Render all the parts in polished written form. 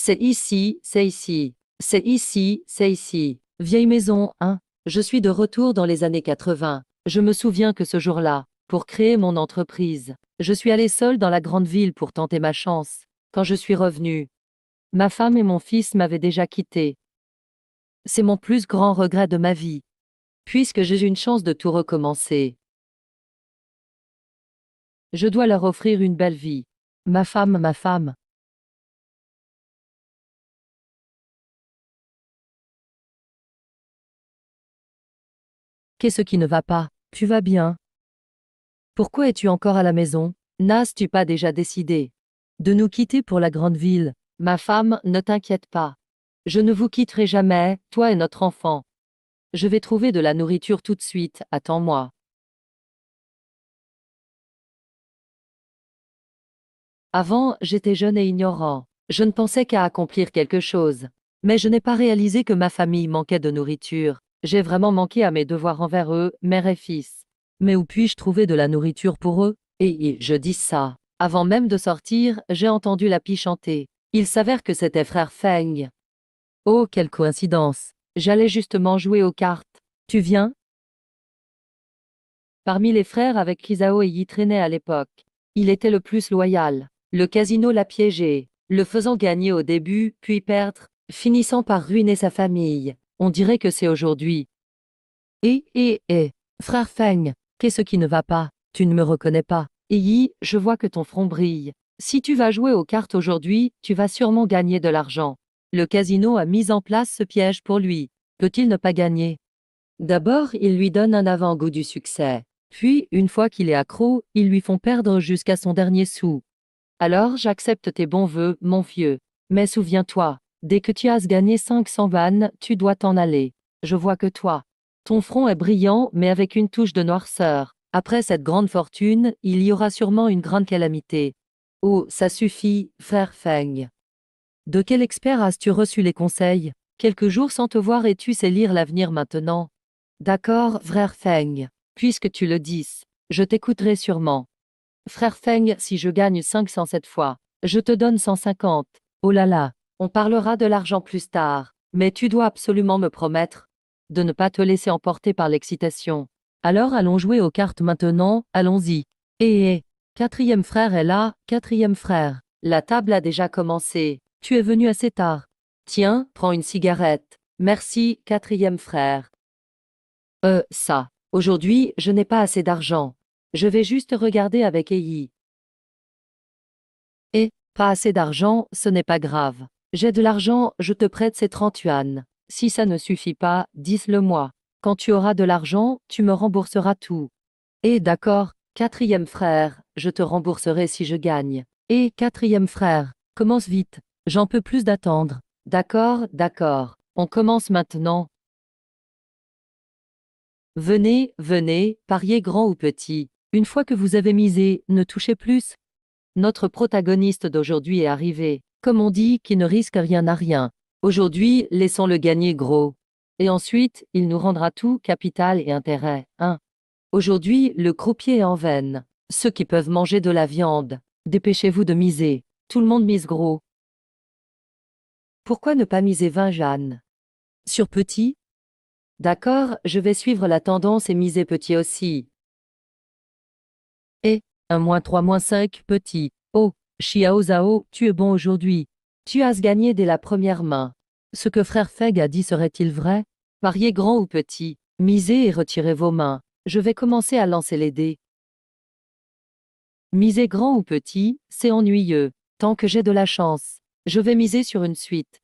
C'est ici, c'est ici. C'est ici, c'est ici. Vieille maison, hein? Je suis de retour dans les années 80. Je me souviens que ce jour-là, pour créer mon entreprise, je suis allée seule dans la grande ville pour tenter ma chance. Quand je suis revenue, ma femme et mon fils m'avaient déjà quitté. C'est mon plus grand regret de ma vie, puisque j'ai eu une chance de tout recommencer. Je dois leur offrir une belle vie. Ma femme. Qu'est-ce qui ne va pas? Tu vas bien? Pourquoi es-tu encore à la maison? N'as-tu pas déjà décidé de nous quitter pour la grande ville? Ma femme, ne t'inquiète pas. Je ne vous quitterai jamais, toi et notre enfant. Je vais trouver de la nourriture tout de suite, attends-moi. Avant, j'étais jeune et ignorant. Je ne pensais qu'à accomplir quelque chose. Mais je n'ai pas réalisé que ma famille manquait de nourriture. J'ai vraiment manqué à mes devoirs envers eux, mère et fils. Mais où puis-je trouver de la nourriture pour eux? Et je dis ça. Avant même de sortir, j'ai entendu la pie chanter. Il s'avère que c'était frère Feng. Oh, quelle coïncidence. J'allais justement jouer aux cartes. Tu viens? Parmi les frères avec qui Zhao et Yi traînaient à l'époque, il était le plus loyal. Le casino l'a piégé, le faisant gagner au début, puis perdre, finissant par ruiner sa famille. On dirait que c'est aujourd'hui. Frère Feng, qu'est-ce qui ne va pas? Tu ne me reconnais pas. Yi, je vois que ton front brille. Si tu vas jouer aux cartes aujourd'hui, tu vas sûrement gagner de l'argent. Le casino a mis en place ce piège pour lui. Peut-il ne pas gagner? D'abord, ils lui donnent un avant-goût du succès. Puis, une fois qu'il est accro, ils lui font perdre jusqu'à son dernier sou. Alors, j'accepte tes bons vœux, mon vieux. Mais souviens-toi, dès que tu as gagné 500 vannes, tu dois t'en aller. Je vois que toi. Ton front est brillant, mais avec une touche de noirceur. Après cette grande fortune, il y aura sûrement une grande calamité. Oh, ça suffit, frère Feng. De quel expert as-tu reçu les conseils? Quelques jours sans te voir et tu sais lire l'avenir maintenant. D'accord, frère Feng. Puisque tu le dis, je t'écouterai sûrement. Frère Feng, si je gagne 500 cette fois, je te donne 150. Oh là là, on parlera de l'argent plus tard, mais tu dois absolument me promettre de ne pas te laisser emporter par l'excitation. Alors allons jouer aux cartes maintenant, allons-y. Quatrième frère est là, quatrième frère. La table a déjà commencé. Tu es venu assez tard. Tiens, prends une cigarette. Merci, quatrième frère. Ça. Aujourd'hui, je n'ai pas assez d'argent. Je vais juste regarder avec Yi. Pas assez d'argent, ce n'est pas grave. J'ai de l'argent, je te prête ces 30 yuan. Si ça ne suffit pas, dis-le-moi. Quand tu auras de l'argent, tu me rembourseras tout. D'accord, quatrième frère, je te rembourserai si je gagne. Quatrième frère, commence vite. J'en peux plus d'attendre. D'accord. On commence maintenant. Venez, pariez grand ou petit. Une fois que vous avez misé, ne touchez plus. Notre protagoniste d'aujourd'hui est arrivé. Comme on dit, qui ne risque rien n'a rien. Aujourd'hui, laissons-le gagner gros. Et ensuite, il nous rendra tout, capital et intérêt. Aujourd'hui, le croupier est en veine. Ceux qui peuvent manger de la viande, dépêchez-vous de miser. Tout le monde mise gros. Pourquoi ne pas miser 20 Jeanne? Sur petit? D'accord, je vais suivre la tendance et miser petit aussi. 1 -3 -5 petit. Oh, Xiao Zhao, tu es bon aujourd'hui. Tu as gagné dès la première main. Ce que frère Feng a dit serait-il vrai? Pariez grand ou petit, misez et retirez vos mains. Je vais commencer à lancer les dés. Miser grand ou petit, c'est ennuyeux. Tant que j'ai de la chance, je vais miser sur une suite.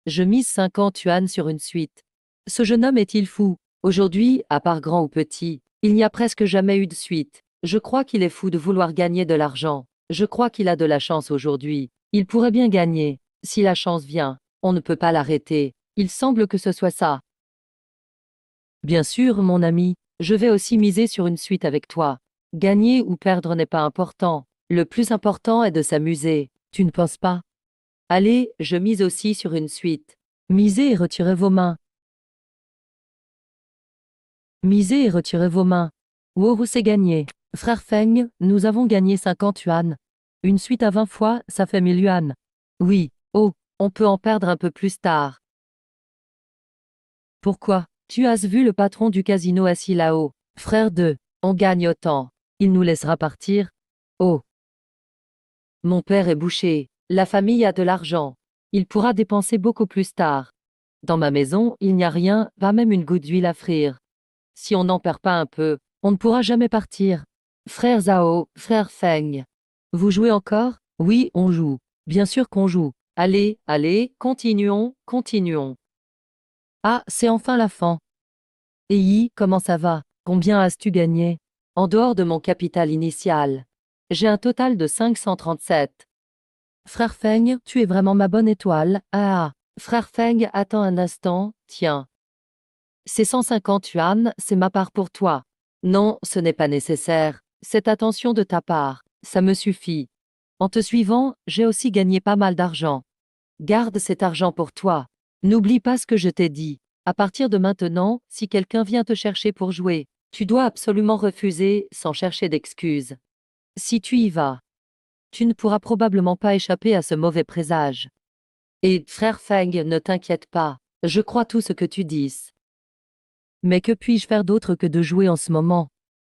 Je mise 50 yuan sur une suite. Ce jeune homme est-il fou? Aujourd'hui, à part grand ou petit, il n'y a presque jamais eu de suite. Je crois qu'il est fou de vouloir gagner de l'argent. Je crois qu'il a de la chance aujourd'hui. Il pourrait bien gagner. Si la chance vient, on ne peut pas l'arrêter. Il semble que ce soit ça. Bien sûr, mon ami, je vais aussi miser sur une suite avec toi. Gagner ou perdre n'est pas important. Le plus important est de s'amuser. Tu ne penses pas? Allez, je mise aussi sur une suite. Misez et retirez vos mains. Misez et retirez vos mains. Wow, c'est gagné. Frère Feng, nous avons gagné 50 yuan. Une suite à 20 fois, ça fait 1000 yuan. Oui, oh, On peut en perdre un peu plus tard. Pourquoi? Tu as vu le patron du casino assis là-haut. Frère de, on gagne autant. Il nous laissera partir? Oh. Mon père est boucher. La famille a de l'argent. Il pourra dépenser beaucoup plus tard. Dans ma maison, il n'y a rien, pas même une goutte d'huile à frire. Si on n'en perd pas un peu, on ne pourra jamais partir. Frère Zhao, frère Feng. Vous jouez encore? Oui, on joue. Bien sûr qu'on joue. Allez, allez, continuons, continuons. Ah, c'est enfin la fin. Yi, comment ça va? Combien as-tu gagné? En dehors de mon capital initial. J'ai un total de 537. Frère Feng, tu es vraiment ma bonne étoile. Ah, frère Feng, attends un instant, tiens. Ces 150 yuan, c'est ma part pour toi. Non, ce n'est pas nécessaire. Cette attention de ta part, ça me suffit. En te suivant, j'ai aussi gagné pas mal d'argent. Garde cet argent pour toi. N'oublie pas ce que je t'ai dit. À partir de maintenant, si quelqu'un vient te chercher pour jouer, tu dois absolument refuser sans chercher d'excuses. Si tu y vas, tu ne pourras probablement pas échapper à ce mauvais présage. Et, frère Feng, ne t'inquiète pas, je crois tout ce que tu dis. Mais que puis-je faire d'autre que de jouer en ce moment?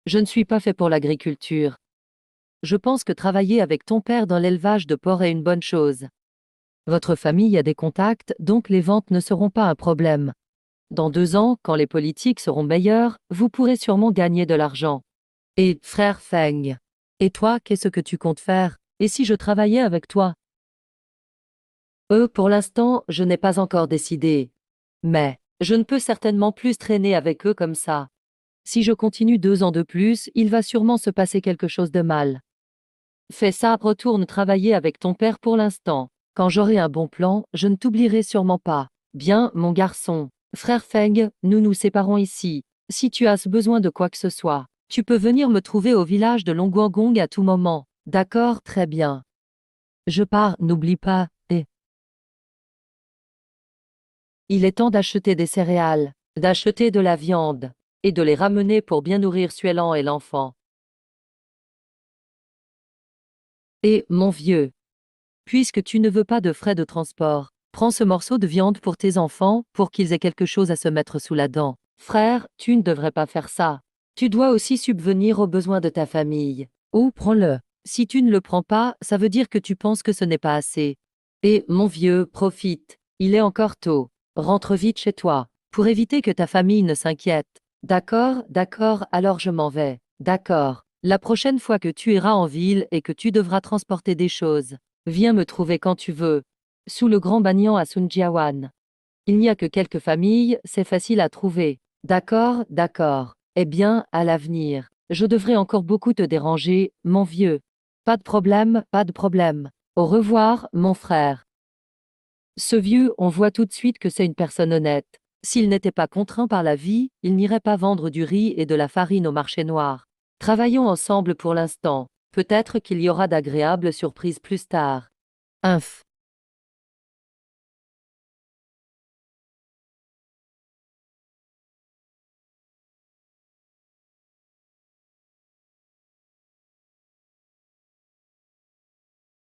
Je ne suis pas fait pour l'agriculture. Je pense que travailler avec ton père dans l'élevage de porcs est une bonne chose. Votre famille a des contacts, donc les ventes ne seront pas un problème. Dans 2 ans, quand les politiques seront meilleures, vous pourrez sûrement gagner de l'argent. Et, frère Feng, et toi, qu'est-ce que tu comptes faire? Et si je travaillais avec toi? Pour l'instant, je n'ai pas encore décidé. Mais, je ne peux certainement plus traîner avec eux comme ça. Si je continue 2 ans de plus, il va sûrement se passer quelque chose de mal. Fais ça, retourne travailler avec ton père pour l'instant. Quand j'aurai un bon plan, je ne t'oublierai sûrement pas. Bien, mon garçon. Frère Feng, nous nous séparons ici. Si tu as besoin de quoi que ce soit, tu peux venir me trouver au village de Longguangong à tout moment. D'accord, très bien. Je pars, n'oublie pas, et il est temps d'acheter des céréales, d'acheter de la viande, et de les ramener pour bien nourrir Suelan et l'enfant. Et, mon vieux, puisque tu ne veux pas de frais de transport, prends ce morceau de viande pour tes enfants, pour qu'ils aient quelque chose à se mettre sous la dent. Frère, tu ne devrais pas faire ça. Tu dois aussi subvenir aux besoins de ta famille. Ou prends-le. Si tu ne le prends pas, ça veut dire que tu penses que ce n'est pas assez. Et, mon vieux, profite. Il est encore tôt. Rentre vite chez toi, pour éviter que ta famille ne s'inquiète. D'accord, d'accord, alors je m'en vais. D'accord. La prochaine fois que tu iras en ville et que tu devras transporter des choses, viens me trouver quand tu veux. Sous le grand banyan à Sunjiawan. Il n'y a que quelques familles, c'est facile à trouver. D'accord, d'accord. Eh bien, à l'avenir. Je devrais encore beaucoup te déranger, mon vieux. Pas de problème, pas de problème. Au revoir, mon frère. Ce vieux, on voit tout de suite que c'est une personne honnête. S'il n'était pas contraint par la vie, il n'irait pas vendre du riz et de la farine au marché noir. Travaillons ensemble pour l'instant. Peut-être qu'il y aura d'agréables surprises plus tard. Inf.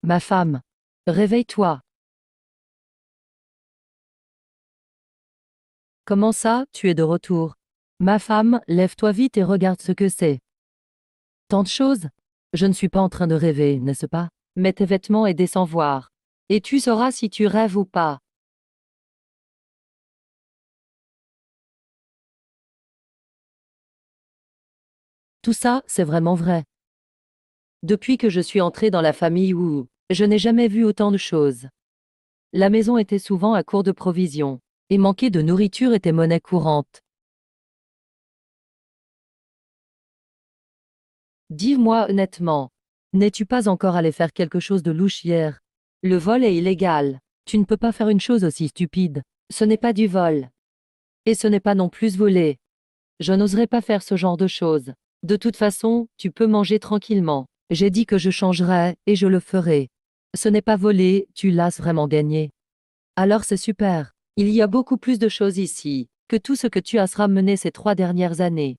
Ma femme. Réveille-toi. Comment ça, tu es de retour? Ma femme, lève-toi vite et regarde ce que c'est. Tant de choses? Je ne suis pas en train de rêver, n'est-ce pas? Mets tes vêtements et descends voir. Et tu sauras si tu rêves ou pas. Tout ça, c'est vraiment vrai. Depuis que je suis entrée dans la famille Wu, je n'ai jamais vu autant de choses. La maison était souvent à court de provisions, et manquer de nourriture était monnaie courante. Dis-moi honnêtement, n'es-tu pas encore allé faire quelque chose de louche hier? Le vol est illégal. Tu ne peux pas faire une chose aussi stupide. Ce n'est pas du vol. Et ce n'est pas non plus voler. Je n'oserais pas faire ce genre de choses. De toute façon, tu peux manger tranquillement. J'ai dit que je changerais, et je le ferai. Ce n'est pas voler, tu l'as vraiment gagné. Alors c'est super. Il y a beaucoup plus de choses ici, que tout ce que tu as ramené ces 3 dernières années.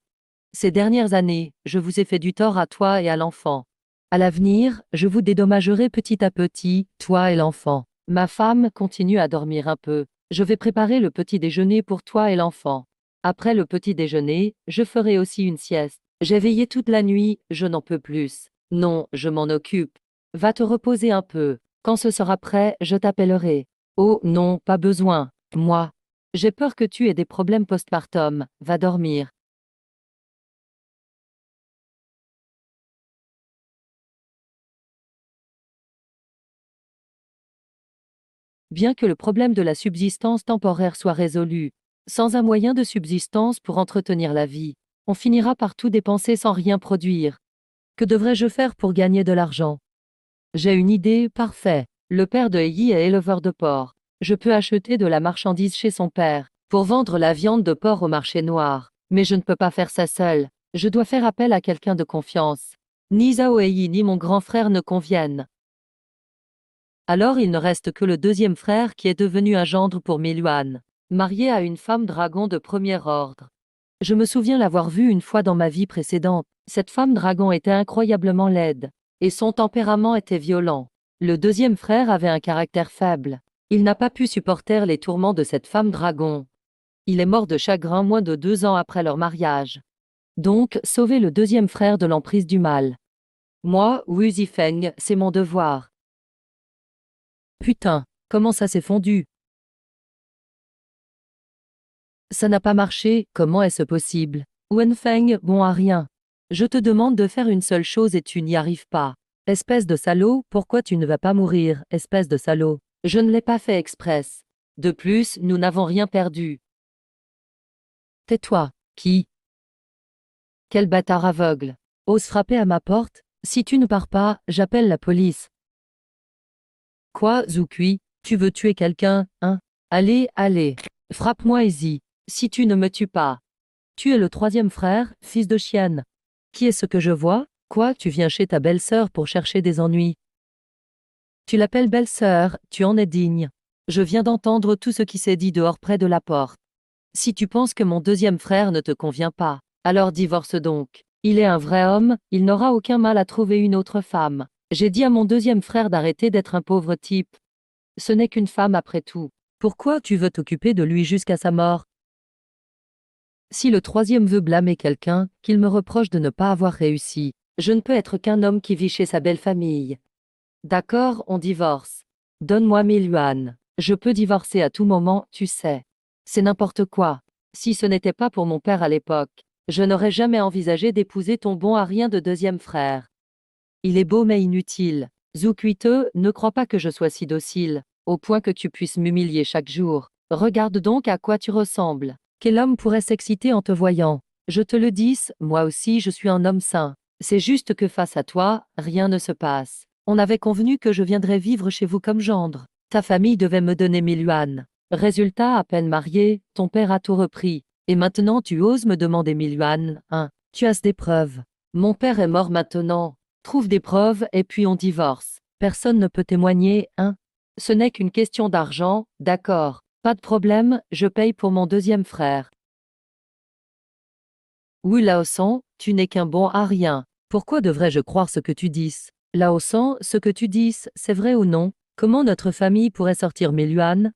Ces dernières années, je vous ai fait du tort à toi et à l'enfant. À l'avenir, je vous dédommagerai petit à petit, toi et l'enfant. Ma femme continue à dormir un peu. Je vais préparer le petit déjeuner pour toi et l'enfant. Après le petit déjeuner, je ferai aussi une sieste. J'ai veillé toute la nuit, je n'en peux plus. Non, je m'en occupe. Va te reposer un peu. Quand ce sera prêt, je t'appellerai. Oh non, pas besoin. Moi. J'ai peur que tu aies des problèmes postpartum. Va dormir. Bien que le problème de la subsistance temporaire soit résolu, sans un moyen de subsistance pour entretenir la vie, on finira par tout dépenser sans rien produire. Que devrais-je faire pour gagner de l'argent? J'ai une idée, parfait. Le père de Yi est éleveur de porc. Je peux acheter de la marchandise chez son père, pour vendre la viande de porc au marché noir. Mais je ne peux pas faire ça seul. Je dois faire appel à quelqu'un de confiance. Ni Zhao Yi ni mon grand frère ne conviennent. Alors il ne reste que le deuxième frère qui est devenu un gendre pour Miluan, marié à une femme dragon de premier ordre. Je me souviens l'avoir vue une fois dans ma vie précédente. Cette femme dragon était incroyablement laide, et son tempérament était violent. Le deuxième frère avait un caractère faible. Il n'a pas pu supporter les tourments de cette femme dragon. Il est mort de chagrin moins de 2 ans après leur mariage. Donc, sauver le deuxième frère de l'emprise du mal. Moi, Wu Zifeng, c'est mon devoir. Putain, comment ça s'est fondu? Ça n'a pas marché, comment est-ce possible? Wenfeng, bon à rien. Je te demande de faire une seule chose et tu n'y arrives pas. Espèce de salaud, pourquoi tu ne vas pas mourir, espèce de salaud? Je ne l'ai pas fait express. De plus, nous n'avons rien perdu. Tais-toi. Qui? Quel bâtard aveugle. Ose frapper à ma porte? Si tu ne pars pas, j'appelle la police. Quoi, Zukui? Tu veux tuer quelqu'un, hein? Allez, allez. Frappe-moi, Izzy. Si tu ne me tues pas. Tu es le troisième frère, fils de chienne. Qui est ce que je vois? Quoi, tu viens chez ta belle-sœur pour chercher des ennuis? Tu l'appelles belle-sœur, tu en es digne. Je viens d'entendre tout ce qui s'est dit dehors près de la porte. Si tu penses que mon deuxième frère ne te convient pas, alors divorce donc. Il est un vrai homme, il n'aura aucun mal à trouver une autre femme. J'ai dit à mon deuxième frère d'arrêter d'être un pauvre type. Ce n'est qu'une femme après tout. Pourquoi tu veux t'occuper de lui jusqu'à sa mort? Si le troisième veut blâmer quelqu'un, qu'il me reproche de ne pas avoir réussi. Je ne peux être qu'un homme qui vit chez sa belle famille. D'accord, on divorce. Donne-moi 1 000 yuans. Je peux divorcer à tout moment, tu sais. C'est n'importe quoi. Si ce n'était pas pour mon père à l'époque, je n'aurais jamais envisagé d'épouser ton bon à rien de deuxième frère. Il est beau mais inutile. Zukuite, ne crois pas que je sois si docile, au point que tu puisses m'humilier chaque jour. Regarde donc à quoi tu ressembles. Quel homme pourrait s'exciter en te voyant? Je te le dis, moi aussi je suis un homme sain. C'est juste que face à toi, rien ne se passe. On avait convenu que je viendrais vivre chez vous comme gendre. Ta famille devait me donner 1 000 yuans. Résultat, à peine marié, ton père a tout repris. Et maintenant tu oses me demander 1 000 yuans, hein? Tu as des preuves. Mon père est mort maintenant. Trouve des preuves et puis on divorce. Personne ne peut témoigner, hein? Ce n'est qu'une question d'argent, d'accord. Pas de problème, je paye pour mon deuxième frère. Oui, Laosan, tu n'es qu'un bon à rien. Pourquoi devrais-je croire ce que tu dis? Laosan, ce que tu dis, c'est vrai ou non? Comment notre famille pourrait sortir 1 000 yuans?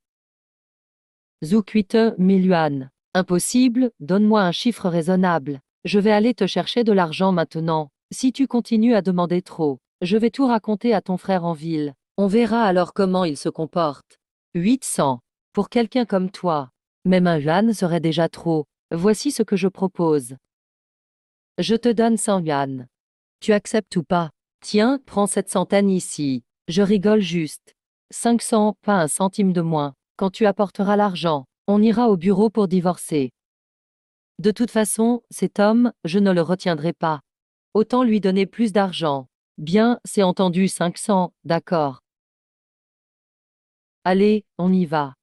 Zukuite, 1 000 yuans. Impossible, donne-moi un chiffre raisonnable. Je vais aller te chercher de l'argent maintenant. Si tu continues à demander trop, je vais tout raconter à ton frère en ville. On verra alors comment il se comporte. 800. Pour quelqu'un comme toi. Même 1 yuan serait déjà trop. Voici ce que je propose. Je te donne 100 yuan. Tu acceptes ou pas? Tiens, prends cette centaine ici. Je rigole juste. 500, pas un centime de moins. Quand tu apporteras l'argent, on ira au bureau pour divorcer. De toute façon, cet homme, je ne le retiendrai pas. Autant lui donner plus d'argent. Bien, c'est entendu 500, d'accord. Allez, on y va.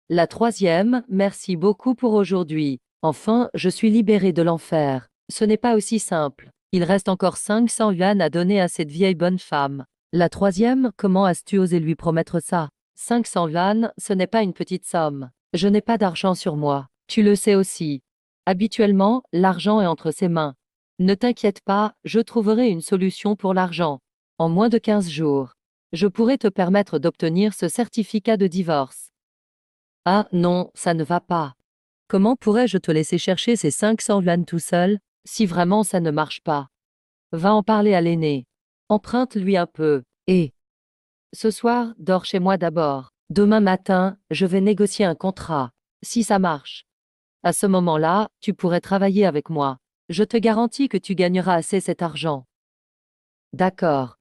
La troisième, merci beaucoup pour aujourd'hui. Enfin, je suis libéré de l'enfer. Ce n'est pas aussi simple. Il reste encore 500 yuan à donner à cette vieille bonne femme. La troisième, comment as-tu osé lui promettre ça? 500 yuan, ce n'est pas une petite somme. Je n'ai pas d'argent sur moi. Tu le sais aussi. Habituellement, l'argent est entre ses mains. Ne t'inquiète pas, je trouverai une solution pour l'argent. En moins de 15 jours. Je pourrai te permettre d'obtenir ce certificat de divorce. Ah non, ça ne va pas. Comment pourrais-je te laisser chercher ces 500 yuan tout seul, si vraiment ça ne marche pas? Va en parler à l'aîné. Emprunte-lui un peu. Et ce soir, dors chez moi d'abord. Demain matin, je vais négocier un contrat. Si ça marche. À ce moment-là, tu pourrais travailler avec moi. Je te garantis que tu gagneras assez cet argent. D'accord.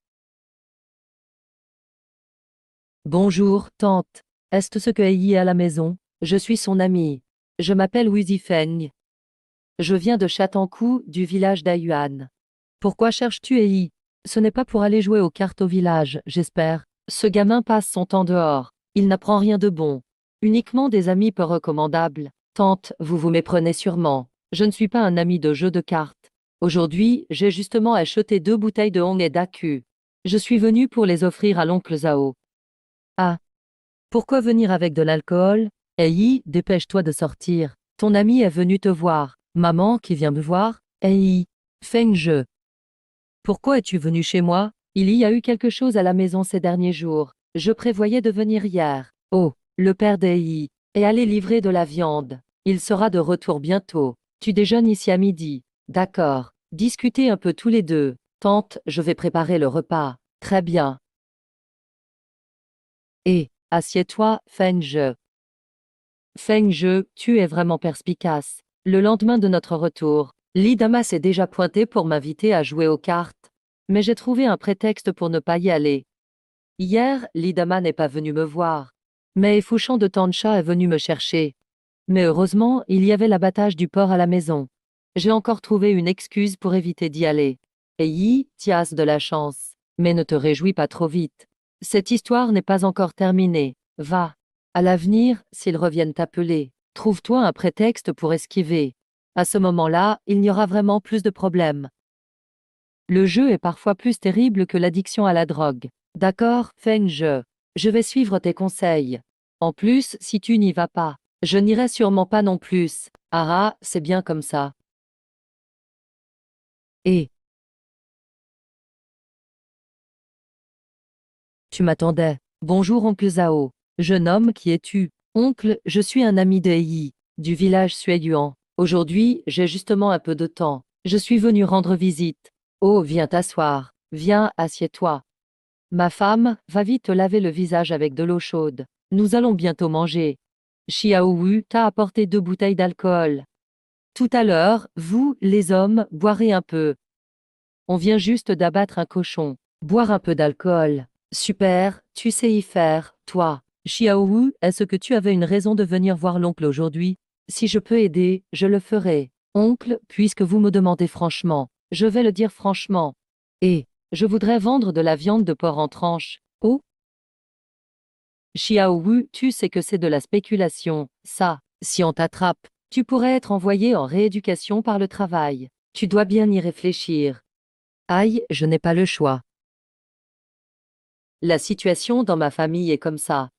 Bonjour, tante. Est-ce ce que Yi est à la maison? Je suis son amie. Je m'appelle Wuzi Feng. Je viens de Chatankou, du village d'Ayuan. Pourquoi cherches-tu Yi? Ce n'est pas pour aller jouer aux cartes au village, j'espère. Ce gamin passe son temps dehors. Il n'apprend rien de bon. Uniquement des amis peu recommandables. Tante, vous vous méprenez sûrement. Je ne suis pas un ami de jeu de cartes. Aujourd'hui, j'ai justement acheté 2 bouteilles de Hong et d'Aku. Je suis venu pour les offrir à l'oncle Zhao. Ah. Pourquoi venir avec de l'alcool? Yi, dépêche-toi de sortir. Ton ami est venu te voir. Maman qui vient me voir? Yi. Feng Je. Pourquoi es-tu venu chez moi? Il y a eu quelque chose à la maison ces derniers jours. Je prévoyais de venir hier. Oh, le père d'Ei est allé livrer de la viande. Il sera de retour bientôt. Tu déjeunes ici à midi. D'accord. Discutez un peu tous les deux. Tante, je vais préparer le repas. Très bien. Et, assieds-toi, Feng Je. Feng Je, tu es vraiment perspicace. Le lendemain de notre retour, Lidama s'est déjà pointé pour m'inviter à jouer aux cartes. Mais j'ai trouvé un prétexte pour ne pas y aller. Hier, Lidama n'est pas venu me voir. Mais Fouchon de Tancha est venu me chercher. Mais heureusement, il y avait l'abattage du porc à la maison. J'ai encore trouvé une excuse pour éviter d'y aller. Et Yi, tu as de la chance. Mais ne te réjouis pas trop vite. Cette histoire n'est pas encore terminée. Va. À l'avenir, s'ils reviennent t'appeler, trouve-toi un prétexte pour esquiver. À ce moment-là, il n'y aura vraiment plus de problèmes. Le jeu est parfois plus terrible que l'addiction à la drogue. D'accord, Feng Je. Je vais suivre tes conseils. En plus, si tu n'y vas pas, je n'irai sûrement pas non plus. Ah ah, c'est bien comme ça. Et tu m'attendais. Bonjour oncle Zhao. Jeune homme, qui es-tu? Oncle, je suis un ami de Yi, du village Suiyuan. Aujourd'hui, j'ai justement un peu de temps. Je suis venu rendre visite. Oh, viens t'asseoir. Viens, assieds-toi. Ma femme, va vite te laver le visage avec de l'eau chaude. Nous allons bientôt manger. Xiao Wu t'a apporté 2 bouteilles d'alcool. Tout à l'heure, vous, les hommes, boirez un peu. On vient juste d'abattre un cochon. Boire un peu d'alcool. Super, tu sais y faire, toi. Xiao Wu, est-ce que tu avais une raison de venir voir l'oncle aujourd'hui? Si je peux aider, je le ferai. Oncle, puisque vous me demandez franchement, je vais le dire franchement. Et, je voudrais vendre de la viande de porc en tranches. Oh? Xiao Wu, tu sais que c'est de la spéculation, ça. Si on t'attrape, tu pourrais être envoyé en rééducation par le travail. Tu dois bien y réfléchir. Aïe, je n'ai pas le choix. La situation dans ma famille est comme ça.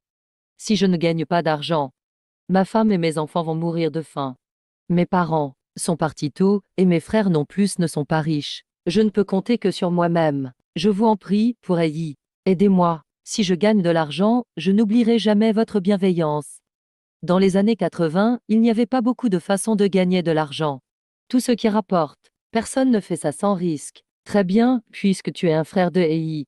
Si je ne gagne pas d'argent, ma femme et mes enfants vont mourir de faim. Mes parents sont partis tôt et mes frères non plus ne sont pas riches. Je ne peux compter que sur moi-même. Je vous en prie, pour Aïe, aidez-moi. Si je gagne de l'argent, je n'oublierai jamais votre bienveillance. Dans les années 80, il n'y avait pas beaucoup de façons de gagner de l'argent. Tout ce qui rapporte, personne ne fait ça sans risque. Très bien, puisque tu es un frère de Aïe.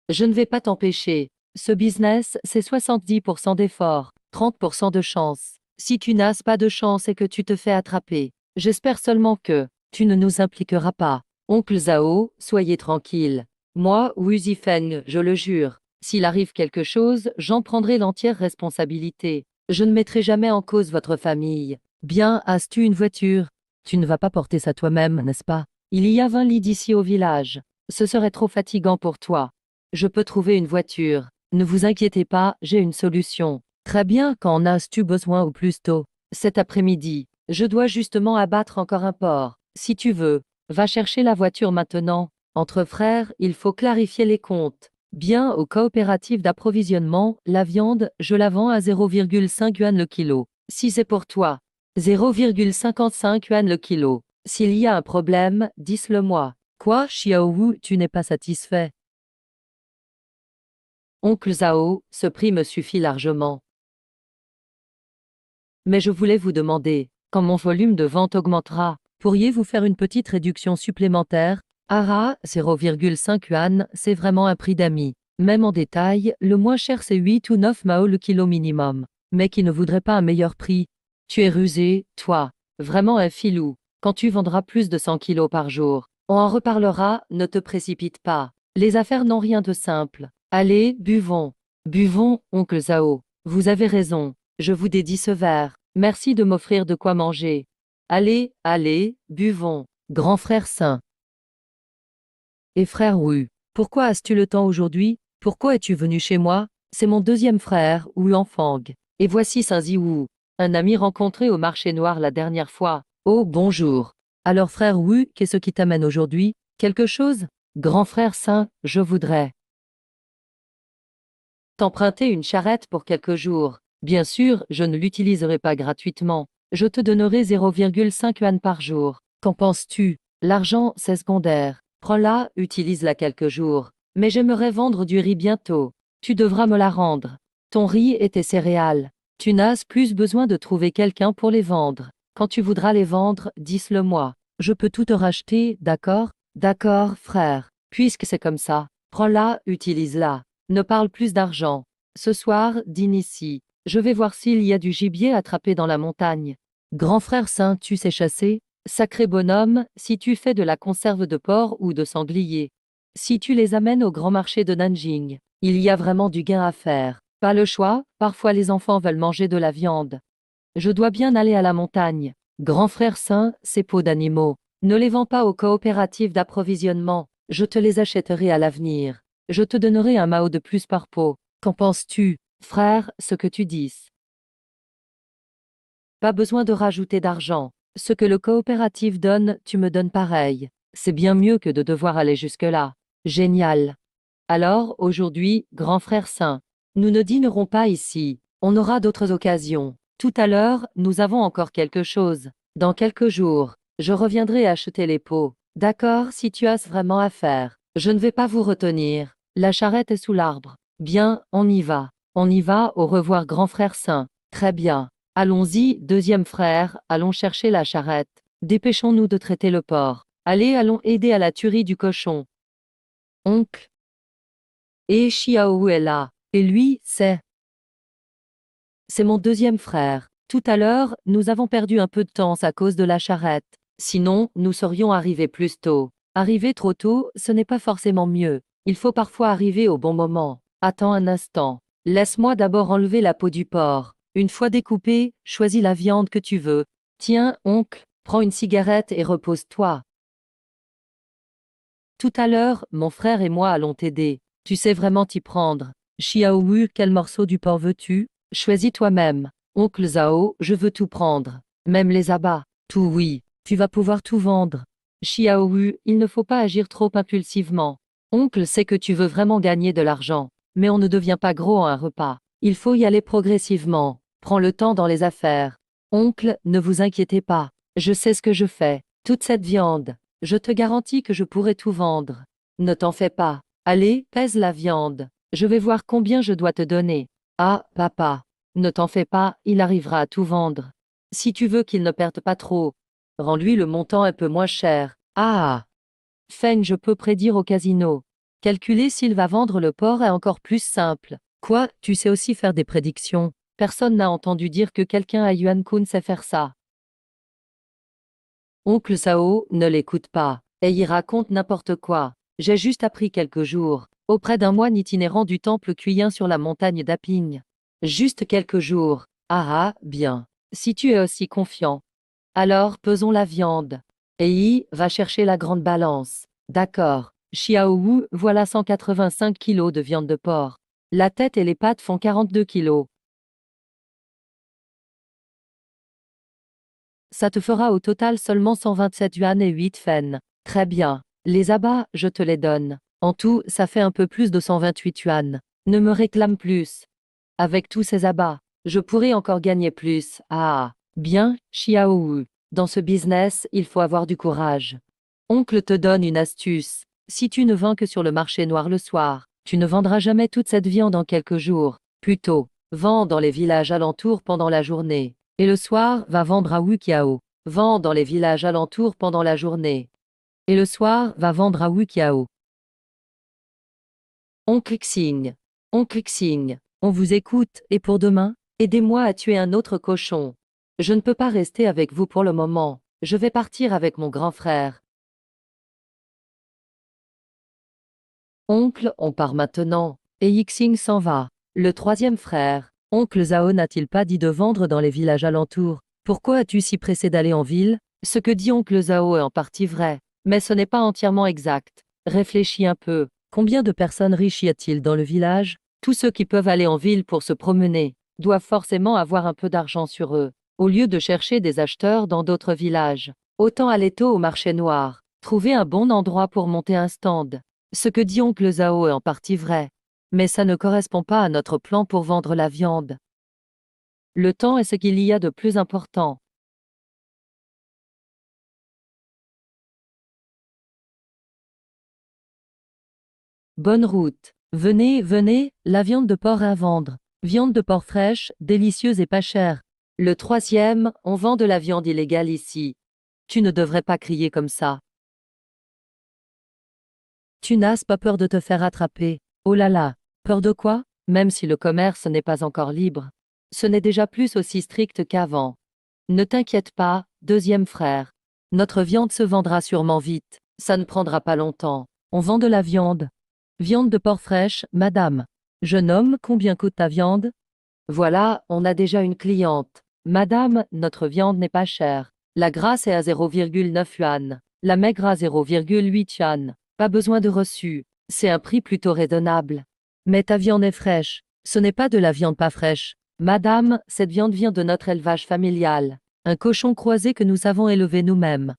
Je ne vais pas t'empêcher. Ce business, c'est 70% d'effort, 30% de chance. Si tu n'as pas de chance et que tu te fais attraper, j'espère seulement que tu ne nous impliqueras pas. Oncle Zhao, soyez tranquille. Moi, Wu Zifeng, je le jure. S'il arrive quelque chose, j'en prendrai l'entière responsabilité. Je ne mettrai jamais en cause votre famille. Bien, as-tu une voiture? Tu ne vas pas porter ça toi-même, n'est-ce pas? Il y a 20 lits d'ici au village. Ce serait trop fatigant pour toi. Je peux trouver une voiture. Ne vous inquiétez pas, j'ai une solution. Très bien, quand en as-tu besoin au plus tôt? Cet après-midi, je dois justement abattre encore un porc. Si tu veux, va chercher la voiture maintenant. Entre frères, il faut clarifier les comptes. Bien, aux coopératives d'approvisionnement, la viande, je la vends à 0,5 yuan le kilo. Si c'est pour toi, 0,55 yuan le kilo. S'il y a un problème, dis-le moi. Quoi, Xiaowu, tu n'es pas satisfait? Oncle Zhao, ce prix me suffit largement. Mais je voulais vous demander, quand mon volume de vente augmentera, pourriez-vous faire une petite réduction supplémentaire? Ah, 0,5 yuan, c'est vraiment un prix d'ami. Même en détail, le moins cher c'est 8 ou 9 Mao le kilo minimum. Mais qui ne voudrait pas un meilleur prix? Tu es rusé, toi. Vraiment un filou. Quand tu vendras plus de 100 kilos par jour, on en reparlera, ne te précipite pas. Les affaires n'ont rien de simple. Allez, buvons. Buvons, oncle Zhao. Vous avez raison. Je vous dédie ce verre. Merci de m'offrir de quoi manger. Allez, allez, buvons. Grand frère saint. Et frère Wu, pourquoi as-tu le temps aujourd'hui? Pourquoi es-tu venu chez moi? C'est mon deuxième frère, Wu Enfang. Et voici Saint Ziwu, un ami rencontré au marché noir la dernière fois. Oh, bonjour. Alors frère Wu, qu'est-ce qui t'amène aujourd'hui? Quelque chose? Grand frère saint, je voudrais t'emprunter une charrette pour quelques jours. Bien sûr, je ne l'utiliserai pas gratuitement. Je te donnerai 0,5 yuan par jour. Qu'en penses-tu? L'argent, c'est secondaire. Prends-la, utilise-la quelques jours. Mais j'aimerais vendre du riz bientôt. Tu devras me la rendre. Ton riz et tes céréales. Tu n'as plus besoin de trouver quelqu'un pour les vendre. Quand tu voudras les vendre, dis-le moi. Je peux tout te racheter, d'accord? D'accord, frère. Puisque c'est comme ça, prends-la, utilise-la. Ne parle plus d'argent. Ce soir, dîne ici. Je vais voir s'il y a du gibier attrapé dans la montagne. Grand frère saint, tu sais chasser? Sacré bonhomme, si tu fais de la conserve de porc ou de sanglier. Si tu les amènes au grand marché de Nanjing, il y a vraiment du gain à faire. Pas le choix, parfois les enfants veulent manger de la viande. Je dois bien aller à la montagne. Grand frère saint, ces peaux d'animaux. Ne les vends pas aux coopératives d'approvisionnement. Je te les achèterai à l'avenir. Je te donnerai un Mao de plus par peau. Qu'en penses-tu, frère, ce que tu dis? Pas besoin de rajouter d'argent. Ce que le coopératif donne, tu me donnes pareil. C'est bien mieux que de devoir aller jusque-là. Génial. Alors, aujourd'hui, grand frère saint, nous ne dînerons pas ici. On aura d'autres occasions. Tout à l'heure, nous avons encore quelque chose. Dans quelques jours, je reviendrai acheter les pots. D'accord, si tu as vraiment affaire. Je ne vais pas vous retenir. La charrette est sous l'arbre. Bien, on y va. On y va, au revoir grand frère saint. Très bien. Allons-y, deuxième frère, allons chercher la charrette. Dépêchons-nous de traiter le porc. Allez, allons aider à la tuerie du cochon. Oncle. Et Xiao est là. Et lui, c'est mon deuxième frère. Tout à l'heure, nous avons perdu un peu de temps à cause de la charrette. Sinon, nous serions arrivés plus tôt. Arriver trop tôt, ce n'est pas forcément mieux. Il faut parfois arriver au bon moment. Attends un instant. Laisse-moi d'abord enlever la peau du porc. Une fois découpée, choisis la viande que tu veux. Tiens, oncle, prends une cigarette et repose-toi. Tout à l'heure, mon frère et moi allons t'aider. Tu sais vraiment t'y prendre. Xiaowu, quel morceau du porc veux-tu? Choisis toi-même. Oncle Zhao, je veux tout prendre. Même les abats. Tout oui. Tu vas pouvoir tout vendre. Xiaowu, il ne faut pas agir trop impulsivement. Oncle sait que tu veux vraiment gagner de l'argent. Mais on ne devient pas gros en un repas. Il faut y aller progressivement. Prends le temps dans les affaires. Oncle, ne vous inquiétez pas. Je sais ce que je fais. Toute cette viande. Je te garantis que je pourrai tout vendre. Ne t'en fais pas. Allez, pèse la viande. Je vais voir combien je dois te donner. Ah, papa. Ne t'en fais pas, il arrivera à tout vendre. Si tu veux qu'il ne perde pas trop, rends-lui le montant un peu moins cher. Ah! Feng, je peux prédire au casino. Calculer s'il va vendre le porc est encore plus simple. Quoi, tu sais aussi faire des prédictions? Personne n'a entendu dire que quelqu'un à Yuan-kun sait faire ça. Oncle Sao, ne l'écoute pas. Et il raconte n'importe quoi. J'ai juste appris quelques jours, auprès d'un moine itinérant du temple Cuyin sur la montagne d'Aping. Juste quelques jours. Ah, bien. Si tu es aussi confiant. Alors, pesons la viande. Ei, va chercher la grande balance. D'accord. Xiao Wu, voilà 185 kilos de viande de porc. La tête et les pattes font 42 kilos. Ça te fera au total seulement 127 yuan et 8 fen. Très bien. Les abats, je te les donne. En tout, ça fait un peu plus de 128 yuan. Ne me réclame plus. Avec tous ces abats, je pourrais encore gagner plus. Ah, bien, Xiao Wu. Dans ce business, il faut avoir du courage. Oncle te donne une astuce. Si tu ne vends que sur le marché noir le soir, tu ne vendras jamais toute cette viande en quelques jours. Plutôt, vends dans les villages alentours pendant la journée. Et le soir, va vendre à Wukiao. Vends dans les villages alentours pendant la journée. Et le soir, va vendre à Wukiao. Oncle Xing. Oncle Xing, on vous écoute, et pour demain, aidez-moi à tuer un autre cochon. Je ne peux pas rester avec vous pour le moment. Je vais partir avec mon grand frère. Oncle, on part maintenant. Et Yixing s'en va. Le troisième frère. Oncle Zhao n'a-t-il pas dit de vendre dans les villages alentours? Pourquoi as-tu si pressé d'aller en ville? Ce que dit oncle Zhao est en partie vrai, mais ce n'est pas entièrement exact. Réfléchis un peu. Combien de personnes riches y a-t-il dans le village? Tous ceux qui peuvent aller en ville pour se promener doivent forcément avoir un peu d'argent sur eux. Au lieu de chercher des acheteurs dans d'autres villages, autant aller tôt au marché noir. Trouver un bon endroit pour monter un stand. Ce que dit oncle Zhao est en partie vrai. Mais ça ne correspond pas à notre plan pour vendre la viande. Le temps est ce qu'il y a de plus important. Bonne route. Venez, venez, la viande de porc à vendre. Viande de porc fraîche, délicieuse et pas chère. Le troisième, on vend de la viande illégale ici. Tu ne devrais pas crier comme ça. Tu n'as pas peur de te faire attraper. Oh là là, peur de quoi? Même si le commerce n'est pas encore libre. Ce n'est déjà plus aussi strict qu'avant. Ne t'inquiète pas, deuxième frère. Notre viande se vendra sûrement vite. Ça ne prendra pas longtemps. On vend de la viande. Viande de porc fraîche, madame. Jeune homme, combien coûte ta viande? Voilà, on a déjà une cliente. Madame, notre viande n'est pas chère. La grasse est à 0,9 yuan. La maigre à 0,8 yuan. Pas besoin de reçu. C'est un prix plutôt raisonnable. Mais ta viande est fraîche. Ce n'est pas de la viande pas fraîche. Madame, cette viande vient de notre élevage familial. Un cochon croisé que nous avons élevé nous-mêmes.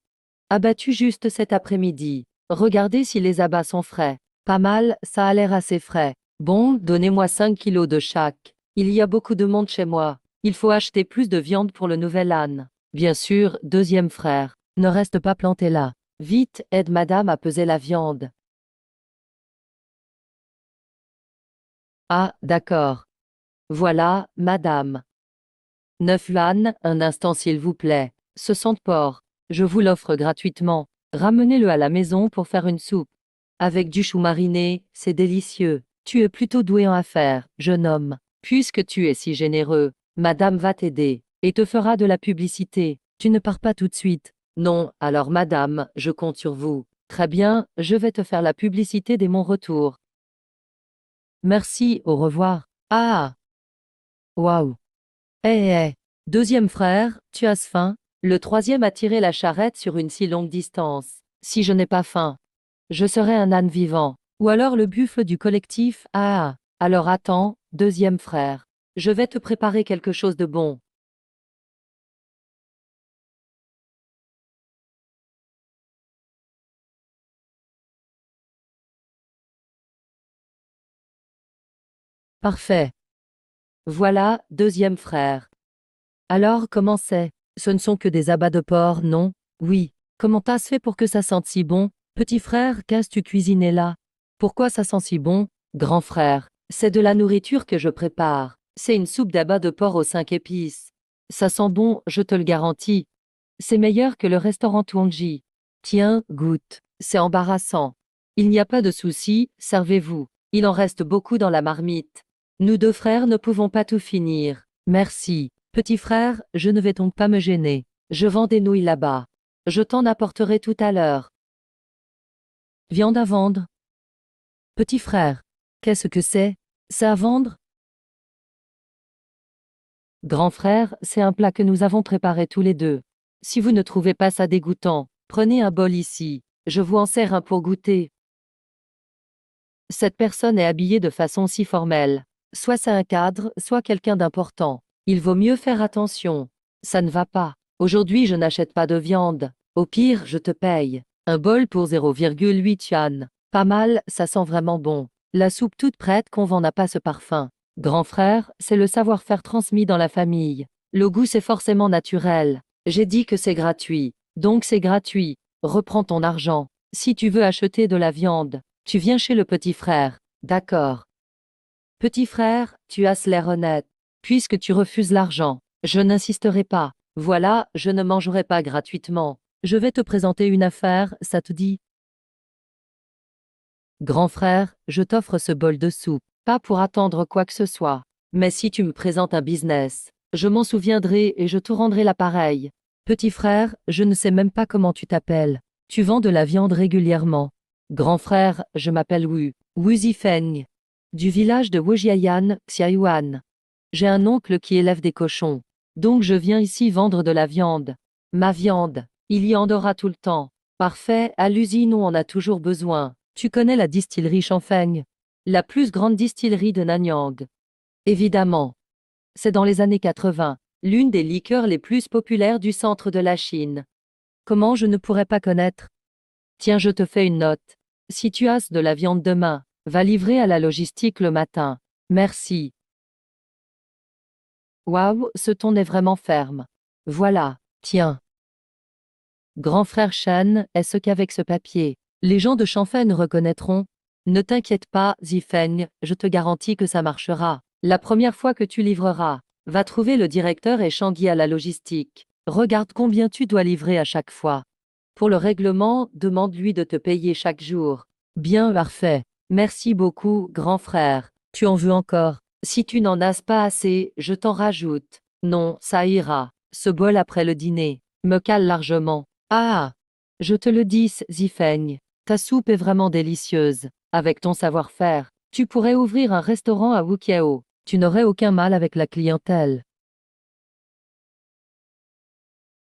Abattu juste cet après-midi. Regardez si les abats sont frais. Pas mal, ça a l'air assez frais. Bon, donnez-moi 5 kilos de chaque. Il y a beaucoup de monde chez moi. Il faut acheter plus de viande pour le nouvel âne. Bien sûr, deuxième frère. Ne reste pas planté là. Vite, aide madame à peser la viande. Ah, d'accord. Voilà, madame. 9 yuan, un instant s'il vous plaît. Ce sang de porc. Je vous l'offre gratuitement. Ramenez-le à la maison pour faire une soupe. Avec du chou mariné, c'est délicieux. Tu es plutôt doué en affaires, jeune homme. Puisque tu es si généreux, madame va t'aider et te fera de la publicité. Tu ne pars pas tout de suite. Non, alors madame, je compte sur vous. Très bien, je vais te faire la publicité dès mon retour. Merci, au revoir. Ah! Waouh! Eh. Deuxième frère, tu as faim? Le troisième a tiré la charrette sur une si longue distance. Si je n'ai pas faim, je serai un âne vivant. Ou alors le buffle du collectif. Ah! Alors attends, deuxième frère. Je vais te préparer quelque chose de bon. Parfait. Voilà, deuxième frère. Alors, comment c'est? Ce ne sont que des abats de porc, non? Oui. Comment t'as fait pour que ça sente si bon? Petit frère, qu'as-tu cuisiné là? Pourquoi ça sent si bon? Grand frère, c'est de la nourriture que je prépare. C'est une soupe d'abats de porc aux 5 épices. Ça sent bon, je te le garantis. C'est meilleur que le restaurant Tuangji. Tiens, goûte. C'est embarrassant. Il n'y a pas de souci, servez-vous. Il en reste beaucoup dans la marmite. Nous deux frères ne pouvons pas tout finir. Merci. Petit frère, je ne vais donc pas me gêner. Je vends des nouilles là-bas. Je t'en apporterai tout à l'heure. Viande à vendre. Petit frère, qu'est-ce que c'est? C'est à vendre? Grand frère, c'est un plat que nous avons préparé tous les deux. Si vous ne trouvez pas ça dégoûtant, prenez un bol ici. Je vous en sers un pour goûter. Cette personne est habillée de façon si formelle. Soit c'est un cadre, soit quelqu'un d'important. Il vaut mieux faire attention. Ça ne va pas. Aujourd'hui, je n'achète pas de viande. Au pire, je te paye. Un bol pour 0,8 yuan. Pas mal, ça sent vraiment bon. La soupe toute prête qu'on vend n'a pas ce parfum. Grand frère, c'est le savoir-faire transmis dans la famille. Le goût c'est forcément naturel. J'ai dit que c'est gratuit. Donc c'est gratuit. Reprends ton argent. Si tu veux acheter de la viande, tu viens chez le petit frère. D'accord. Petit frère, tu as l'air honnête. Puisque tu refuses l'argent, je n'insisterai pas. Voilà, je ne mangerai pas gratuitement. Je vais te présenter une affaire, ça te dit? Grand frère, je t'offre ce bol de soupe, pas pour attendre quoi que ce soit. Mais si tu me présentes un business, je m'en souviendrai et je te rendrai l'appareil. Petit frère, je ne sais même pas comment tu t'appelles. Tu vends de la viande régulièrement. Grand frère, je m'appelle Wu Zifeng, du village de Wujiayan, Xiaoyuan. J'ai un oncle qui élève des cochons. Donc je viens ici vendre de la viande. Ma viande, il y en aura tout le temps. Parfait, à l'usine on en a toujours besoin. Tu connais la distillerie Chanfeng? La plus grande distillerie de Nanyang. Évidemment. C'est dans les années 80, l'une des liqueurs les plus populaires du centre de la Chine. Comment je ne pourrais pas connaître? Tiens, je te fais une note. Si tu as de la viande demain, va livrer à la logistique le matin. Merci. Waouh, ce ton est vraiment ferme. Voilà, tiens. Grand frère Shan, est-ce qu'avec ce papier, les gens de Chanfeng reconnaîtront? Ne t'inquiète pas, Zifeng, je te garantis que ça marchera. La première fois que tu livreras, va trouver le directeur et Shangui à la logistique. Regarde combien tu dois livrer à chaque fois. Pour le règlement, demande-lui de te payer chaque jour. Bien, parfait. Merci beaucoup, grand frère. Tu en veux encore? Si tu n'en as pas assez, je t'en rajoute. Non, ça ira. Ce bol après le dîner me cale largement. Ah! Je te le dis, Zifeng, ta soupe est vraiment délicieuse. Avec ton savoir-faire, tu pourrais ouvrir un restaurant à Wukiao. Tu n'aurais aucun mal avec la clientèle.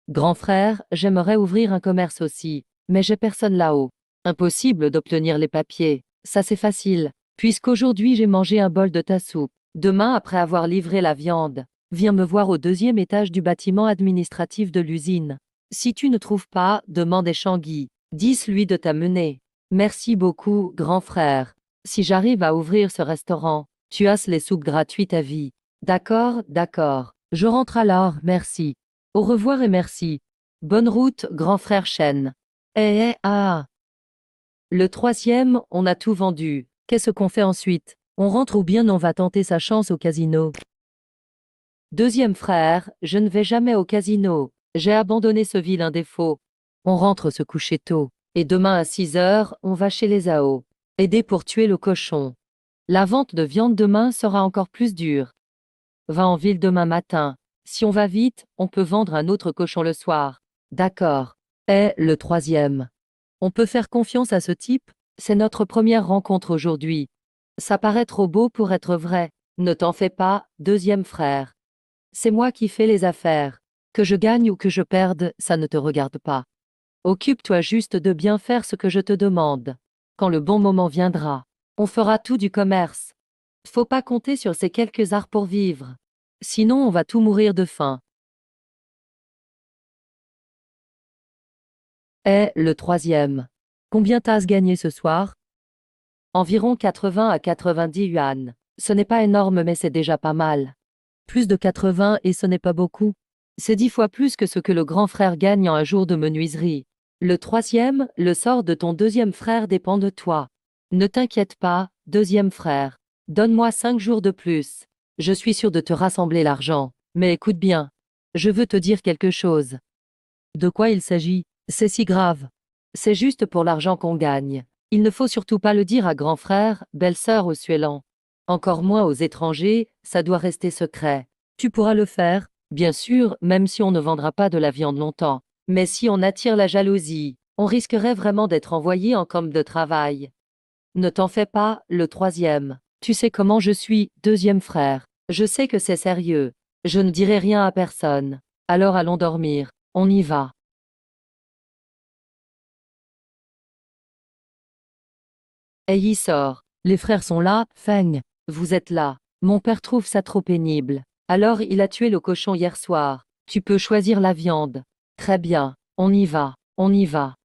Grand frère, j'aimerais ouvrir un commerce aussi, mais j'ai personne là-haut. Impossible d'obtenir les papiers. Ça c'est facile, puisqu'aujourd'hui j'ai mangé un bol de ta soupe. Demain, après avoir livré la viande, viens me voir au deuxième étage du bâtiment administratif de l'usine. Si tu ne trouves pas, demande à Shangui. Dis-lui de t'amener. Merci beaucoup, grand frère. Si j'arrive à ouvrir ce restaurant, tu as les soupes gratuites à vie. D'accord, d'accord. Je rentre alors, merci. Au revoir et merci. Bonne route, grand frère Shen. Ah. Le troisième, on a tout vendu. Qu'est-ce qu'on fait ensuite? On rentre ou bien on va tenter sa chance au casino? Deuxième frère, je ne vais jamais au casino. J'ai abandonné ce vilain défaut. On rentre se coucher tôt. Et demain à 6 heures, on va chez les Ao. Aider pour tuer le cochon. La vente de viande demain sera encore plus dure. Va en ville demain matin. Si on va vite, on peut vendre un autre cochon le soir. D'accord. Et le troisième. On peut faire confiance à ce type? C'est notre première rencontre aujourd'hui. Ça paraît trop beau pour être vrai. Ne t'en fais pas, deuxième frère. C'est moi qui fais les affaires. Que je gagne ou que je perde, ça ne te regarde pas. Occupe-toi juste de bien faire ce que je te demande. Quand le bon moment viendra, on fera tout du commerce. Faut pas compter sur ces quelques arts pour vivre. Sinon on va tout mourir de faim. Et le troisième. Combien t'as gagné ce soir? Environ 80 à 90 yuan. Ce n'est pas énorme mais c'est déjà pas mal. Plus de 80 et ce n'est pas beaucoup. C'est 10 fois plus que ce que le grand frère gagne en un jour de menuiserie. Le troisième, le sort de ton deuxième frère dépend de toi. Ne t'inquiète pas, deuxième frère. Donne-moi 5 jours de plus. Je suis sûr de te rassembler l'argent. Mais écoute bien. Je veux te dire quelque chose. De quoi il s'agit? C'est si grave. C'est juste pour l'argent qu'on gagne. Il ne faut surtout pas le dire à grand frère, belle-sœur ou Suélan. Encore moins aux étrangers, ça doit rester secret. Tu pourras le faire, bien sûr, même si on ne vendra pas de la viande longtemps. Mais si on attire la jalousie, on risquerait vraiment d'être envoyé en camp de travail. Ne t'en fais pas, le troisième. Tu sais comment je suis, deuxième frère. Je sais que c'est sérieux. Je ne dirai rien à personne. Alors allons dormir. On y va. Et y sort. Les frères sont là, Feng. Vous êtes là. Mon père trouve ça trop pénible. Alors il a tué le cochon hier soir. Tu peux choisir la viande. Très bien. On y va. On y va.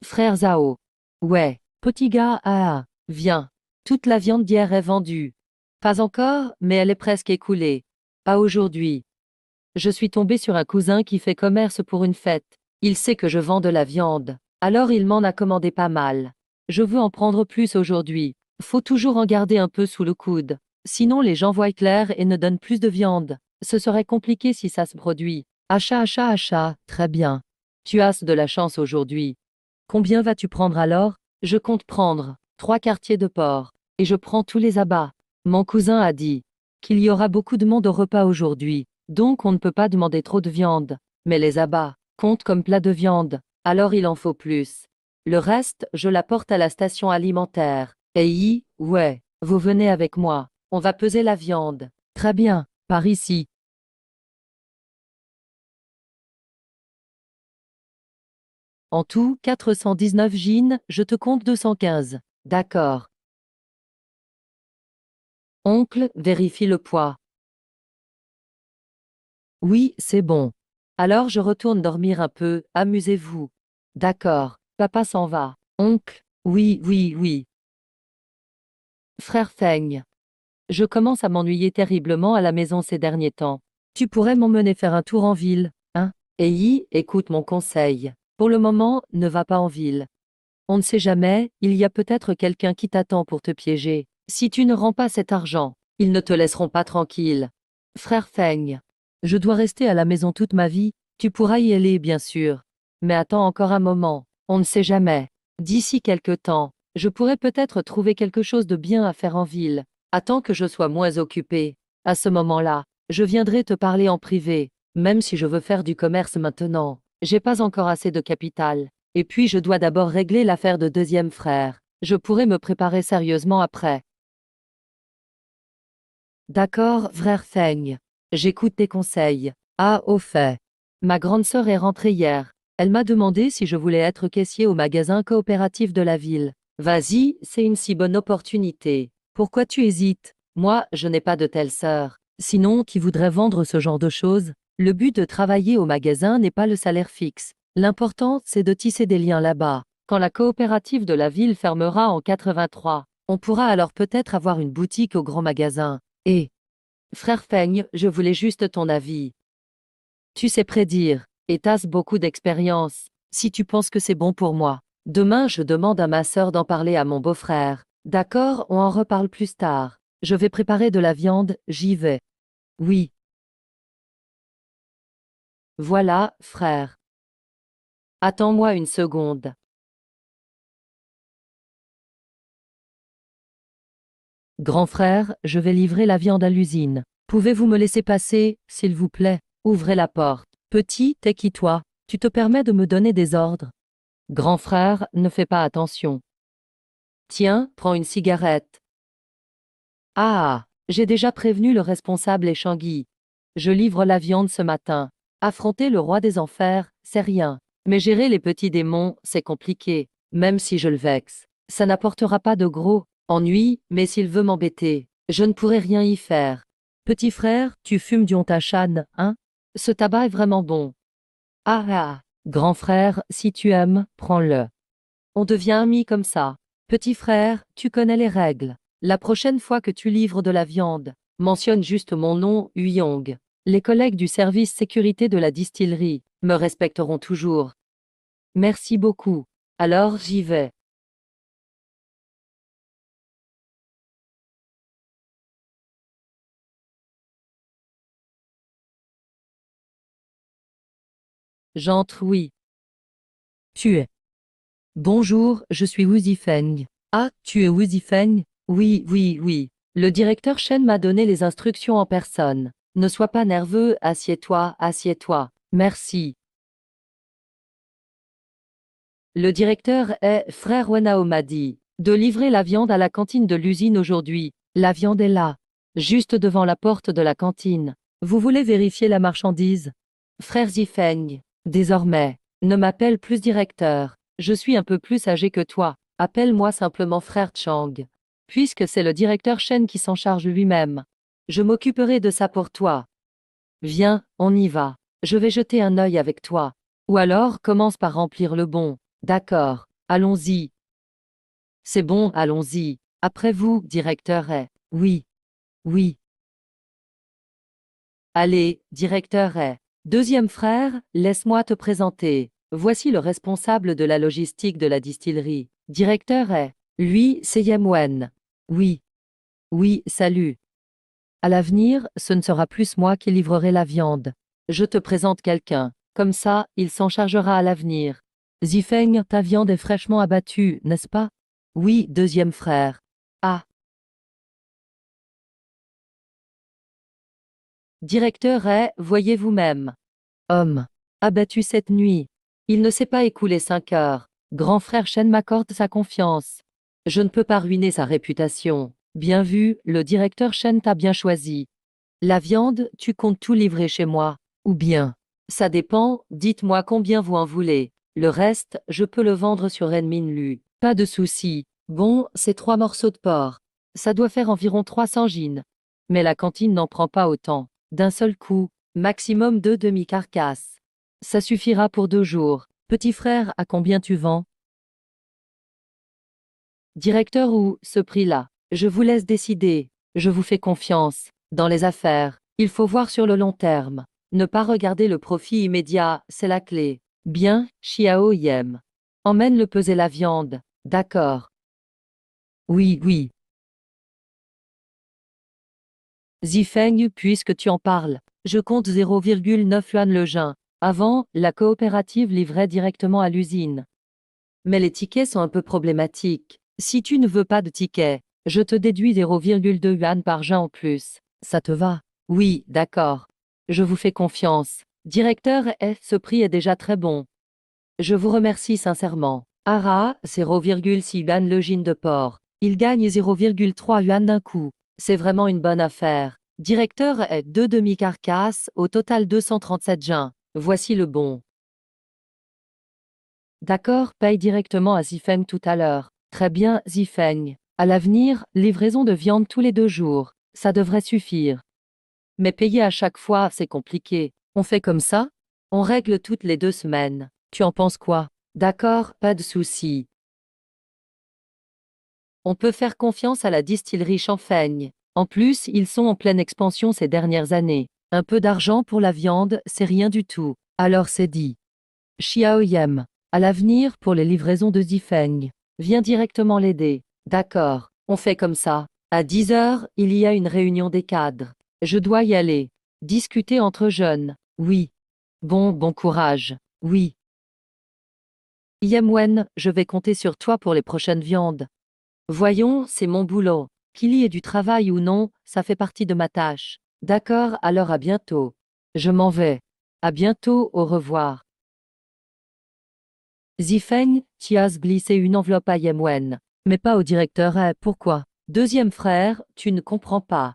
Frère Zhao. Ouais. Petit gars, viens. Toute la viande d'hier est vendue. Pas encore, mais elle est presque écoulée. Pas aujourd'hui. Je suis tombé sur un cousin qui fait commerce pour une fête. Il sait que je vends de la viande. Alors il m'en a commandé pas mal. Je veux en prendre plus aujourd'hui. Faut toujours en garder un peu sous le coude. Sinon les gens voient clair et ne donnent plus de viande. Ce serait compliqué si ça se produit. Achat, très bien. Tu as de la chance aujourd'hui. Combien vas-tu prendre alors? Je compte prendre 3 quartiers de porc. Et je prends tous les abats. Mon cousin a dit qu'il y aura beaucoup de monde au repas aujourd'hui, donc on ne peut pas demander trop de viande. Mais les abats comptent comme plat de viande, alors il en faut plus. Le reste, je l'apporte à la station alimentaire. Ouais, vous venez avec moi. On va peser la viande. Très bien, par ici. En tout, 419 jeans, je te compte 215. D'accord. Oncle, vérifie le poids. Oui, c'est bon. Alors je retourne dormir un peu, amusez-vous. D'accord, papa s'en va. Oncle, oui. Frère Feigne. Je commence à m'ennuyer terriblement à la maison ces derniers temps. Tu pourrais m'emmener faire un tour en ville, hein? Écoute mon conseil. Pour le moment, ne va pas en ville. On ne sait jamais, il y a peut-être quelqu'un qui t'attend pour te piéger. Si tu ne rends pas cet argent, ils ne te laisseront pas tranquille. Frère Feigne. Je dois rester à la maison toute ma vie, tu pourras y aller bien sûr. Mais attends encore un moment, on ne sait jamais. D'ici quelque temps, je pourrais peut-être trouver quelque chose de bien à faire en ville. Attends que je sois moins occupé. À ce moment-là, je viendrai te parler en privé, même si je veux faire du commerce maintenant. J'ai pas encore assez de capital. Et puis je dois d'abord régler l'affaire de deuxième frère. Je pourrai me préparer sérieusement après. D'accord, frère Feigne. J'écoute tes conseils. Ah, au fait. Ma grande sœur est rentrée hier. Elle m'a demandé si je voulais être caissier au magasin coopératif de la ville. Vas-y, c'est une si bonne opportunité. Pourquoi tu hésites? Moi, je n'ai pas de telle sœur. Sinon, qui voudrait vendre ce genre de choses? Le but de travailler au magasin n'est pas le salaire fixe. L'important, c'est de tisser des liens là-bas. Quand la coopérative de la ville fermera en 83, on pourra alors peut-être avoir une boutique au grand magasin. Et, frère Feigne, je voulais juste ton avis. Tu sais prédire, et t'as beaucoup d'expérience. Si tu penses que c'est bon pour moi, demain je demande à ma sœur d'en parler à mon beau-frère. D'accord, on en reparle plus tard. Je vais préparer de la viande, j'y vais. Oui. Voilà, frère. Attends-moi une seconde. Grand frère, je vais livrer la viande à l'usine. Pouvez-vous me laisser passer, s'il vous plaît? Ouvrez la porte. Petit, t'es qui toi? Tu te permets de me donner des ordres? Grand frère, ne fais pas attention. Tiens, prends une cigarette. Ah, j'ai déjà prévenu le responsable et Changuy. Je livre la viande ce matin. Affronter le roi des enfers, c'est rien. Mais gérer les petits démons, c'est compliqué. Même si je le vexe, ça n'apportera pas de gros ennui, mais s'il veut m'embêter, je ne pourrai rien y faire. Petit frère, tu fumes du Ontachan, hein? Ce tabac est vraiment bon. Ah. Grand frère, si tu aimes, prends-le. On devient amis comme ça. Petit frère, tu connais les règles. La prochaine fois que tu livres de la viande, mentionne juste mon nom, Huyong. Les collègues du service sécurité de la distillerie me respecteront toujours. Merci beaucoup. Alors j'y vais. J'entre, oui. Tu es. Bonjour, je suis Wu Zifeng. Ah, tu es Wu Zifeng? Oui. Le directeur Shen m'a donné les instructions en personne. Ne sois pas nerveux, assieds-toi. Merci. Le directeur est frère Wenao m'a dit de livrer la viande à la cantine de l'usine aujourd'hui. La viande est là, juste devant la porte de la cantine. Vous voulez vérifier la marchandise? Frère Zifeng, désormais, ne m'appelle plus directeur. Je suis un peu plus âgé que toi. Appelle-moi simplement frère Chang. Puisque c'est le directeur Shen qui s'en charge lui-même. Je m'occuperai de ça pour toi. Viens, on y va. Je vais jeter un œil avec toi. Ou alors commence par remplir le bon. D'accord, allons-y. C'est bon, allons-y. Après vous, directeur est. Oui. Allez, directeur est. Deuxième frère, laisse-moi te présenter. Voici le responsable de la logistique de la distillerie. Directeur est. Lui, c'est Yemwen. Oui. Oui, salut. À l'avenir, ce ne sera plus moi qui livrerai la viande. Je te présente quelqu'un. Comme ça, il s'en chargera à l'avenir. Zifeng, ta viande est fraîchement abattue, n'est-ce pas? Oui, deuxième frère. Ah. Directeur est, voyez vous-même. Homme. Abattu cette nuit. Il ne s'est pas écoulé 5 heures. Grand frère Shen m'accorde sa confiance. Je ne peux pas ruiner sa réputation. Bien vu, le directeur Shen t'a bien choisi. La viande, tu comptes tout livrer chez moi. Ou bien? Ça dépend, dites-moi combien vous en voulez. Le reste, je peux le vendre sur Renminlu. Pas de souci. Bon, c'est 3 morceaux de porc. Ça doit faire environ 300 gines. Mais la cantine n'en prend pas autant. D'un seul coup, maximum 2 demi-carcasses. Ça suffira pour 2 jours. Petit frère, à combien tu vends? Directeur ou, ce prix-là? Je vous laisse décider. Je vous fais confiance. Dans les affaires, il faut voir sur le long terme. Ne pas regarder le profit immédiat, c'est la clé. Bien, Xiao Yem. Emmène-le peser la viande. D'accord. Oui, oui. Zifeng, puisque tu en parles, je compte 0,9 yuan le juin. Avant, la coopérative livrait directement à l'usine. Mais les tickets sont un peu problématiques. Si tu ne veux pas de tickets, je te déduis 0,2 yuan par juin en plus. Ça te va? Oui, d'accord. Je vous fais confiance. Directeur, ce prix est déjà très bon. Je vous remercie sincèrement. Ara, 0,6 yuan le gin de porc. Il gagne 0,3 yuan d'un coup. C'est vraiment une bonne affaire. Directeur est 2 demi-carcasses, au total 237 gins. Voici le bon. D'accord, paye directement à Zifeng tout à l'heure. Très bien, Zifeng. À l'avenir, livraison de viande tous les 2 jours. Ça devrait suffire. Mais payer à chaque fois, c'est compliqué. On fait comme ça? On règle toutes les 2 semaines. Tu en penses quoi? D'accord, pas de souci. On peut faire confiance à la distillerie Champagne. En plus, ils sont en pleine expansion ces dernières années. Un peu d'argent pour la viande, c'est rien du tout. Alors c'est dit. Xiao Yem. À l'avenir, pour les livraisons de Zifeng. Viens directement l'aider. D'accord, on fait comme ça. À 10 heures, il y a une réunion des cadres. Je dois y aller. Discuter entre jeunes. Oui. Bon courage. Oui. Yemwen, je vais compter sur toi pour les prochaines viandes. Voyons, c'est mon boulot. Qu'il y ait du travail ou non, ça fait partie de ma tâche. D'accord, alors à bientôt. Je m'en vais. À bientôt, au revoir. Zifeng, tu as glissé une enveloppe à Yemwen. Mais pas au directeur, pourquoi? Deuxième frère, tu ne comprends pas.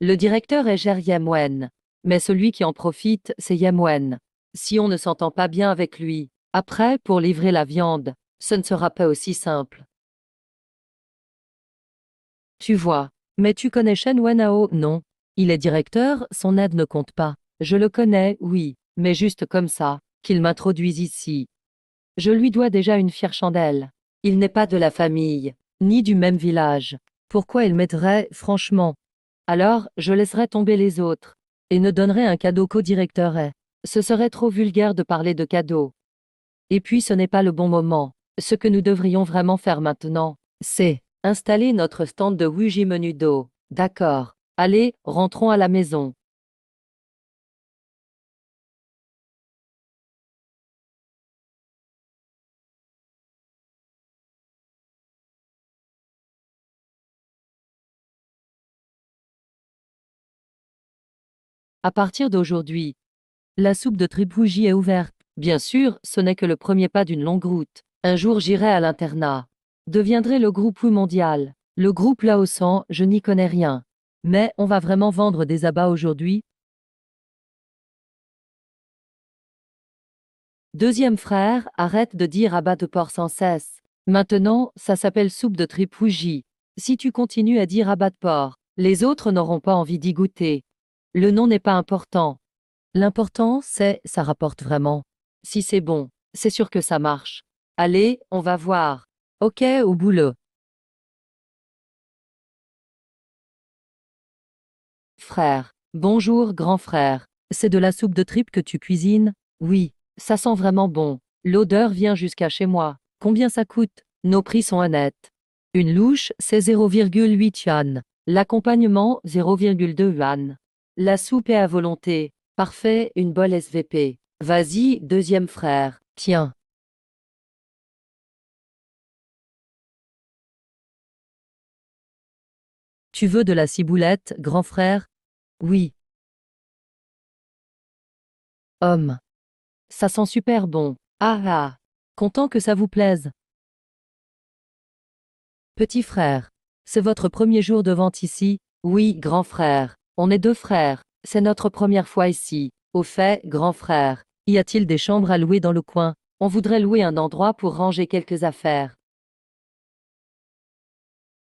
Le directeur est gère Yemwen. Mais celui qui en profite, c'est Yemwen. Si on ne s'entend pas bien avec lui, après, pour livrer la viande, ce ne sera pas aussi simple. Tu vois. Mais tu connais Shen Wenhao, non? Il est directeur, son aide ne compte pas. Je le connais, oui, mais juste comme ça, qu'il m'introduise ici. Je lui dois déjà une fière chandelle. Il n'est pas de la famille, ni du même village. Pourquoi il m'aiderait, franchement? Alors, je laisserai tomber les autres, et ne donnerai un cadeau qu'au directeur. Ce serait trop vulgaire de parler de cadeau. Et puis ce n'est pas le bon moment. Ce que nous devrions vraiment faire maintenant, c'est installer notre stand de Wuji Menudo. D'accord. Allez, rentrons à la maison. À partir d'aujourd'hui, la soupe de tripouji est ouverte. Bien sûr, ce n'est que le premier pas d'une longue route. Un jour j'irai à l'internat. Deviendrai le groupe Wu mondial. Le groupe Laosan, je n'y connais rien. Mais on va vraiment vendre des abats aujourd'hui? Deuxième frère, arrête de dire abat de porc sans cesse. Maintenant, ça s'appelle soupe de tripouji. Si tu continues à dire abat de porc, les autres n'auront pas envie d'y goûter. Le nom n'est pas important. L'important, c'est, ça rapporte vraiment. Si c'est bon, c'est sûr que ça marche. Allez, on va voir. Ok, au boulot. Frère. Bonjour, grand frère. C'est de la soupe de tripes que tu cuisines? Oui, ça sent vraiment bon. L'odeur vient jusqu'à chez moi. Combien ça coûte? Nos prix sont honnêtes. Une louche, c'est 0,8 yuan. L'accompagnement, 0,2 yuan. La soupe est à volonté. Parfait, une bol SVP. Vas-y, deuxième frère. Tiens. Tu veux de la ciboulette, grand frère? Oui. Homme. Ça sent super bon. Ah ah. Content que ça vous plaise. Petit frère. C'est votre premier jour de vente ici? Oui, grand frère. On est deux frères. C'est notre première fois ici. Au fait, grand frère, y a-t-il des chambres à louer dans le coin? On voudrait louer un endroit pour ranger quelques affaires.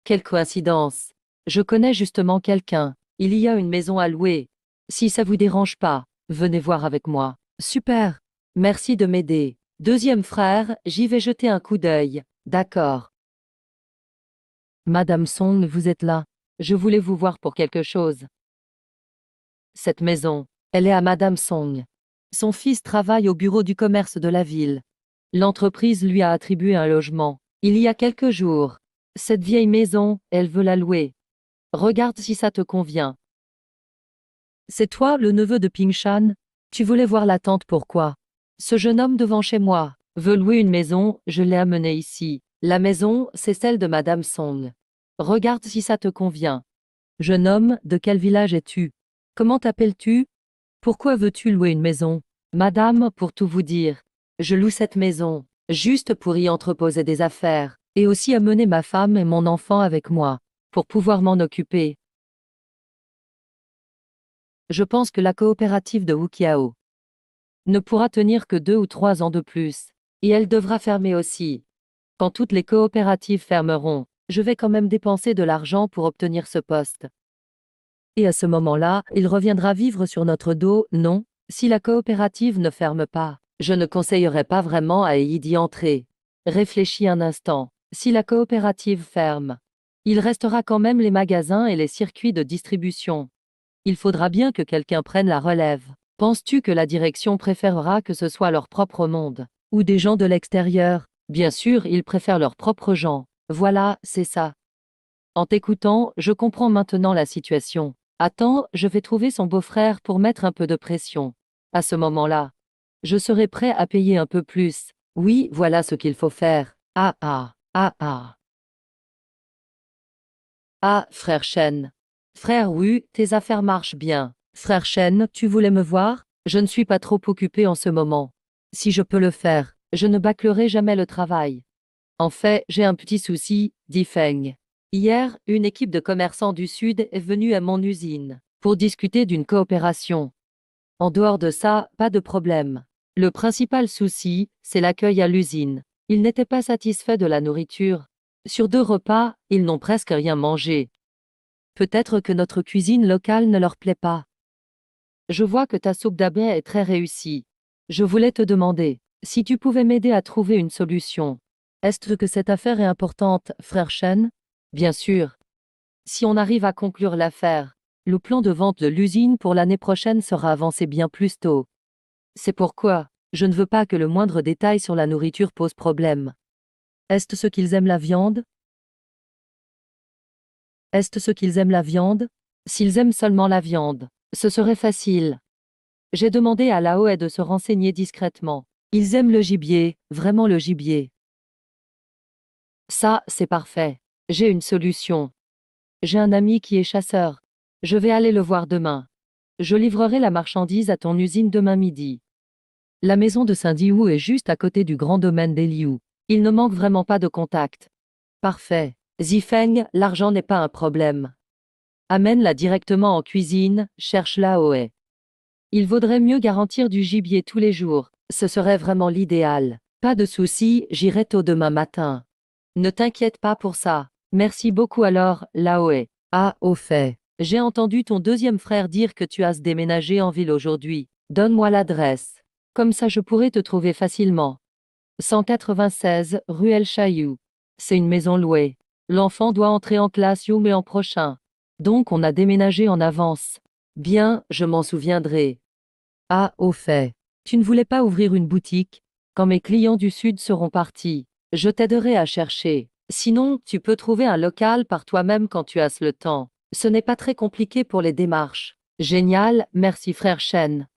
Quelle coïncidence. Je connais justement quelqu'un. Il y a une maison à louer. Si ça vous dérange pas, venez voir avec moi. Super. Merci de m'aider. Deuxième frère, j'y vais jeter un coup d'œil. D'accord. Madame Song, vous êtes là. Je voulais vous voir pour quelque chose. Cette maison, elle est à Madame Song. Son fils travaille au bureau du commerce de la ville. L'entreprise lui a attribué un logement. Il y a quelques jours. Cette vieille maison, elle veut la louer. Regarde si ça te convient. C'est toi, le neveu de Ping Shan? Tu voulais voir la tante, pourquoi? Ce jeune homme devant chez moi veut louer une maison, je l'ai amené ici. La maison, c'est celle de Madame Song. Regarde si ça te convient. Jeune homme, de quel village es-tu? Comment t'appelles-tu? Pourquoi veux-tu louer une maison? Madame, pour tout vous dire, je loue cette maison, juste pour y entreposer des affaires, et aussi amener ma femme et mon enfant avec moi, pour pouvoir m'en occuper. Je pense que la coopérative de Wukiao ne pourra tenir que 2 ou 3 ans de plus, et elle devra fermer aussi. Quand toutes les coopératives fermeront, je vais quand même dépenser de l'argent pour obtenir ce poste. Et à ce moment-là, il reviendra vivre sur notre dos, non? Si la coopérative ne ferme pas, je ne conseillerais pas vraiment à Yi d'y entrer. Réfléchis un instant. Si la coopérative ferme, il restera quand même les magasins et les circuits de distribution. Il faudra bien que quelqu'un prenne la relève. Penses-tu que la direction préférera que ce soit leur propre monde, ou des gens de l'extérieur? Bien sûr, ils préfèrent leurs propres gens. Voilà, c'est ça. En t'écoutant, je comprends maintenant la situation. Attends, je vais trouver son beau-frère pour mettre un peu de pression. À ce moment-là, je serai prêt à payer un peu plus. Oui, voilà ce qu'il faut faire. Ah ah, ah ah. Ah, frère Chen. Frère Wu, tes affaires marchent bien. Frère Chen, tu voulais me voir? Je ne suis pas trop occupé en ce moment. Si je peux le faire, je ne bâclerai jamais le travail. En fait, j'ai un petit souci, dit Feng. Hier, une équipe de commerçants du Sud est venue à mon usine pour discuter d'une coopération. En dehors de ça, pas de problème. Le principal souci, c'est l'accueil à l'usine. Ils n'étaient pas satisfaits de la nourriture. Sur 2 repas, ils n'ont presque rien mangé. Peut-être que notre cuisine locale ne leur plaît pas. Je vois que ta soupe d'abeille est très réussie. Je voulais te demander si tu pouvais m'aider à trouver une solution. Est-ce que cette affaire est importante, frère Chen? Bien sûr. Si on arrive à conclure l'affaire, le plan de vente de l'usine pour l'année prochaine sera avancé bien plus tôt. C'est pourquoi je ne veux pas que le moindre détail sur la nourriture pose problème. Est-ce ce qu'ils aiment la viande? Est-ce ce qu'ils aiment la viande? S'ils aiment seulement la viande, ce serait facile. J'ai demandé à Laoe de se renseigner discrètement. Ils aiment le gibier, vraiment le gibier. Ça, c'est parfait. J'ai une solution. J'ai un ami qui est chasseur. Je vais aller le voir demain. Je livrerai la marchandise à ton usine demain midi. La maison de Saint-Diou est juste à côté du grand domaine des Liu. Il ne manque vraiment pas de contact. Parfait. Zifeng, l'argent n'est pas un problème. Amène-la directement en cuisine, cherche Laoe. Il vaudrait mieux garantir du gibier tous les jours. Ce serait vraiment l'idéal. Pas de souci, j'irai tôt demain matin. Ne t'inquiète pas pour ça. Merci beaucoup alors, Laoe. Ah, au fait, j'ai entendu ton deuxième frère dire que tu as déménagé en ville aujourd'hui. Donne-moi l'adresse. Comme ça je pourrai te trouver facilement. 196, rue El Chaillou. C'est une maison louée. L'enfant doit entrer en classe mai en prochain. Donc on a déménagé en avance. Bien, je m'en souviendrai. Ah, au fait. Tu ne voulais pas ouvrir une boutique? Quand mes clients du Sud seront partis, je t'aiderai à chercher. Sinon, tu peux trouver un local par toi-même quand tu as le temps. Ce n'est pas très compliqué pour les démarches. Génial, merci frère Chen.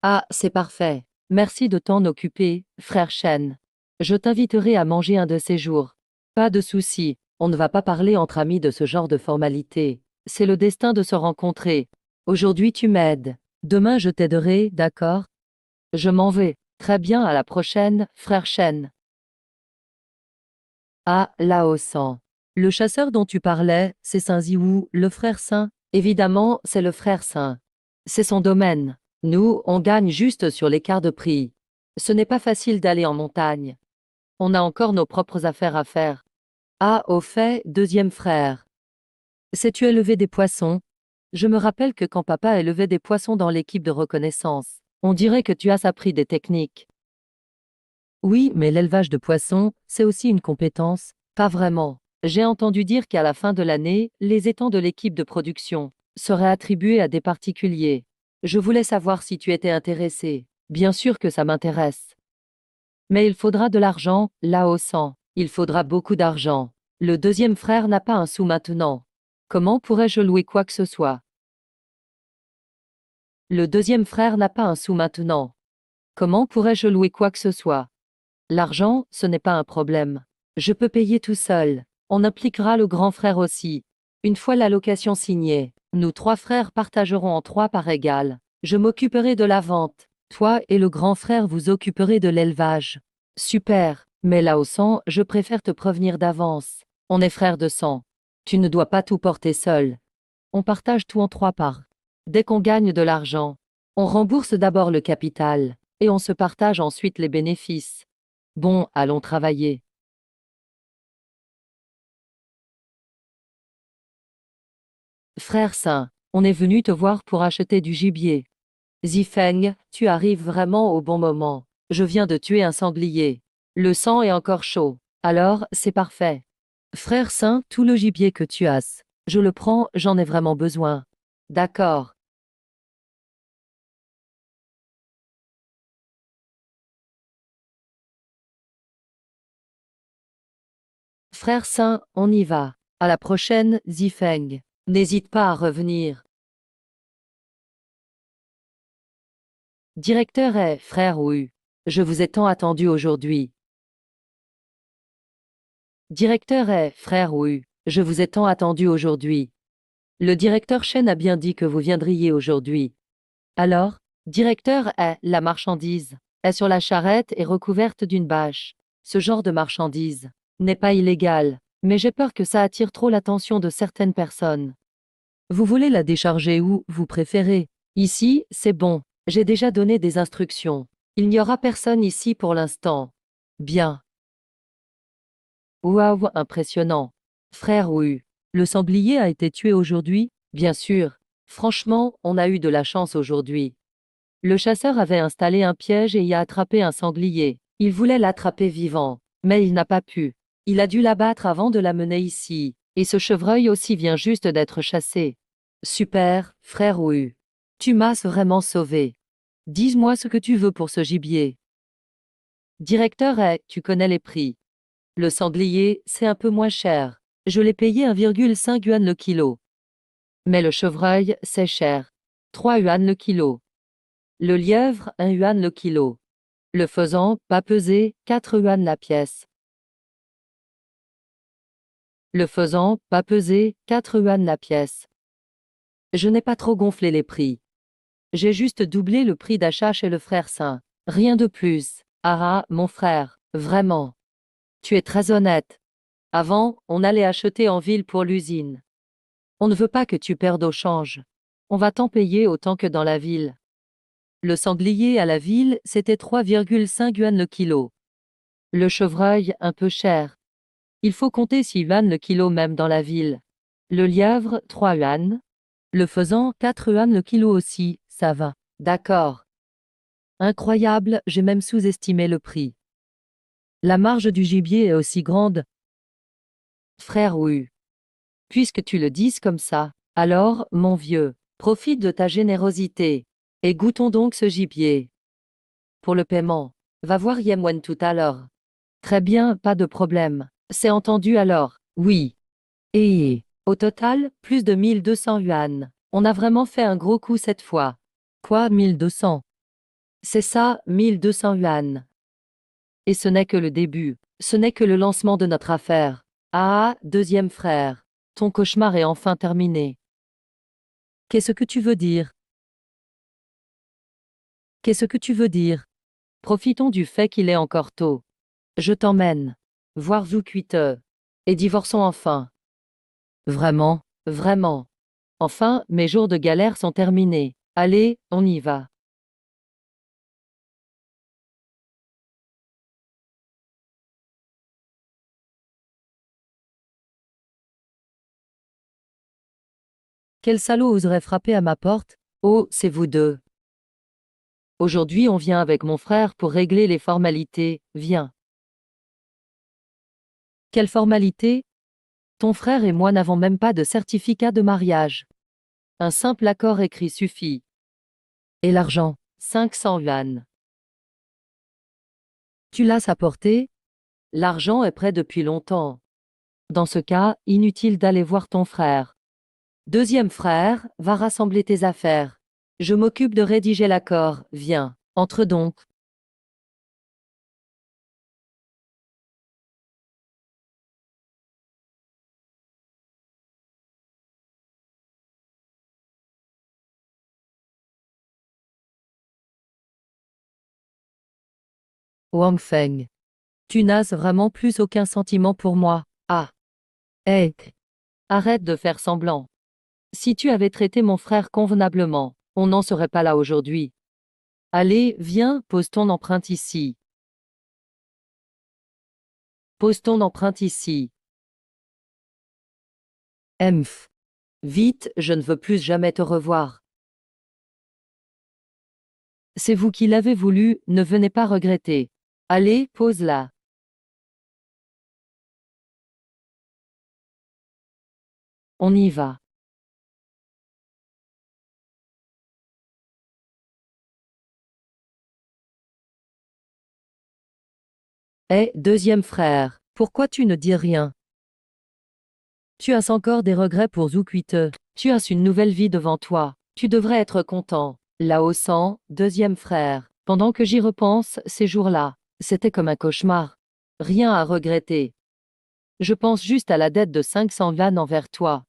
Ah, c'est parfait. Merci de t'en occuper, frère Chen. Je t'inviterai à manger un de ces jours. Pas de souci, on ne va pas parler entre amis de ce genre de formalité. C'est le destin de se rencontrer. Aujourd'hui tu m'aides. Demain je t'aiderai, d'accord? Je m'en vais. Très bien, à la prochaine, frère Chen. Ah, Lao San. Le chasseur dont tu parlais, c'est Saint Ziwu, le frère saint? Évidemment, c'est le frère saint. C'est son domaine. Nous, on gagne juste sur l'écart de prix. Ce n'est pas facile d'aller en montagne. On a encore nos propres affaires à faire. Ah, au fait, deuxième frère. Sais-tu élever des poissons? Je me rappelle que quand papa élevait des poissons dans l'équipe de reconnaissance, on dirait que tu as appris des techniques. Oui, mais l'élevage de poissons, c'est aussi une compétence. Pas vraiment. J'ai entendu dire qu'à la fin de l'année, les étangs de l'équipe de production seraient attribués à des particuliers. Je voulais savoir si tu étais intéressé. Bien sûr que ça m'intéresse. Mais il faudra de l'argent, là au sang. Il faudra beaucoup d'argent. Le deuxième frère n'a pas un sou maintenant. Comment pourrais-je louer quoi que ce soit? Le deuxième frère n'a pas un sou maintenant. Comment pourrais-je louer quoi que ce soit? L'argent, ce n'est pas un problème. Je peux payer tout seul. On impliquera le grand frère aussi. Une fois la location signée, nous trois frères partagerons en trois par égal. Je m'occuperai de la vente. Toi et le grand frère vous occuperez de l'élevage. Super. Mais là au sang, je préfère te prévenir d'avance. On est frères de sang. Tu ne dois pas tout porter seul. On partage tout en trois parts. Dès qu'on gagne de l'argent, on rembourse d'abord le capital, et on se partage ensuite les bénéfices. Bon, allons travailler. Frère Saint, on est venu te voir pour acheter du gibier. Zifeng, tu arrives vraiment au bon moment. Je viens de tuer un sanglier. Le sang est encore chaud. Alors, c'est parfait. Frère Saint, tout le gibier que tu as, je le prends, j'en ai vraiment besoin. D'accord. Frère Saint, on y va. À la prochaine, Zifeng. N'hésite pas à revenir. Directeur est, frère Wu. Je vous ai tant attendu aujourd'hui. Directeur est, frère Wu. Je vous ai tant attendu aujourd'hui. Le directeur Chen a bien dit que vous viendriez aujourd'hui. Alors, directeur est, la marchandise est sur la charrette et recouverte d'une bâche. Ce genre de marchandise n'est pas illégal, mais j'ai peur que ça attire trop l'attention de certaines personnes. Vous voulez la décharger où vous préférez? Ici, c'est bon. J'ai déjà donné des instructions. Il n'y aura personne ici pour l'instant. Bien. Waouh, impressionnant. Frère Wu, le sanglier a été tué aujourd'hui? Bien sûr. Franchement, on a eu de la chance aujourd'hui. Le chasseur avait installé un piège et y a attrapé un sanglier. Il voulait l'attraper vivant, mais il n'a pas pu. Il a dû l'abattre avant de l'amener ici. Et ce chevreuil aussi vient juste d'être chassé. Super, frère Wu. Tu m'as vraiment sauvé. Dis-moi ce que tu veux pour ce gibier. Directeur est, tu connais les prix. Le sanglier, c'est un peu moins cher. Je l'ai payé 1,5 yuan le kilo. Mais le chevreuil, c'est cher. 3 yuan le kilo. Le lièvre, 1 yuan le kilo. Le faisan, pas pesé, 4 yuan la pièce. Le faisan, pas pesé, 4 yuan la pièce. Je n'ai pas trop gonflé les prix. J'ai juste doublé le prix d'achat chez le frère Saint. Rien de plus. Ah, mon frère, vraiment. Tu es très honnête. Avant, on allait acheter en ville pour l'usine. On ne veut pas que tu perdes au change. On va t'en payer autant que dans la ville. Le sanglier à la ville, c'était 3,5 yuan le kilo. Le chevreuil, un peu cher. Il faut compter 6 yuan le kilo même dans la ville. Le lièvre, 3 yuan. Le faisan, 4 yuan le kilo aussi, ça va. D'accord. Incroyable, j'ai même sous-estimé le prix. La marge du gibier est aussi grande. Frère Wu. Puisque tu le dises comme ça, Alors, mon vieux, profite de ta générosité. Et goûtons donc ce gibier. Pour le paiement, va voir Yemwen tout à l'heure. Très bien, pas de problème. C'est entendu alors. Oui. Et au total, plus de 1200 yuan. On a vraiment fait un gros coup cette fois. Quoi, 1200? C'est ça, 1200 yuan. Et ce n'est que le début. Ce n'est que le lancement de notre affaire. Ah, deuxième frère. Ton cauchemar est enfin terminé. Qu'est-ce que tu veux dire? Qu'est-ce que tu veux dire? Profitons du fait qu'il est encore tôt. Je t'emmène. Voir Zukuite. Et divorçons enfin. Vraiment, vraiment. Enfin, mes jours de galère sont terminés. Allez, on y va. Quel salaud oserait frapper à ma porte? Oh, c'est vous deux. Aujourd'hui, on vient avec mon frère pour régler les formalités. Viens. Quelle formalité? Ton frère et moi n'avons même pas de certificat de mariage. Un simple accord écrit suffit. Et l'argent? 500 yuan. Tu l'as apporté? L'argent est prêt depuis longtemps. Dans ce cas, inutile d'aller voir ton frère. Deuxième frère, va rassembler tes affaires. Je m'occupe de rédiger l'accord, viens, entre donc. Wang Feng. Tu n'as vraiment plus aucun sentiment pour moi. Ah. Hé. Arrête de faire semblant. Si tu avais traité mon frère convenablement, on n'en serait pas là aujourd'hui. Allez, viens, pose ton empreinte ici. Pose ton empreinte ici. Emph. Vite, je ne veux plus jamais te revoir. C'est vous qui l'avez voulu, ne venez pas regretter. Allez, pose-la. On y va. Eh, deuxième frère, pourquoi tu ne dis rien? Tu as encore des regrets pour Zukuite. Tu as une nouvelle vie devant toi. Tu devrais être content. Lao San, deuxième frère. Pendant que j'y repense, ces jours-là, c'était comme un cauchemar. Rien à regretter. Je pense juste à la dette de 500 yuan envers toi.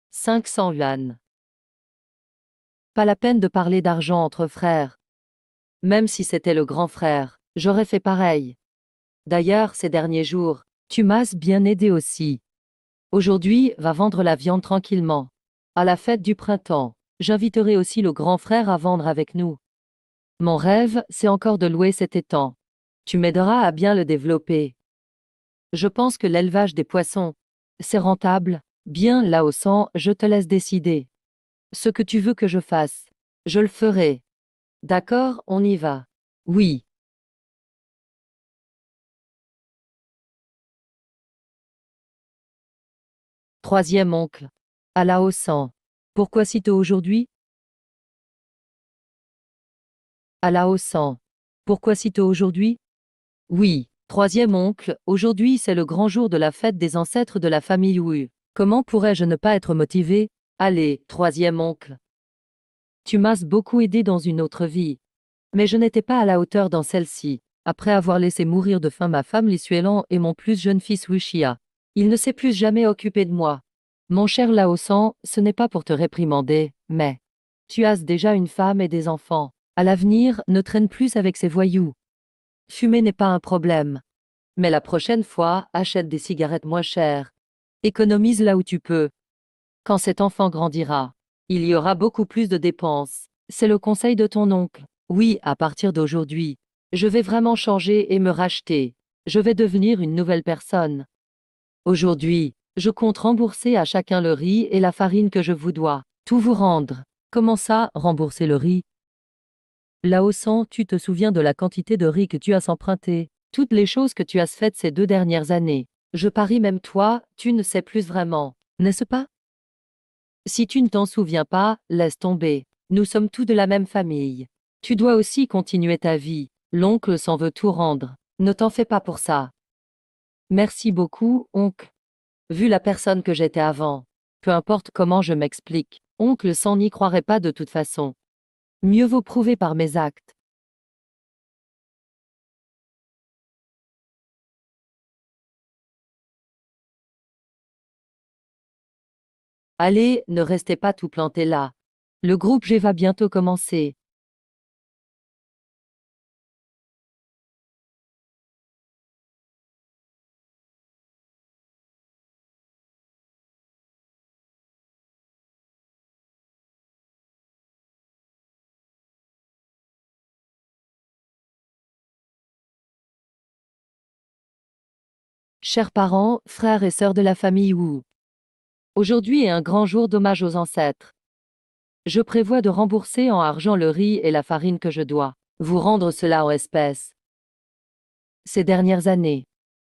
500 yuan. Pas la peine de parler d'argent entre frères. Même si c'était le grand frère, j'aurais fait pareil. D'ailleurs, ces derniers jours, tu m'as bien aidé aussi. Aujourd'hui, va vendre la viande tranquillement. À la fête du printemps, j'inviterai aussi le grand frère à vendre avec nous. Mon rêve, c'est encore de louer cet étang. Tu m'aideras à bien le développer. Je pense que l'élevage des poissons, c'est rentable. Bien, Lao-san, je te laisse décider. Ce que tu veux que je fasse, je le ferai. D'accord, on y va. Oui. Troisième oncle. À Lao-san. Pourquoi si tôt aujourd'hui? À Lao-san. Pourquoi si tôt aujourd'hui? Oui. Troisième oncle, aujourd'hui c'est le grand jour de la fête des ancêtres de la famille Wu. Comment pourrais-je ne pas être motivé? Allez, troisième oncle. Tu m'as beaucoup aidé dans une autre vie. Mais je n'étais pas à la hauteur dans celle-ci, après avoir laissé mourir de faim ma femme Lisuelan et mon plus jeune fils Wuxia. Il ne s'est plus jamais occupé de moi. Mon cher Lao-san, ce n'est pas pour te réprimander, mais tu as déjà une femme et des enfants. À l'avenir, ne traîne plus avec ces voyous. Fumer n'est pas un problème. Mais la prochaine fois, achète des cigarettes moins chères. Économise là où tu peux. Quand cet enfant grandira, il y aura beaucoup plus de dépenses. C'est le conseil de ton oncle. Oui, à partir d'aujourd'hui, je vais vraiment changer et me racheter. Je vais devenir une nouvelle personne. Aujourd'hui, je compte rembourser à chacun le riz et la farine que je vous dois. Tout vous rendre. Comment ça, rembourser le riz? Lao-san, tu te souviens de la quantité de riz que tu as emprunté, toutes les choses que tu as faites ces 2 dernières années. Je parie même toi, tu ne sais plus vraiment, n'est-ce pas? Si tu ne t'en souviens pas, laisse tomber. Nous sommes tous de la même famille. Tu dois aussi continuer ta vie. L'oncle s'en veut tout rendre. Ne t'en fais pas pour ça. Merci beaucoup, oncle. Vu la personne que j'étais avant. Peu importe comment je m'explique, oncle s'en n'y croirait pas de toute façon. Mieux vaut prouver par mes actes. Allez, ne restez pas tout planté là. Le groupe G va bientôt commencer. Chers parents, frères et sœurs de la famille Wu. Aujourd'hui est un grand jour d'hommage aux ancêtres. Je prévois de rembourser en argent le riz et la farine que je dois vous rendre cela en espèces. Ces dernières années,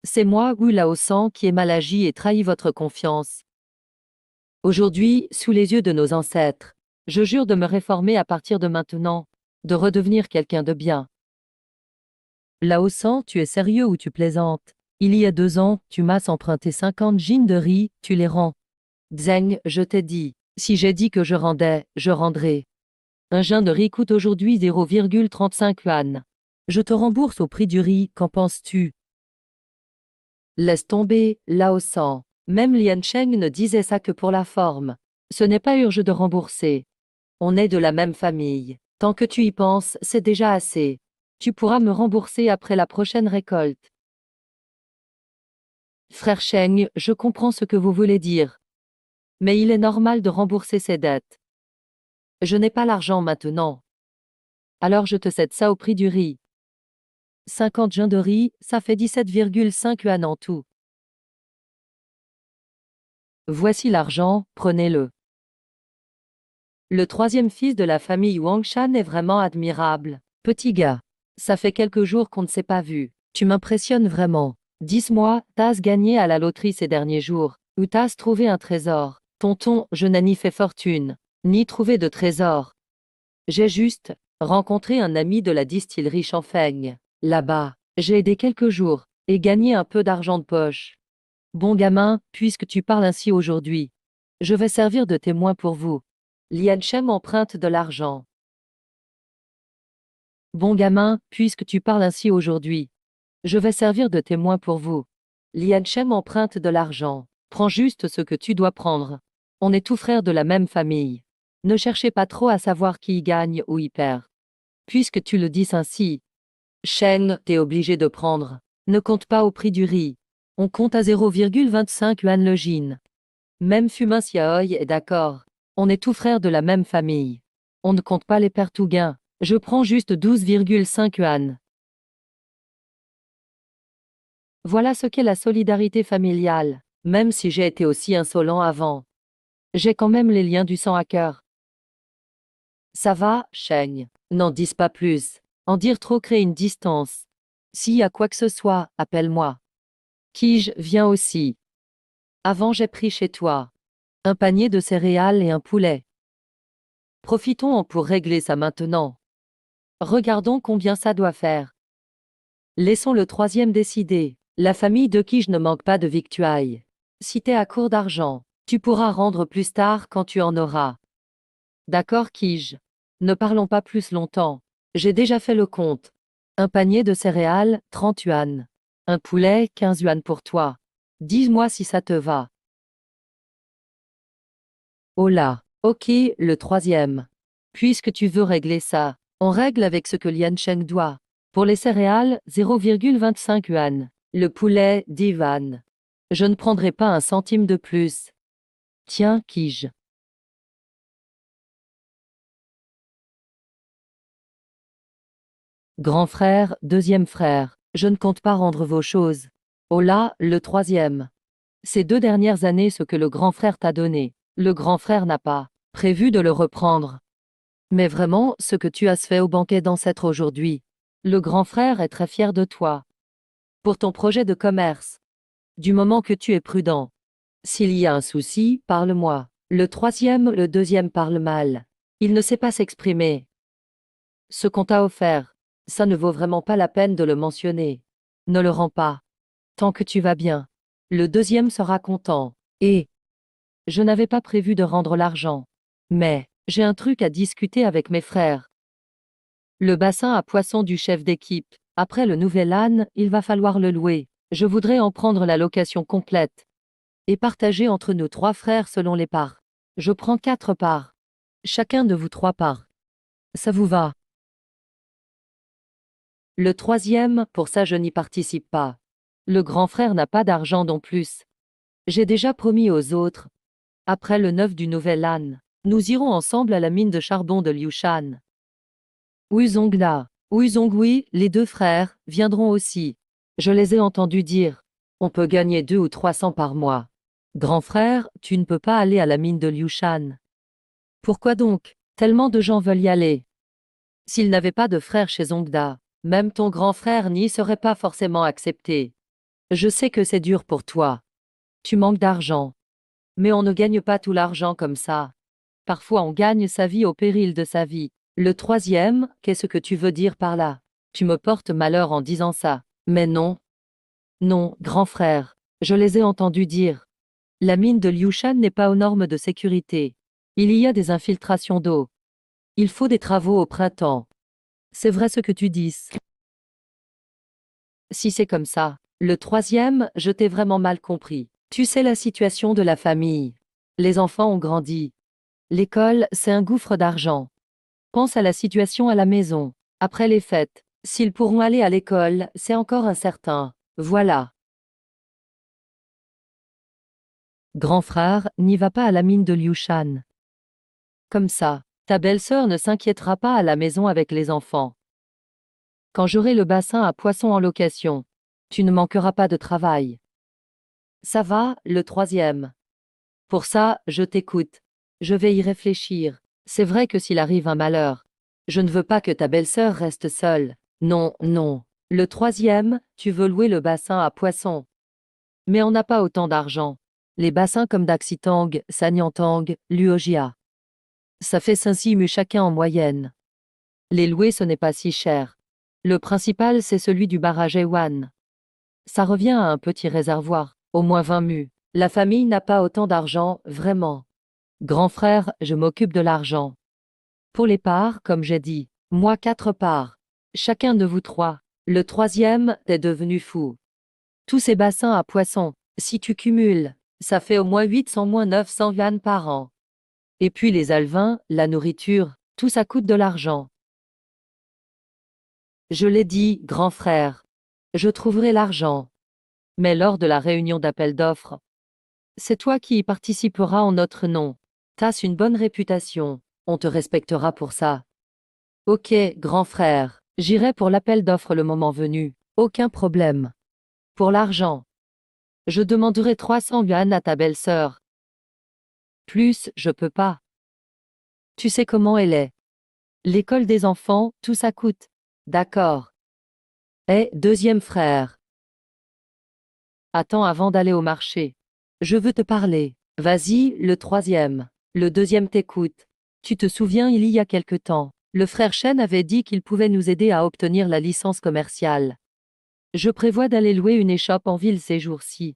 c'est moi, Wu Laosan, qui ai mal agi et trahi votre confiance. Aujourd'hui, sous les yeux de nos ancêtres, je jure de me réformer à partir de maintenant, de redevenir quelqu'un de bien. Laosan, tu es sérieux ou tu plaisantes? Il y a 2 ans, tu m'as emprunté 50 jeans de riz, tu les rends. Zeng, je t'ai dit, si j'ai dit que je rendais, je rendrai. Un jean de riz coûte aujourd'hui 0,35 yuan. Je te rembourse au prix du riz, qu'en penses-tu? Laisse tomber, Laosan. Même Lian Cheng ne disait ça que pour la forme. Ce n'est pas urgent de rembourser. On est de la même famille. Tant que tu y penses, c'est déjà assez. Tu pourras me rembourser après la prochaine récolte. Frère Cheng, je comprends ce que vous voulez dire. Mais il est normal de rembourser ses dettes. Je n'ai pas l'argent maintenant. Alors je te cède ça au prix du riz. 50 juns de riz, ça fait 17,5 yuan en tout. Voici l'argent, prenez-le. Le troisième fils de la famille Wangshan est vraiment admirable. Petit gars, ça fait quelques jours qu'on ne s'est pas vu. Tu m'impressionnes vraiment. Dis-moi, t'as gagné à la loterie ces derniers jours, ou t'as trouvé un trésor? Tonton, je n'ai ni fait fortune, ni trouvé de trésor. J'ai juste rencontré un ami de la distillerie Champagne. Là-bas, j'ai aidé quelques jours, et gagné un peu d'argent de poche. Bon gamin, puisque tu parles ainsi aujourd'hui, je vais servir de témoin pour vous. Lian Shem emprunte de l'argent. Bon gamin, puisque tu parles ainsi aujourd'hui, je vais servir de témoin pour vous. Lian Shem emprunte de l'argent. Prends juste ce que tu dois prendre. On est tous frères de la même famille. Ne cherchez pas trop à savoir qui y gagne ou y perd. Puisque tu le dis ainsi, Shen, t'es obligé de prendre. Ne compte pas au prix du riz. On compte à 0,25 yuan le jean. Même Fumin Xiaoy est d'accord. On est tous frères de la même famille. On ne compte pas les pertes ou gains. Je prends juste 12,5 yuan. Voilà ce qu'est la solidarité familiale. Même si j'ai été aussi insolent avant, j'ai quand même les liens du sang à cœur. Ça va, Sheng. N'en dis pas plus. En dire trop crée une distance. S'il y a quoi que ce soit, appelle-moi. Kij, viens aussi. Avant j'ai pris chez toi un panier de céréales et un poulet. Profitons-en pour régler ça maintenant. Regardons combien ça doit faire. Laissons le troisième décider. La famille de Kij ne manque pas de victuailles. Si t'es à court d'argent, tu pourras rendre plus tard quand tu en auras. D'accord, Kij. Ne parlons pas plus longtemps. J'ai déjà fait le compte. Un panier de céréales, 30 yuan. Un poulet, 15 yuan pour toi. Dis-moi si ça te va. Oh là, ok, le troisième. Puisque tu veux régler ça, on règle avec ce que Lian Cheng doit. Pour les céréales, 0,25 yuan. Le poulet, 10 yuan. Je ne prendrai pas un centime de plus. Tiens, Kij. Grand frère, deuxième frère, je ne compte pas rendre vos choses. Oh là, le troisième. Ces 2 dernières années, ce que le grand frère t'a donné, le grand frère n'a pas prévu de le reprendre. Mais vraiment, ce que tu as fait au banquet d'ancêtres aujourd'hui, le grand frère est très fier de toi. Pour ton projet de commerce. Du moment que tu es prudent. S'il y a un souci, parle-moi. Le troisième, le deuxième parle mal. Il ne sait pas s'exprimer. Ce qu'on t'a offert, ça ne vaut vraiment pas la peine de le mentionner. Ne le rends pas. Tant que tu vas bien. Le deuxième sera content. Et je n'avais pas prévu de rendre l'argent. Mais j'ai un truc à discuter avec mes frères. Le bassin à poissons du chef d'équipe. Après le nouvel âne, il va falloir le louer. Je voudrais en prendre la location complète. Et partager entre nous 3 frères selon les parts. Je prends 4 parts. Chacun de vous 3 parts. Ça vous va? Le troisième, pour ça je n'y participe pas. Le grand frère n'a pas d'argent non plus. J'ai déjà promis aux autres. Après le 9 du nouvel âne, nous irons ensemble à la mine de charbon de Liushan. Uzongla, Uzongwi, les 2 frères, viendront aussi. Je les ai entendus dire. On peut gagner 200 ou 300 par mois. Grand frère, tu ne peux pas aller à la mine de Liushan. Pourquoi donc? Tellement de gens veulent y aller. S'il n'avait pas de frère chez Zongda, même ton grand frère n'y serait pas forcément accepté. Je sais que c'est dur pour toi. Tu manques d'argent. Mais on ne gagne pas tout l'argent comme ça. Parfois on gagne sa vie au péril de sa vie. Le troisième, qu'est-ce que tu veux dire par là? Tu me portes malheur en disant ça. Mais non. Non, grand frère. Je les ai entendus dire. La mine de Liushan n'est pas aux normes de sécurité. Il y a des infiltrations d'eau. Il faut des travaux au printemps. C'est vrai ce que tu dis. Si c'est comme ça. Le troisième, je t'ai vraiment mal compris. Tu sais la situation de la famille. Les enfants ont grandi. L'école, c'est un gouffre d'argent. Pense à la situation à la maison. Après les fêtes, s'ils pourront aller à l'école, c'est encore incertain. Voilà. Grand frère, n'y va pas à la mine de Liushan. Comme ça, ta belle-sœur ne s'inquiétera pas à la maison avec les enfants. Quand j'aurai le bassin à poissons en location, tu ne manqueras pas de travail. Ça va, le troisième. Pour ça, je t'écoute. Je vais y réfléchir. C'est vrai que s'il arrive un malheur, je ne veux pas que ta belle-sœur reste seule. Non, non. Le troisième, tu veux louer le bassin à poissons. Mais on n'a pas autant d'argent. Les bassins comme Daxitang, Sanyantang, Luogia. Ça fait 5-6 chacun en moyenne. Les louer ce n'est pas si cher. Le principal c'est celui du barrage Ewan. Ça revient à un petit réservoir, au moins 20 mus. La famille n'a pas autant d'argent, vraiment. Grand frère, je m'occupe de l'argent. Pour les parts, comme j'ai dit, moi 4 parts. Chacun de vous 3. Le troisième, t'es devenu fou. Tous ces bassins à poissons, si tu cumules, ça fait au moins 800 - 900 yuan par an. Et puis les alevins, la nourriture, tout ça coûte de l'argent. Je l'ai dit, grand frère. Je trouverai l'argent. Mais lors de la réunion d'appel d'offres, c'est toi qui y participeras en notre nom. T'as une bonne réputation, on te respectera pour ça. Ok, grand frère, j'irai pour l'appel d'offres le moment venu, aucun problème. Pour l'argent, je demanderai 300 yuan à ta belle-sœur. Plus, je peux pas. Tu sais comment elle est. L'école des enfants, tout ça coûte. D'accord. Eh, deuxième frère. Attends avant d'aller au marché. Je veux te parler. Vas-y, le troisième. Le deuxième t'écoute. Tu te souviens il y a quelque temps, le frère Chen avait dit qu'il pouvait nous aider à obtenir la licence commerciale. Je prévois d'aller louer une échoppe en ville ces jours-ci.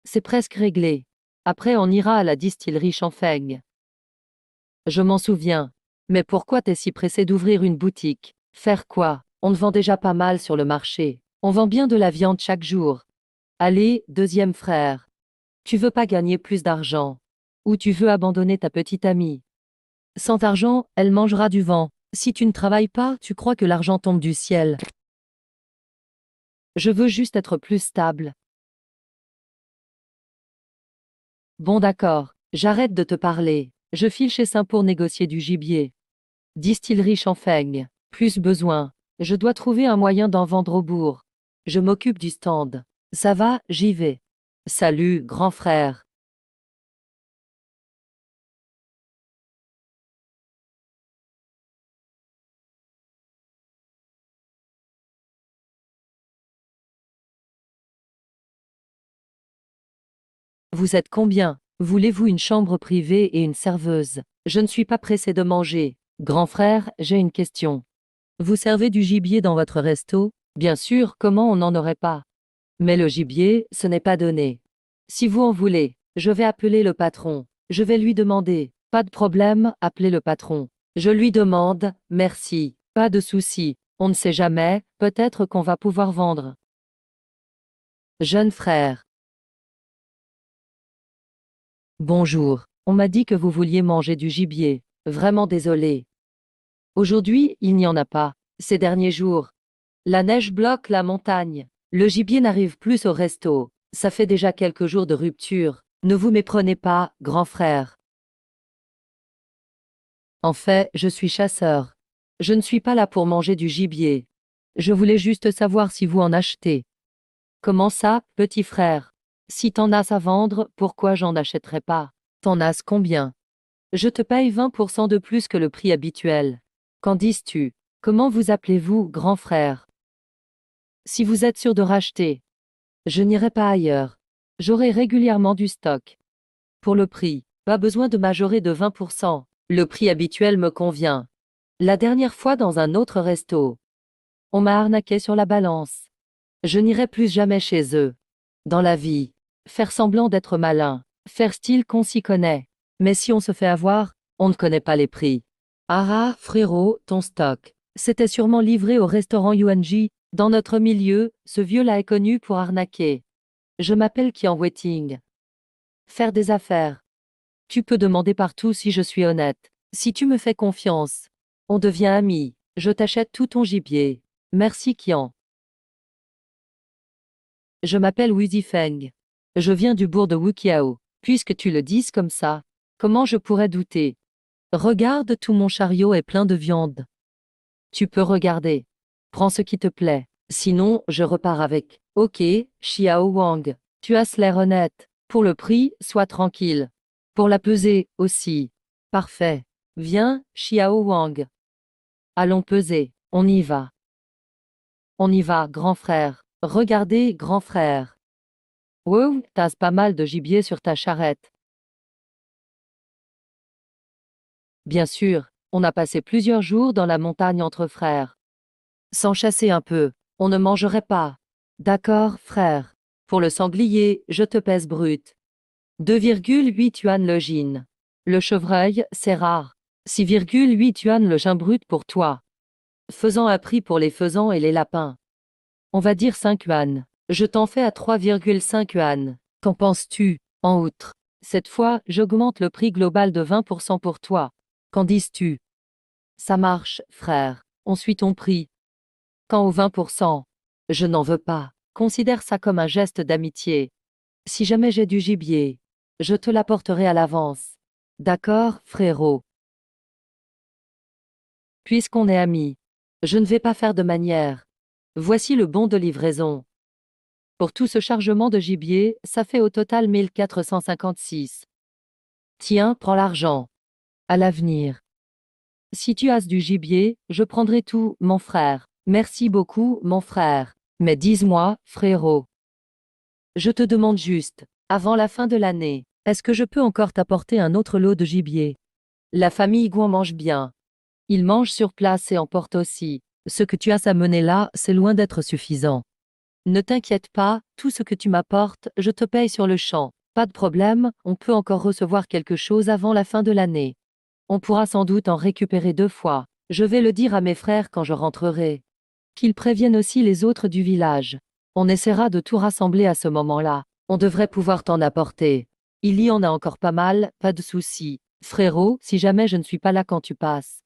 C'est presque réglé. Après on ira à la distillerie Chanfeng. Je m'en souviens. Mais pourquoi t'es si pressé d'ouvrir une boutique? Faire quoi? On ne vend déjà pas mal sur le marché. On vend bien de la viande chaque jour. Allez, deuxième frère. Tu veux pas gagner plus d'argent? Ou tu veux abandonner ta petite amie? Sans argent, elle mangera du vent. Si tu ne travailles pas, tu crois que l'argent tombe du ciel. Je veux juste être plus stable. Bon d'accord, j'arrête de te parler. Je file chez Saint pour négocier du gibier. Distillerie Chanfeng. Plus besoin. Je dois trouver un moyen d'en vendre au bourg. Je m'occupe du stand. Ça va, j'y vais. Salut, grand frère. Vous êtes combien? Voulez-vous une chambre privée et une serveuse? Je ne suis pas pressé de manger. Grand frère, j'ai une question. Vous servez du gibier dans votre resto? Bien sûr, comment on n'en aurait pas? Mais le gibier, ce n'est pas donné. Si vous en voulez, je vais appeler le patron. Je vais lui demander. Pas de problème, appelez le patron. Je lui demande, merci. Pas de souci. On ne sait jamais, peut-être qu'on va pouvoir vendre. Jeune frère. Bonjour. On m'a dit que vous vouliez manger du gibier. Vraiment désolé. Aujourd'hui, il n'y en a pas. Ces derniers jours. La neige bloque la montagne. Le gibier n'arrive plus au resto. Ça fait déjà quelques jours de rupture. Ne vous méprenez pas, grand frère. En fait, je suis chasseur. Je ne suis pas là pour manger du gibier. Je voulais juste savoir si vous en achetez. Comment ça, petit frère? Si t'en as à vendre, pourquoi j'en achèterais pas? T'en as combien? Je te paye 20% de plus que le prix habituel. Qu'en dis-tu? Comment vous appelez-vous, grand frère? Si vous êtes sûr de racheter, je n'irai pas ailleurs. J'aurai régulièrement du stock. Pour le prix, pas besoin de majorer de 20%. Le prix habituel me convient. La dernière fois dans un autre resto, on m'a arnaqué sur la balance. Je n'irai plus jamais chez eux. Dans la vie, faire semblant d'être malin, faire style qu'on s'y connaît. Mais si on se fait avoir, on ne connaît pas les prix. Ah, frérot, ton stock. C'était sûrement livré au restaurant Yuanji. Dans notre milieu, ce vieux-là est connu pour arnaquer. Je m'appelle Qian Waiting. Faire des affaires. Tu peux demander partout si je suis honnête. Si tu me fais confiance, on devient amis. Je t'achète tout ton gibier. Merci Qian. Je m'appelle Wu Zifeng. Je viens du bourg de Wuqiao. Puisque tu le dises comme ça, comment je pourrais douter? Regarde, tout mon chariot est plein de viande. Tu peux regarder. Prends ce qui te plaît. Sinon, je repars avec. Ok, Xiao Wang. Tu as l'air honnête. Pour le prix, sois tranquille. Pour la pesée, aussi. Parfait. Viens, Xiao Wang. Allons peser. On y va. On y va, grand frère. Regardez, grand frère. Wow, t'as pas mal de gibier sur ta charrette. Bien sûr, on a passé plusieurs jours dans la montagne entre frères. Sans chasser un peu, on ne mangerait pas. D'accord, frère. Pour le sanglier, je te pèse brut. 2,8 yuan le gin. Le chevreuil, c'est rare. 6,8 yuan le gin brut pour toi. Faisant un prix pour les faisans et les lapins. On va dire 5 yuan. Je t'en fais à 3,5 yuan. Qu'en penses-tu? En outre, cette fois, j'augmente le prix global de 20% pour toi. Qu'en dis-tu? Ça marche, frère. On suit ton prix. Quant aux 20%, je n'en veux pas. Considère ça comme un geste d'amitié. Si jamais j'ai du gibier, je te l'apporterai à l'avance. D'accord, frérot? Puisqu'on est amis, je ne vais pas faire de manière. Voici le bon de livraison. Pour tout ce chargement de gibier, ça fait au total 1456. Tiens, prends l'argent. À l'avenir. Si tu as du gibier, je prendrai tout, mon frère. Merci beaucoup, mon frère. Mais dis-moi, frérot. Je te demande juste, avant la fin de l'année, est-ce que je peux encore t'apporter un autre lot de gibier? La famille Guan mange bien. Ils mangent sur place et emportent aussi. Ce que tu as à mener là, c'est loin d'être suffisant. Ne t'inquiète pas, tout ce que tu m'apportes, je te paye sur le champ. Pas de problème, on peut encore recevoir quelque chose avant la fin de l'année. On pourra sans doute en récupérer 2 fois. Je vais le dire à mes frères quand je rentrerai. Qu'ils préviennent aussi les autres du village. On essaiera de tout rassembler à ce moment-là. On devrait pouvoir t'en apporter. Il y en a encore pas mal, pas de souci. Frérot, si jamais je ne suis pas là quand tu passes,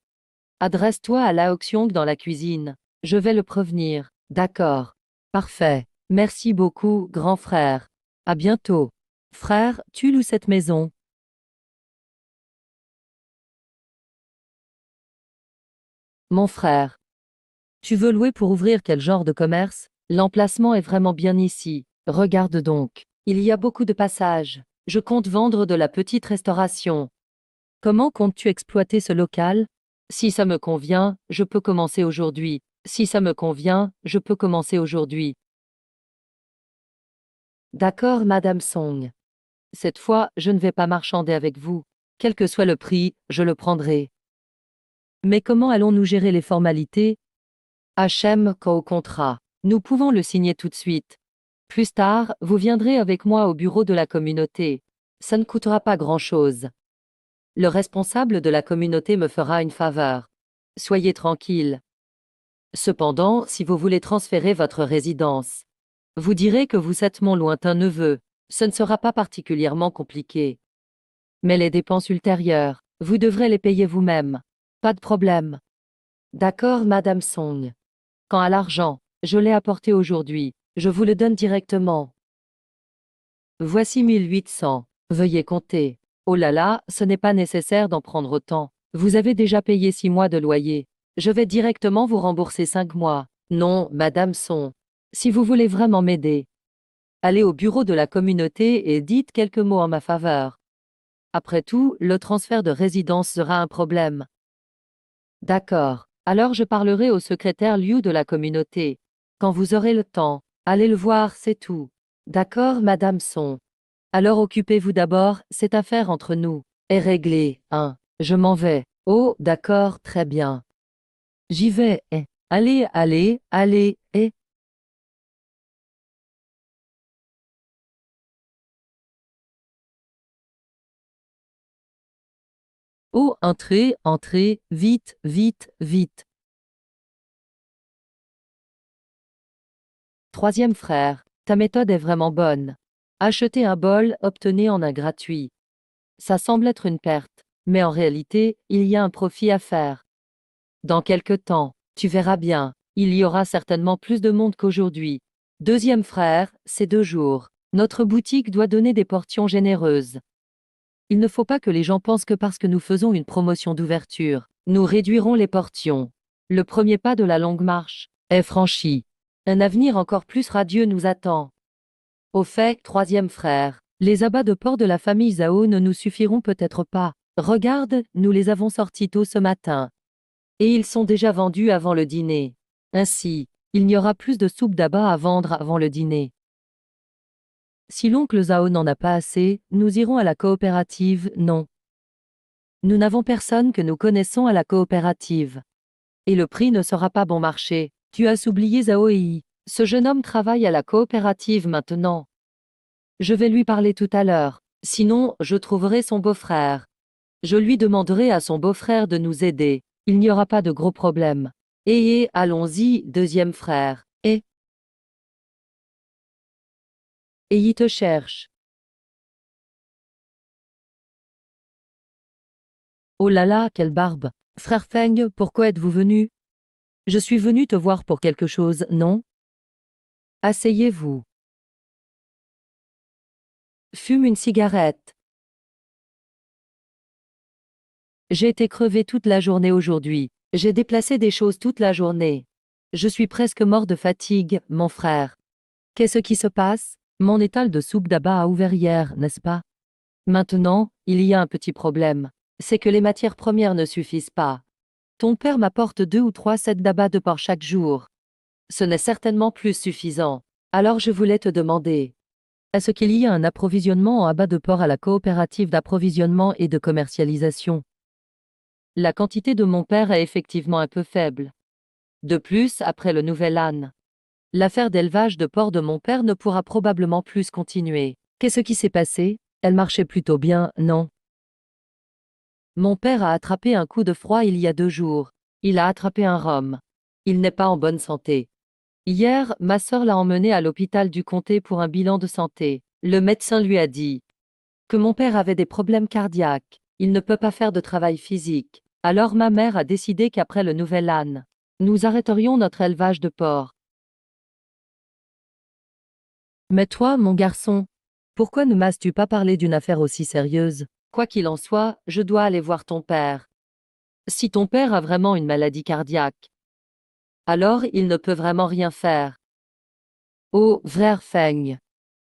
adresse-toi à Lao Xiong dans la cuisine. Je vais le prévenir. D'accord. Parfait. Merci beaucoup, grand frère. À bientôt. Frère, tu loues cette maison. Mon frère. Tu veux louer pour ouvrir quel genre de commerce? L'emplacement est vraiment bien ici. Regarde donc. Il y a beaucoup de passages. Je compte vendre de la petite restauration. Comment comptes-tu exploiter ce local? Si ça me convient, je peux commencer aujourd'hui. Si ça me convient, je peux commencer aujourd'hui. D'accord, Madame Song. Cette fois, je ne vais pas marchander avec vous. Quel que soit le prix, je le prendrai. Mais comment allons-nous gérer les formalités? HM qu'au contrat. Nous pouvons le signer tout de suite. Plus tard, vous viendrez avec moi au bureau de la communauté. Ça ne coûtera pas grand-chose. Le responsable de la communauté me fera une faveur. Soyez tranquille. Cependant, si vous voulez transférer votre résidence, vous direz que vous êtes mon lointain neveu. Ce ne sera pas particulièrement compliqué. Mais les dépenses ultérieures, vous devrez les payer vous-même. Pas de problème. D'accord, Madame Song. Quant à l'argent, je l'ai apporté aujourd'hui. Je vous le donne directement. Voici 1800. Veuillez compter. Oh là là, ce n'est pas nécessaire d'en prendre autant. Vous avez déjà payé 6 mois de loyer. Je vais directement vous rembourser 5 mois. Non, Madame Song. Si vous voulez vraiment m'aider, allez au bureau de la communauté et dites quelques mots en ma faveur. Après tout, le transfert de résidence sera un problème. D'accord. Alors je parlerai au secrétaire Liu de la communauté. Quand vous aurez le temps, allez le voir, c'est tout. D'accord, Madame Song. Alors occupez-vous d'abord, cette affaire entre nous est réglée, hein. Je m'en vais. Oh, d'accord, très bien. J'y vais, eh. Allez, allez, allez, eh. Oh, entrez, entrez, vite, vite, vite. Troisième frère, ta méthode est vraiment bonne. Achetez un bol, obtenez en un gratuit. Ça semble être une perte, mais en réalité, il y a un profit à faire. Dans quelque temps, tu verras bien, il y aura certainement plus de monde qu'aujourd'hui. Deuxième frère, c'est 2 jours. Notre boutique doit donner des portions généreuses. Il ne faut pas que les gens pensent que parce que nous faisons une promotion d'ouverture, nous réduirons les portions. Le premier pas de la longue marche est franchi. Un avenir encore plus radieux nous attend. Au fait, troisième frère, les abats de porc de la famille Zhao ne nous suffiront peut-être pas. Regarde, nous les avons sortis tôt ce matin. Et ils sont déjà vendus avant le dîner. Ainsi, il n'y aura plus de soupe d'abats à vendre avant le dîner. Si l'oncle Zhao n'en a pas assez, nous irons à la coopérative, non. Nous n'avons personne que nous connaissons à la coopérative. Et le prix ne sera pas bon marché. Tu as oublié Zhao Yi. Ce jeune homme travaille à la coopérative maintenant. Je vais lui parler tout à l'heure. Sinon, je trouverai son beau-frère. Je lui demanderai à son beau-frère de nous aider. Il n'y aura pas de gros problème. Allons-y, deuxième frère. Et il te cherche. Oh là là, quelle barbe. Frère Feng, pourquoi êtes-vous venu? Je suis venu te voir pour quelque chose, non? Asseyez-vous. Fume une cigarette. J'ai été crevé toute la journée aujourd'hui. J'ai déplacé des choses toute la journée. Je suis presque mort de fatigue, mon frère. Qu'est-ce qui se passe? Mon étal de soupe d'abats a ouvert hier, n'est-ce pas? Maintenant, il y a un petit problème. C'est que les matières premières ne suffisent pas. Ton père m'apporte 2 ou 3 sets d'abats de porc chaque jour. Ce n'est certainement plus suffisant. Alors je voulais te demander, est-ce qu'il y a un approvisionnement en abats de porc à la coopérative d'approvisionnement et de commercialisation? La quantité de mon père est effectivement un peu faible. De plus, après le nouvel âne, l'affaire d'élevage de porc de mon père ne pourra probablement plus continuer. Qu'est-ce qui s'est passé? Elle marchait plutôt bien, non? Mon père a attrapé un coup de froid il y a 2 jours. Il a attrapé un rhume. Il n'est pas en bonne santé. Hier, ma sœur l'a emmené à l'hôpital du comté pour un bilan de santé. Le médecin lui a dit que mon père avait des problèmes cardiaques. Il ne peut pas faire de travail physique. Alors ma mère a décidé qu'après le nouvel âne, nous arrêterions notre élevage de porc. Mais toi, mon garçon, pourquoi ne m'as-tu pas parlé d'une affaire aussi sérieuse? Quoi qu'il en soit, je dois aller voir ton père. Si ton père a vraiment une maladie cardiaque, alors il ne peut vraiment rien faire. Oh, frère Feng,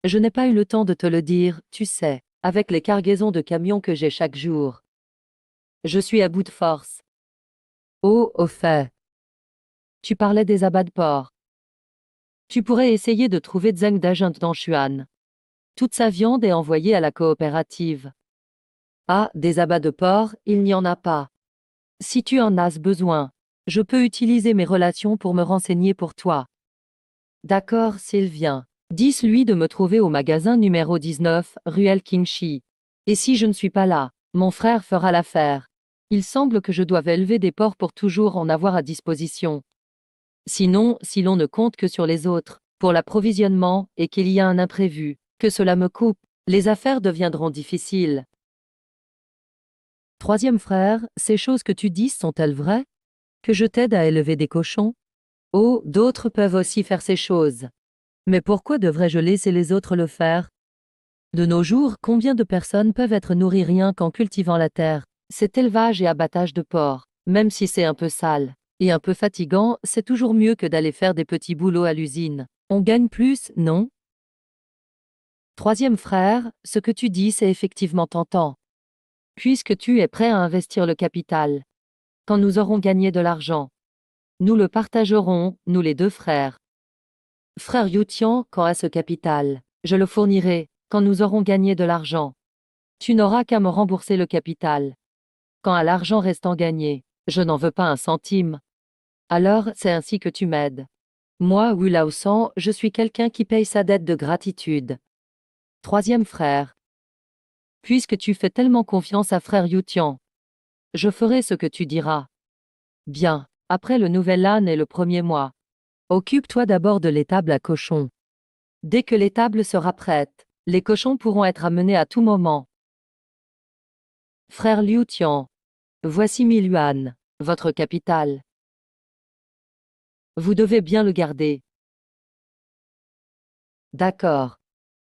je n'ai pas eu le temps de te le dire, tu sais, avec les cargaisons de camions que j'ai chaque jour. Je suis à bout de force. Oh, au fait, tu parlais des abats de porc. Tu pourrais essayer de trouver Zheng Dajun dans Xuan. Toute sa viande est envoyée à la coopérative. Ah, des abats de porc, il n'y en a pas. Si tu en as besoin, je peux utiliser mes relations pour me renseigner pour toi. D'accord, s'il vient. Dis-lui de me trouver au magasin numéro 19, ruelle Kingshi. Et si je ne suis pas là, mon frère fera l'affaire. Il semble que je doive élever des porcs pour toujours en avoir à disposition. Sinon, si l'on ne compte que sur les autres, pour l'approvisionnement, et qu'il y a un imprévu, que cela me coupe, les affaires deviendront difficiles. Troisième frère, ces choses que tu dis sont-elles vraies? Que je t'aide à élever des cochons? Oh, d'autres peuvent aussi faire ces choses. Mais pourquoi devrais-je laisser les autres le faire? De nos jours, combien de personnes peuvent être nourries rien qu'en cultivant la terre? Cet élevage et abattage de porcs, même si c'est un peu sale et un peu fatigant, c'est toujours mieux que d'aller faire des petits boulots à l'usine. On gagne plus, non? Troisième frère, ce que tu dis c'est effectivement tentant. Puisque tu es prêt à investir le capital. Quand nous aurons gagné de l'argent, nous le partagerons, nous les deux frères. Frère Youtian, quand à ce capital, je le fournirai, quand nous aurons gagné de l'argent. Tu n'auras qu'à me rembourser le capital. Quand à l'argent restant gagné, je n'en veux pas un centime. Alors, c'est ainsi que tu m'aides. Moi, Wu Laosan, je suis quelqu'un qui paye sa dette de gratitude. Troisième frère. Puisque tu fais tellement confiance à frère Youtian, je ferai ce que tu diras. Bien, après le nouvel âne et le premier mois. Occupe-toi d'abord de l'étable à cochons. Dès que l'étable sera prête, les cochons pourront être amenés à tout moment. Frère Liu Tian, voici 1000 yuan, votre capital. Vous devez bien le garder. D'accord.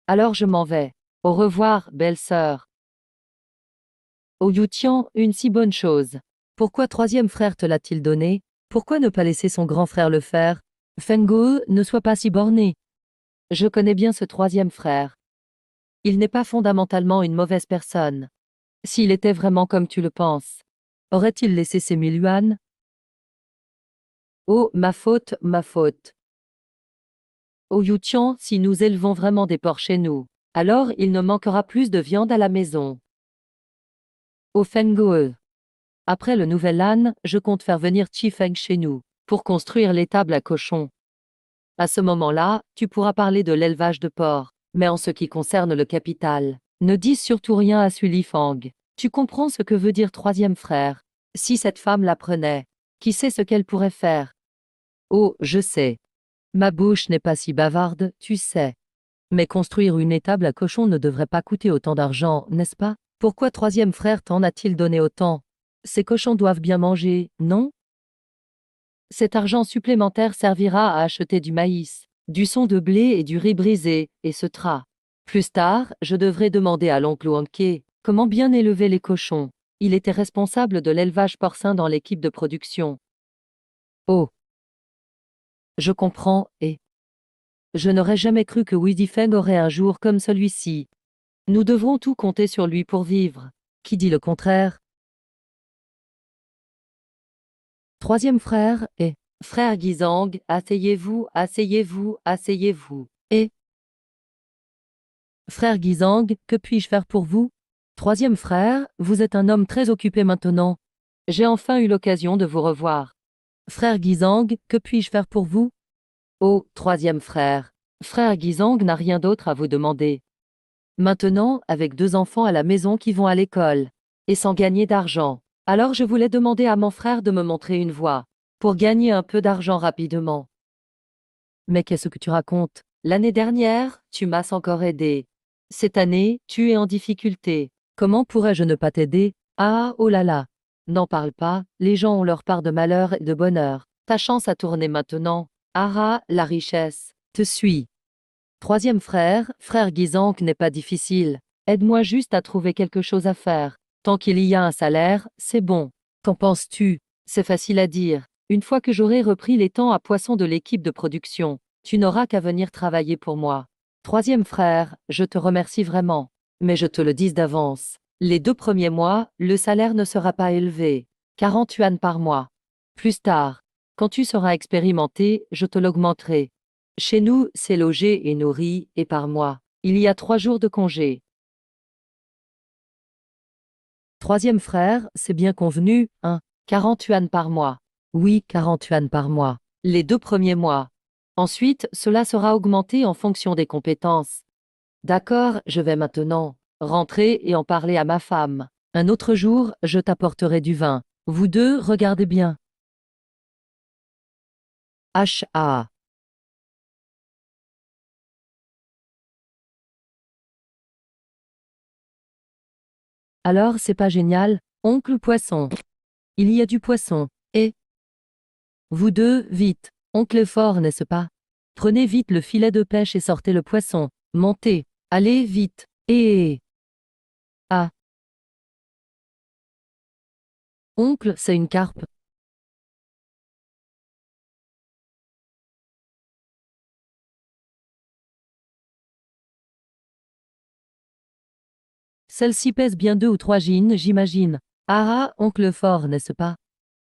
Alors je m'en vais. Au revoir, belle-sœur. Oh Yu Tian, une si bonne chose. Pourquoi troisième frère te l'a-t-il donné? Pourquoi ne pas laisser son grand frère le faire? Feng Guo, ne sois pas si borné. Je connais bien ce troisième frère. Il n'est pas fondamentalement une mauvaise personne. S'il était vraiment comme tu le penses, aurait-il laissé ses 1000 yuan? Oh, ma faute, ma faute. Oh Yu Tian, si nous élevons vraiment des porcs chez nous, alors il ne manquera plus de viande à la maison. Oh Feng Guo. Après le nouvel âne, je compte faire venir Chi Feng chez nous, pour construire l'étable à cochons. À ce moment-là, tu pourras parler de l'élevage de porcs, mais en ce qui concerne le capital, ne dis surtout rien à Sui Li Fang. Tu comprends ce que veut dire troisième frère? Si cette femme l'apprenait, qui sait ce qu'elle pourrait faire? Oh, je sais. Ma bouche n'est pas si bavarde, tu sais. Mais construire une étable à cochons ne devrait pas coûter autant d'argent, n'est-ce pas? Pourquoi troisième frère t'en a-t-il donné autant? Ces cochons doivent bien manger, non? Cet argent supplémentaire servira à acheter du maïs, du son de blé et du riz brisé, et ce tra. Plus tard, je devrais demander à l'oncle Wanké comment bien élever les cochons. Il était responsable de l'élevage porcin dans l'équipe de production. Oh, je comprends, et je n'aurais jamais cru que Widi Feng aurait un jour comme celui-ci. Nous devrons tout compter sur lui pour vivre. Qui dit le contraire? Troisième frère, et frère Guizang, asseyez-vous, asseyez-vous, asseyez-vous. Et frère Guizang, que puis-je faire pour vous? Troisième frère, vous êtes un homme très occupé maintenant. J'ai enfin eu l'occasion de vous revoir. Frère Guizang, que puis-je faire pour vous? Oh, troisième frère. Frère Guizang n'a rien d'autre à vous demander. Maintenant, avec 2 enfants à la maison qui vont à l'école, et sans gagner d'argent, alors je voulais demander à mon frère de me montrer une voie, pour gagner un peu d'argent rapidement. Mais qu'est-ce que tu racontes? L'année dernière, tu m'as encore aidé. Cette année, tu es en difficulté. Comment pourrais-je ne pas t'aider? Ah, oh là là. N'en parle pas, les gens ont leur part de malheur et de bonheur. Ta chance a tourné maintenant. Ah, la richesse. Te suis. Troisième frère, frère Guizang n'est pas difficile. Aide-moi juste à trouver quelque chose à faire. Tant qu'il y a un salaire, c'est bon. Qu'en penses-tu? C'est facile à dire. Une fois que j'aurai repris les temps à poisson de l'équipe de production, tu n'auras qu'à venir travailler pour moi. Troisième frère, je te remercie vraiment. Mais je te le dis d'avance. Les 2 premiers mois, le salaire ne sera pas élevé. 40 yuan par mois. Plus tard, quand tu seras expérimenté, je te l'augmenterai. Chez nous, c'est logé et nourri, et par mois. Il y a 3 jours de congé. Troisième frère, c'est bien convenu, 40 yuan par mois. Oui, 40 yuan par mois. Les 2 premiers mois. Ensuite, cela sera augmenté en fonction des compétences. D'accord, je vais maintenant rentrer et en parler à ma femme. Un autre jour, je t'apporterai du vin. Vous deux, regardez bien. H.A. Alors, c'est pas génial, oncle poisson. Il y a du poisson. Et vous deux, vite. Oncle est fort, n'est-ce pas? Prenez vite le filet de pêche et sortez le poisson. Montez. Allez, vite. Et... Ah. Oncle, c'est une carpe. Celle-ci pèse bien 2 ou 3 jeans, j'imagine. Ah, oncle fort, n'est-ce pas?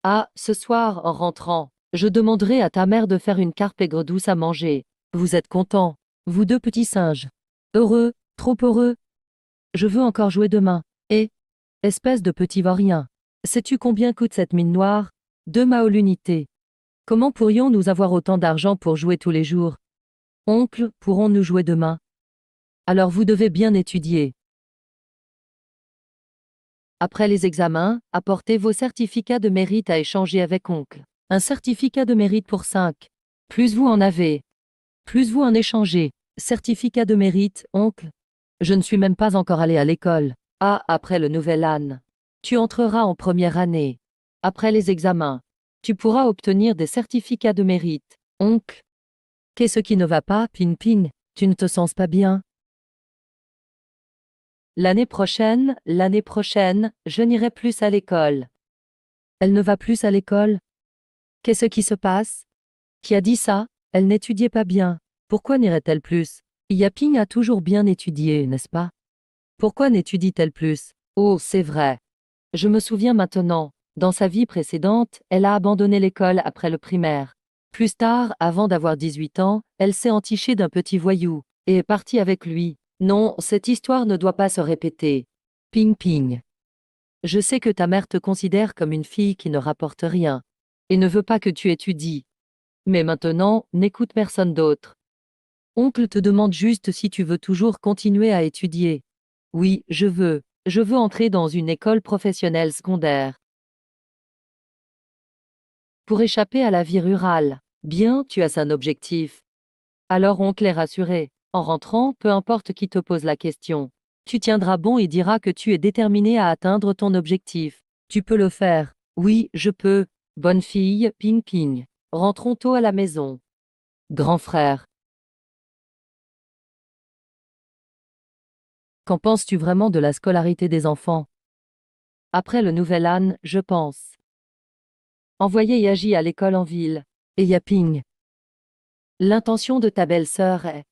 Ah, ce soir, en rentrant, je demanderai à ta mère de faire une carpe aigre douce à manger. Vous êtes contents, vous deux petits singes. Heureux, trop heureux. Je veux encore jouer demain. Et, espèce de petit vaurien, sais-tu combien coûte cette mine noire? 2 mao l'unité. Comment pourrions-nous avoir autant d'argent pour jouer tous les jours? Oncle, pourrons-nous jouer demain? Alors vous devez bien étudier. Après les examens, apportez vos certificats de mérite à échanger avec oncle. Un certificat de mérite pour 5. Plus vous en avez, plus vous en échangez. Certificat de mérite, oncle. Je ne suis même pas encore allé à l'école. Ah, après le nouvel an. Tu entreras en première année. Après les examens, tu pourras obtenir des certificats de mérite. Oncle. Qu'est-ce qui ne va pas, Ping Ping? Tu ne te sens pas bien? L'année prochaine, je n'irai plus à l'école. Elle ne va plus à l'école? Qu'est-ce qui se passe? Qui a dit ça? Elle n'étudiait pas bien. Pourquoi n'irait-elle plus? Yaping a toujours bien étudié, n'est-ce pas? Pourquoi n'étudie-t-elle plus? Oh, c'est vrai. Je me souviens maintenant. Dans sa vie précédente, elle a abandonné l'école après le primaire. Plus tard, avant d'avoir 18 ans, elle s'est entichée d'un petit voyou et est partie avec lui. Non, cette histoire ne doit pas se répéter. Ping Ping. Je sais que ta mère te considère comme une fille qui ne rapporte rien et ne veut pas que tu étudies. Mais maintenant, n'écoute personne d'autre. Oncle te demande juste si tu veux toujours continuer à étudier. Oui, je veux. Je veux entrer dans une école professionnelle secondaire. Pour échapper à la vie rurale. Bien, tu as un objectif. Alors oncle est rassuré. En rentrant, peu importe qui te pose la question. Tu tiendras bon et diras que tu es déterminé à atteindre ton objectif. Tu peux le faire. Oui, je peux. Bonne fille, Ping Ping. Rentrons tôt à la maison. Grand frère. Qu'en penses-tu vraiment de la scolarité des enfants? Après le nouvel an, je pense. Envoyer Yaji à l'école en ville. Et Yaping. L'intention de ta belle-sœur est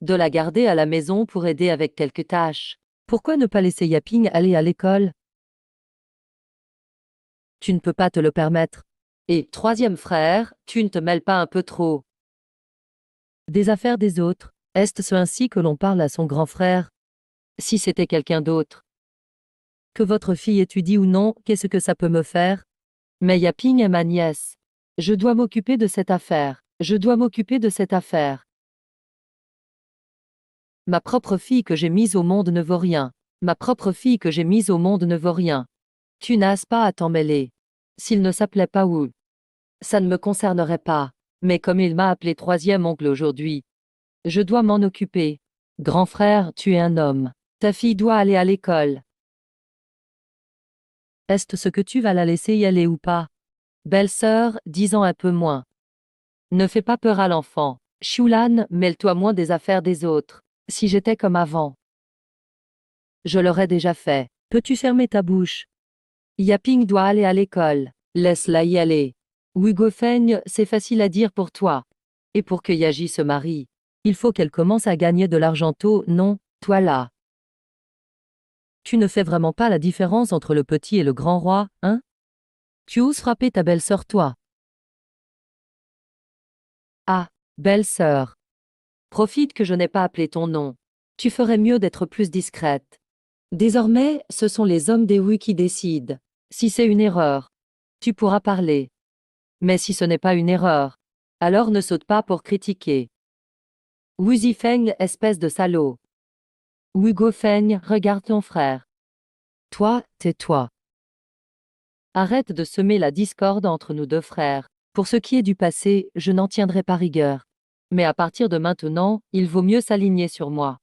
de la garder à la maison pour aider avec quelques tâches. Pourquoi ne pas laisser Yaping aller à l'école? Tu ne peux pas te le permettre. Et, troisième frère, tu ne te mêles pas un peu trop des affaires des autres? Est-ce ainsi que l'on parle à son grand frère? Si c'était quelqu'un d'autre. Que votre fille étudie ou non, qu'est-ce que ça peut me faire? Mais Yaping est ma nièce. Je dois m'occuper de cette affaire. Je dois m'occuper de cette affaire. Ma propre fille que j'ai mise au monde ne vaut rien. Ma propre fille que j'ai mise au monde ne vaut rien. Tu n'as pas à t'en mêler. S'il ne s'appelait pas Wu, ça ne me concernerait pas. Mais comme il m'a appelé troisième oncle aujourd'hui, je dois m'en occuper. Grand frère, tu es un homme. Ta fille doit aller à l'école. Est-ce ce que tu vas la laisser y aller ou pas? Belle-sœur, disons un peu moins. Ne fais pas peur à l'enfant. Shulan, mêle-toi moins des affaires des autres. Si j'étais comme avant, je l'aurais déjà fait. Peux-tu fermer ta bouche? Yaping doit aller à l'école. Laisse-la y aller. Hugo Feigne, c'est facile à dire pour toi. Et pour que Yaji se marie, il faut qu'elle commence à gagner de l'argent tôt, non, toi là. Tu ne fais vraiment pas la différence entre le petit et le grand roi, hein? Tu oses frapper ta belle-sœur, toi. Ah, belle-sœur. Profite que je n'ai pas appelé ton nom. Tu ferais mieux d'être plus discrète. Désormais, ce sont les hommes des Wu qui décident. Si c'est une erreur, tu pourras parler. Mais si ce n'est pas une erreur, alors ne saute pas pour critiquer. Wu Zifeng, espèce de salaud. Wu Guofeng, regarde ton frère. Toi, tais-toi. Arrête de semer la discorde entre nous deux frères. Pour ce qui est du passé, je n'en tiendrai pas rigueur. Mais à partir de maintenant, il vaut mieux s'aligner sur moi.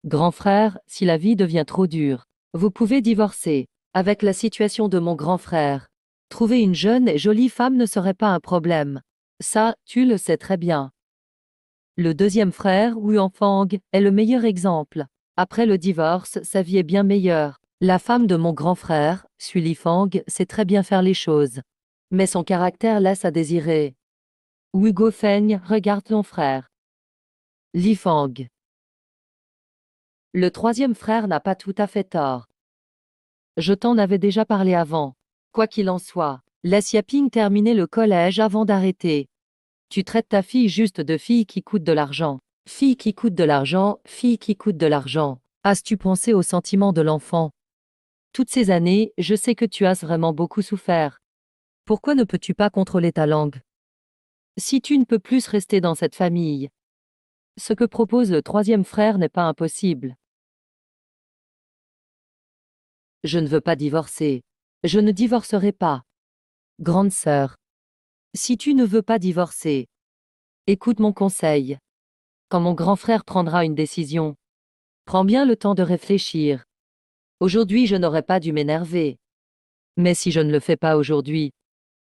Grand frère, si la vie devient trop dure, vous pouvez divorcer. Avec la situation de mon grand frère, trouver une jeune et jolie femme ne serait pas un problème. Ça, tu le sais très bien. Le deuxième frère, Wu Fang, est le meilleur exemple. Après le divorce, sa vie est bien meilleure. La femme de mon grand frère, Sui Li Fang, sait très bien faire les choses. Mais son caractère laisse à désirer. Wu Guofeng, regarde ton frère. Li Fang. Le troisième frère n'a pas tout à fait tort. Je t'en avais déjà parlé avant. Quoi qu'il en soit, laisse Yaping terminer le collège avant d'arrêter. Tu traites ta fille juste de fille qui coûte de l'argent. Fille qui coûte de l'argent, fille qui coûte de l'argent. As-tu pensé aux sentiments de l'enfant? Toutes ces années, je sais que tu as vraiment beaucoup souffert. Pourquoi ne peux-tu pas contrôler ta langue? Si tu ne peux plus rester dans cette famille, ce que propose le troisième frère n'est pas impossible. Je ne veux pas divorcer. Je ne divorcerai pas. Grande sœur. Si tu ne veux pas divorcer, écoute mon conseil. Quand mon grand frère prendra une décision, prends bien le temps de réfléchir. Aujourd'hui, je n'aurais pas dû m'énerver. Mais si je ne le fais pas aujourd'hui,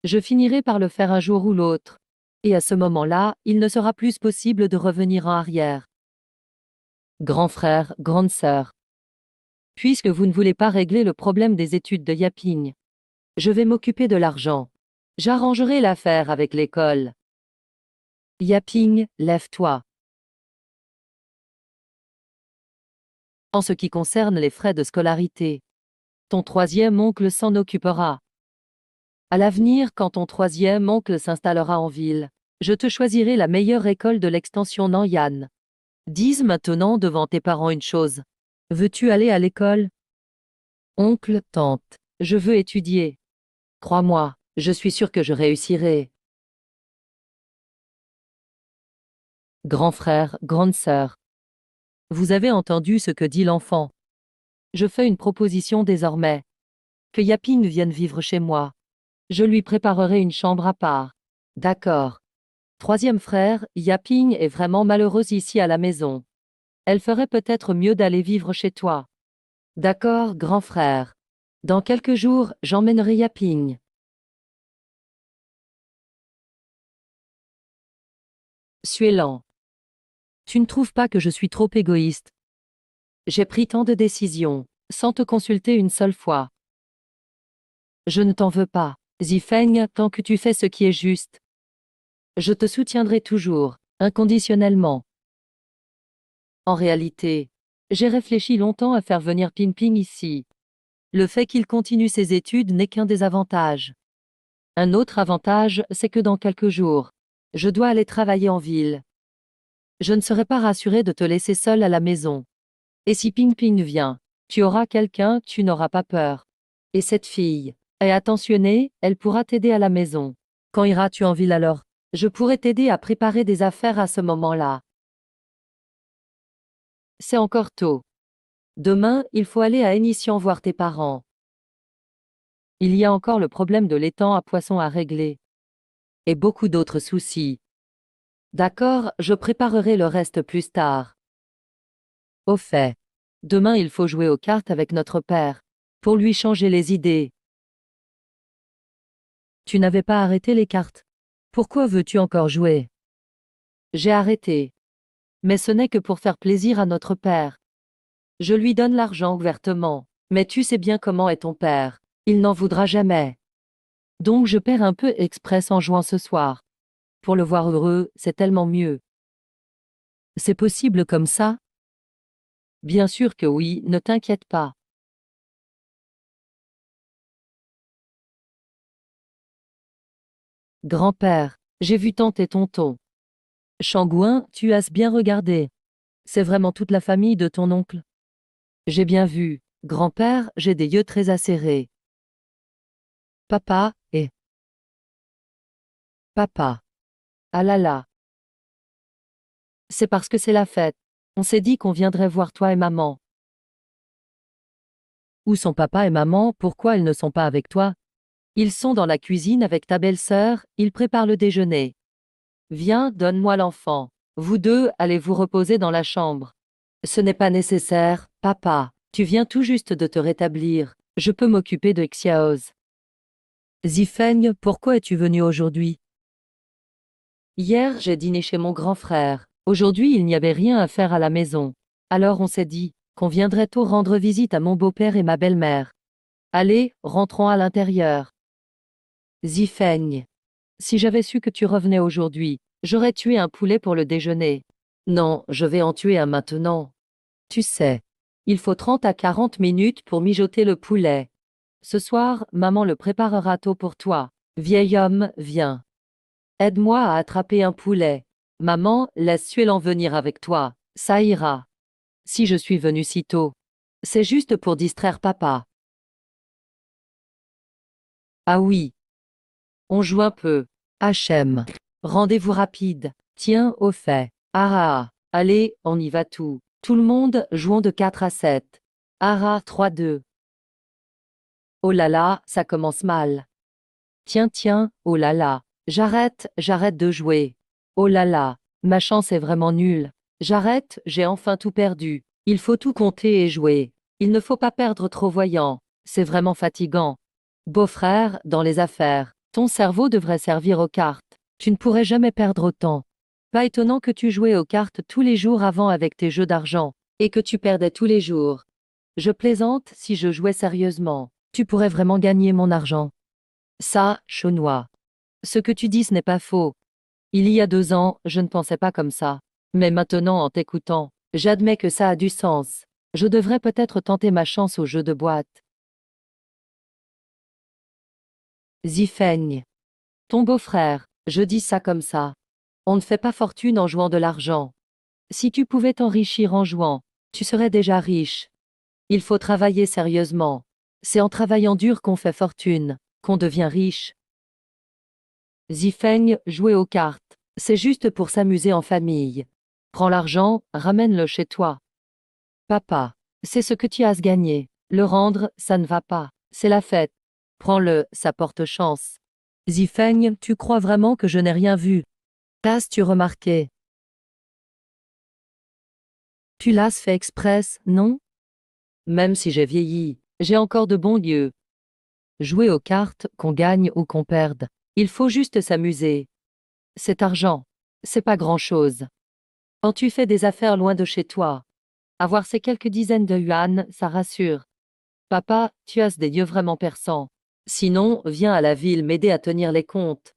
je finirai par le faire un jour ou l'autre. Et à ce moment-là, il ne sera plus possible de revenir en arrière. Grand frère, grande sœur. Puisque vous ne voulez pas régler le problème des études de Yaping, je vais m'occuper de l'argent. J'arrangerai l'affaire avec l'école. Yaping, lève-toi. En ce qui concerne les frais de scolarité, ton troisième oncle s'en occupera. À l'avenir, quand ton troisième oncle s'installera en ville, je te choisirai la meilleure école de l'extension Nanyan. Dis maintenant devant tes parents une chose. Veux-tu aller à l'école? Oncle, tante, je veux étudier. Crois-moi, je suis sûr que je réussirai. Grand frère, grande sœur. Vous avez entendu ce que dit l'enfant. Je fais une proposition désormais. Que Yaping vienne vivre chez moi. Je lui préparerai une chambre à part. D'accord. Troisième frère, Yaping est vraiment malheureuse ici à la maison. Elle ferait peut-être mieux d'aller vivre chez toi. D'accord, grand frère. Dans quelques jours, j'emmènerai Yaping. Suélan. Tu ne trouves pas que je suis trop égoïste? J'ai pris tant de décisions, sans te consulter une seule fois. Je ne t'en veux pas, Zifeng, tant que tu fais ce qui est juste. Je te soutiendrai toujours, inconditionnellement. En réalité, j'ai réfléchi longtemps à faire venir Ping Ping ici. Le fait qu'il continue ses études n'est qu'un désavantage. Un autre avantage, c'est que dans quelques jours, je dois aller travailler en ville. Je ne serai pas rassurée de te laisser seule à la maison. Et si Ping Ping vient, tu auras quelqu'un, tu n'auras pas peur. Et cette fille est attentionnée, elle pourra t'aider à la maison. Quand iras-tu en ville alors? Je pourrai t'aider à préparer des affaires à ce moment-là. C'est encore tôt. Demain, il faut aller à Énition voir tes parents. Il y a encore le problème de l'étang à poissons à régler. Et beaucoup d'autres soucis. D'accord, je préparerai le reste plus tard. Au fait, demain il faut jouer aux cartes avec notre père, pour lui changer les idées. Tu n'avais pas arrêté les cartes. Pourquoi veux-tu encore jouer? J'ai arrêté. Mais ce n'est que pour faire plaisir à notre père. Je lui donne l'argent ouvertement, mais tu sais bien comment est ton père. Il n'en voudra jamais. Donc je perds un peu express en jouant ce soir. Pour le voir heureux, c'est tellement mieux. C'est possible comme ça? Bien sûr que oui, ne t'inquiète pas. Grand-père, j'ai vu tante et tonton. Shangguin, tu as bien regardé. C'est vraiment toute la famille de ton oncle. J'ai bien vu. Grand-père, j'ai des yeux très acérés. Papa, et papa. Ah là là. C'est parce que c'est la fête. On s'est dit qu'on viendrait voir toi et maman. Où sont papa et maman? Pourquoi ils ne sont pas avec toi? Ils sont dans la cuisine avec ta belle-sœur, ils préparent le déjeuner. Viens, donne-moi l'enfant. Vous deux, allez vous reposer dans la chambre. Ce n'est pas nécessaire, papa. Tu viens tout juste de te rétablir. Je peux m'occuper de Xiaoz. Zifeng, pourquoi es-tu venu aujourd'hui? Hier, j'ai dîné chez mon grand frère. Aujourd'hui, il n'y avait rien à faire à la maison. Alors on s'est dit qu'on viendrait tôt rendre visite à mon beau-père et ma belle-mère. Allez, rentrons à l'intérieur. Zifeng. Si j'avais su que tu revenais aujourd'hui, j'aurais tué un poulet pour le déjeuner. Non, je vais en tuer un maintenant. Tu sais, il faut 30 à 40 minutes pour mijoter le poulet. Ce soir, maman le préparera tôt pour toi. Vieil homme, viens. Aide-moi à attraper un poulet. Maman, laisse Suélan venir avec toi. Ça ira. Si je suis venu si tôt, c'est juste pour distraire papa. Ah oui. On joue un peu. HM. Rendez-vous rapide. Tiens, au fait. Ah ah. Allez, on y va tout. Tout le monde, jouons de 4 à 7. Ah ah, 3-2. Oh là là, ça commence mal. Tiens, tiens, oh là là. J'arrête de jouer. Oh là là, ma chance est vraiment nulle. J'arrête, j'ai enfin tout perdu. Il faut tout compter et jouer. Il ne faut pas perdre trop voyant. C'est vraiment fatigant. Beau-frère, dans les affaires, ton cerveau devrait servir aux cartes. Tu ne pourrais jamais perdre autant. Pas étonnant que tu jouais aux cartes tous les jours avant avec tes jeux d'argent, et que tu perdais tous les jours. Je plaisante, si je jouais sérieusement, tu pourrais vraiment gagner mon argent. Ça, Chaunois. Ce que tu dis, ce n'est pas faux. Il y a 2 ans, je ne pensais pas comme ça. Mais maintenant, en t'écoutant, j'admets que ça a du sens. Je devrais peut-être tenter ma chance au jeu de boîte. Zifeng. Ton beau-frère, je dis ça comme ça. On ne fait pas fortune en jouant de l'argent. Si tu pouvais t'enrichir en jouant, tu serais déjà riche. Il faut travailler sérieusement. C'est en travaillant dur qu'on fait fortune, qu'on devient riche. Zifeng, jouer aux cartes, c'est juste pour s'amuser en famille. Prends l'argent, ramène-le chez toi. Papa, c'est ce que tu as gagné. Le rendre, ça ne va pas. C'est la fête. Prends-le, ça porte chance. Zifeng, tu crois vraiment que je n'ai rien vu? T'as-tu remarqué? Tu l'as fait express, non? Même si j'ai vieilli, j'ai encore de bons yeux. Jouer aux cartes, qu'on gagne ou qu'on perde, il faut juste s'amuser. Cet argent, c'est pas grand-chose. Quand tu fais des affaires loin de chez toi, avoir ces quelques dizaines de yuan, ça rassure. Papa, tu as des yeux vraiment perçants. Sinon, viens à la ville m'aider à tenir les comptes.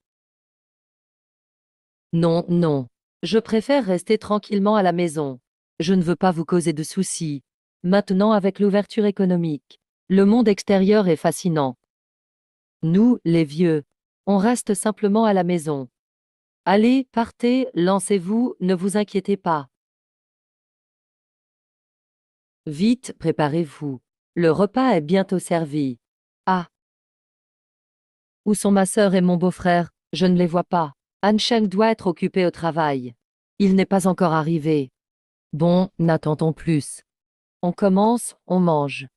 Non, non. Je préfère rester tranquillement à la maison. Je ne veux pas vous causer de soucis. Maintenant, avec l'ouverture économique, le monde extérieur est fascinant. Nous, les vieux, on reste simplement à la maison. Allez, partez, lancez-vous, ne vous inquiétez pas. Vite, préparez-vous. Le repas est bientôt servi. Ah, où sont ma sœur et mon beau-frère? Je ne les vois pas. Han Sheng doit être occupé au travail. Il n'est pas encore arrivé. Bon, n'attendons plus. On commence, on mange.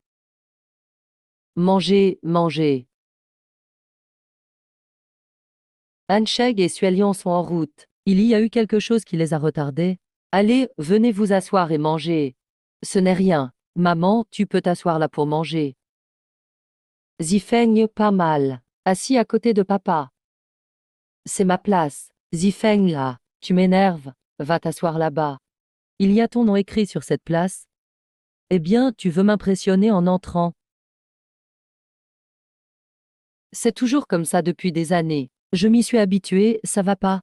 Mangez, mangez. Han Sheng et Suelion sont en route. Il y a eu quelque chose qui les a retardés. Allez, venez vous asseoir et manger. Ce n'est rien. Maman, tu peux t'asseoir là pour manger. Zifeng, pas mal. Assis à côté de papa. C'est ma place. Zifeng là. Tu m'énerves. Va t'asseoir là-bas. Il y a ton nom écrit sur cette place. Eh bien, tu veux m'impressionner en entrant. C'est toujours comme ça depuis des années. Je m'y suis habituée, ça va pas.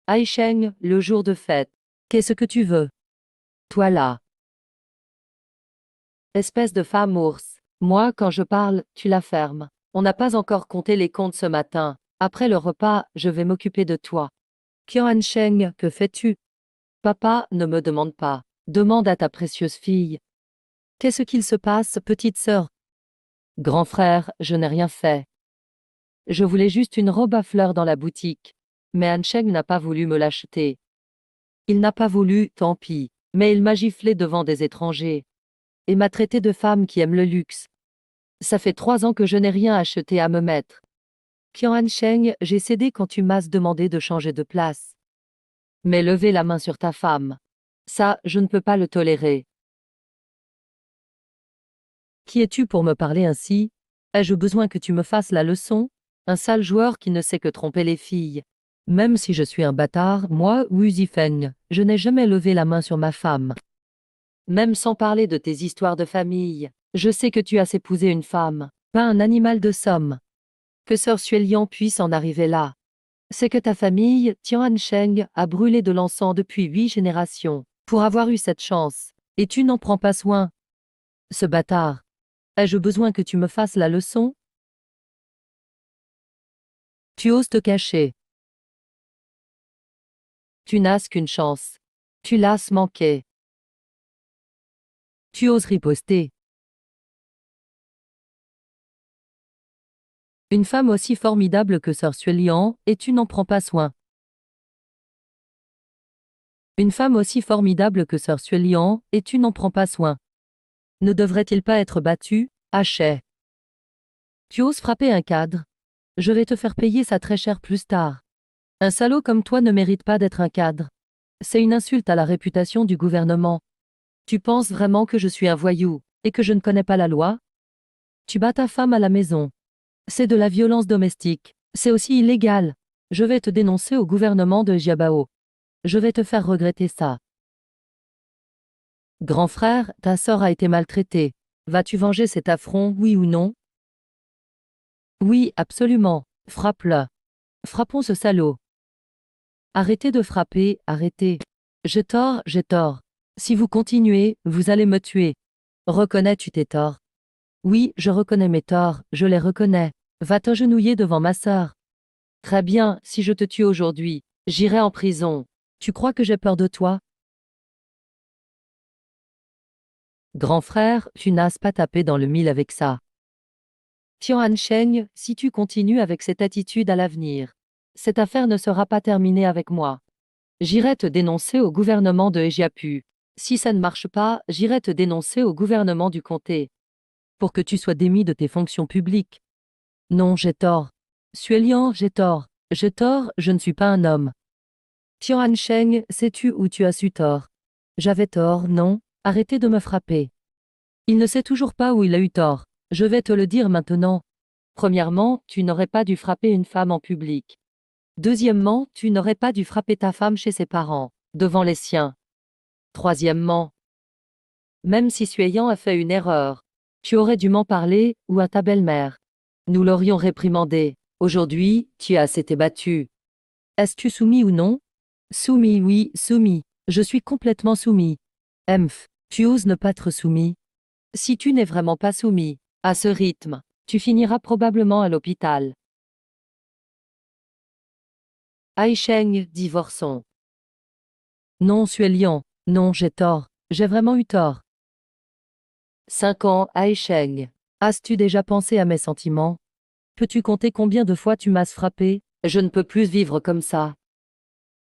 Aisheng, le jour de fête. Qu'est-ce que tu veux? Toi là. Espèce de femme ours. Moi, quand je parle, tu la fermes. On n'a pas encore compté les comptes ce matin. Après le repas, je vais m'occuper de toi. Qian Sheng, que fais-tu? Papa, ne me demande pas. Demande à ta précieuse fille. Qu'est-ce qu'il se passe, petite sœur? Grand frère, je n'ai rien fait. Je voulais juste une robe à fleurs dans la boutique. Mais Han Sheng n'a pas voulu me l'acheter. Il n'a pas voulu, tant pis. Mais il m'a giflé devant des étrangers. Et m'a traité de femme qui aime le luxe. Ça fait 3 ans que je n'ai rien acheté à me mettre. Qian Sheng, j'ai cédé quand tu m'as demandé de changer de place. Mais lever la main sur ta femme. Ça, je ne peux pas le tolérer. Qui es-tu pour me parler ainsi? Ai-je besoin que tu me fasses la leçon? Un sale joueur qui ne sait que tromper les filles. Même si je suis un bâtard, moi, Wu Zifeng, je n'ai jamais levé la main sur ma femme. Même sans parler de tes histoires de famille, je sais que tu as épousé une femme, pas un animal de somme. Que Sœur Xuelian puisse en arriver là. C'est que ta famille, Tian Sheng, a brûlé de l'encens depuis 8 générations, pour avoir eu cette chance. Et tu n'en prends pas soin. Ce bâtard. Ai-je besoin que tu me fasses la leçon? Tu oses te cacher. Tu n'as qu'une chance. Tu l'as manqué. Tu oses riposter. Une femme aussi formidable que Sœur Xuelian, et tu n'en prends pas soin. Une femme aussi formidable que Sœur Xuelian, et tu n'en prends pas soin. Ne devrait-il pas être battu, haché? Tu oses frapper un cadre? Je vais te faire payer ça très cher plus tard. Un salaud comme toi ne mérite pas d'être un cadre. C'est une insulte à la réputation du gouvernement. Tu penses vraiment que je suis un voyou, et que je ne connais pas la loi? Tu bats ta femme à la maison. C'est de la violence domestique. C'est aussi illégal. Je vais te dénoncer au gouvernement de Jiabao. Je vais te faire regretter ça. Grand frère, ta sœur a été maltraitée. Vas-tu venger cet affront, oui ou non? Oui, absolument. Frappe-le. Frappons ce salaud. Arrêtez de frapper, arrêtez. J'ai tort, j'ai tort. Si vous continuez, vous allez me tuer. Reconnais-tu tes torts? Oui, je reconnais mes torts, je les reconnais. Va t'agenouiller devant ma sœur. Très bien, si je te tue aujourd'hui, j'irai en prison. Tu crois que j'ai peur de toi? Grand frère, tu n'as pas tapé dans le mille avec ça. Tian Sheng, si tu continues avec cette attitude à l'avenir, cette affaire ne sera pas terminée avec moi. J'irai te dénoncer au gouvernement de Ejiapu. Si ça ne marche pas, j'irai te dénoncer au gouvernement du comté. Pour que tu sois démis de tes fonctions publiques. Non, j'ai tort. Xuelian, j'ai tort. J'ai tort, je ne suis pas un homme. Tian Sheng, sais-tu où tu as su tort? J'avais tort, non? Arrêtez de me frapper. Il ne sait toujours pas où il a eu tort. Je vais te le dire maintenant. Premièrement, tu n'aurais pas dû frapper une femme en public. Deuxièmement, tu n'aurais pas dû frapper ta femme chez ses parents, devant les siens. Troisièmement, même si Xueyan a fait une erreur, tu aurais dû m'en parler, ou à ta belle-mère. Nous l'aurions réprimandé. Aujourd'hui, tu as été battu. Es-tu soumis ou non? Soumis, oui, soumis. Je suis complètement soumis. Emph, tu oses ne pas être soumis? Si tu n'es vraiment pas soumis, à ce rythme, tu finiras probablement à l'hôpital. Aisheng, divorçons. Non, Xuelian, non, j'ai tort. J'ai vraiment eu tort. 5 ans, Aisheng. As-tu déjà pensé à mes sentiments? Peux-tu compter combien de fois tu m'as frappé? Je ne peux plus vivre comme ça.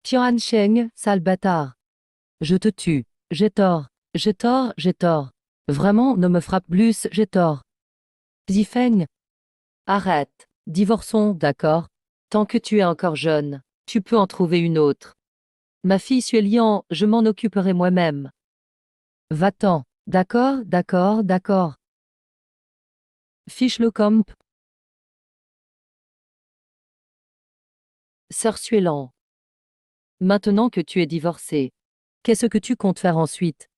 Tian Sheng, sale bâtard. Je te tue. J'ai tort. J'ai tort, j'ai tort. Vraiment, ne me frappe plus, j'ai tort. Zifeng. Arrête. Divorçons, d'accord? Tant que tu es encore jeune, tu peux en trouver une autre. Ma fille Xuelian, je m'en occuperai moi-même. Va-t'en. D'accord, d'accord, d'accord. Fiche le comp. Sœur Xuelan. Maintenant que tu es divorcée, qu'est-ce que tu comptes faire ensuite?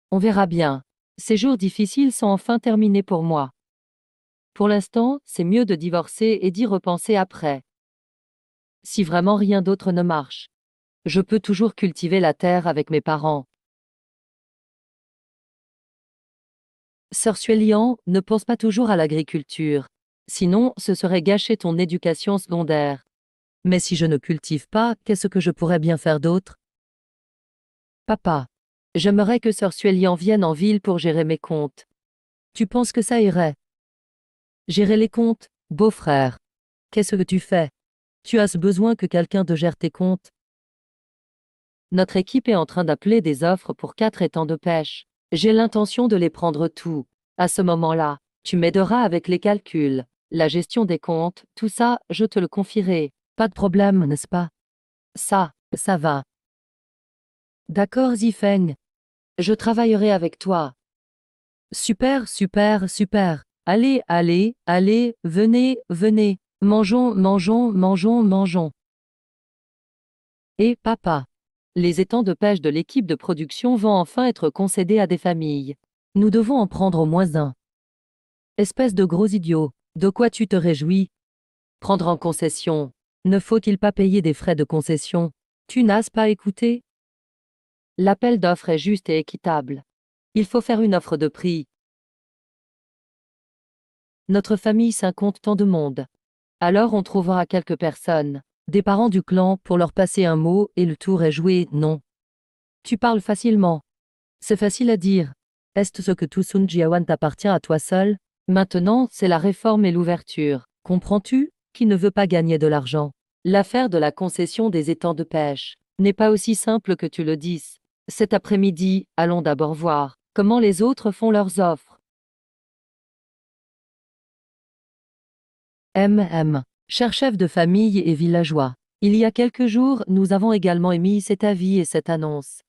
On verra bien. Ces jours difficiles sont enfin terminés pour moi. Pour l'instant, c'est mieux de divorcer et d'y repenser après. Si vraiment rien d'autre ne marche, je peux toujours cultiver la terre avec mes parents. Sœur Xuelian, ne pense pas toujours à l'agriculture. Sinon, ce serait gâcher ton éducation secondaire. Mais si je ne cultive pas, qu'est-ce que je pourrais bien faire d'autre? Papa. J'aimerais que Sœur Suelian vienne en ville pour gérer mes comptes. Tu penses que ça irait? Gérer les comptes, beau-frère. Qu'est-ce que tu fais? Tu as besoin que quelqu'un te gère tes comptes? Notre équipe est en train d'appeler des offres pour 4 étangs de pêche. J'ai l'intention de les prendre tous. À ce moment-là, tu m'aideras avec les calculs, la gestion des comptes, tout ça, je te le confierai. Pas de problème, n'est-ce pas? Ça va. D'accord, Zifeng. Je travaillerai avec toi. Super, super, super. Allez, allez, allez, venez, venez. Mangeons, mangeons, mangeons, mangeons. Et papa. Les étangs de pêche de l'équipe de production vont enfin être concédés à des familles. Nous devons en prendre au moins un. Espèce de gros idiot, de quoi tu te réjouis? Prendre en concession. Ne faut-il pas payer des frais de concession? Tu n'as pas écouté? L'appel d'offres est juste et équitable. Il faut faire une offre de prix. Notre famille compte tant de monde. Alors on trouvera quelques personnes, des parents du clan, pour leur passer un mot et le tour est joué, non? Tu parles facilement. C'est facile à dire. Est-ce ce que Tusun Jiawan t'appartient à toi seul? Maintenant, c'est la réforme et l'ouverture. Comprends-tu? Qui ne veut pas gagner de l'argent? L'affaire de la concession des étangs de pêche n'est pas aussi simple que tu le dis. Cet après-midi, allons d'abord voir comment les autres font leurs offres. Cher chef de famille et villageois, il y a quelques jours, nous avons également émis cet avis et cette annonce.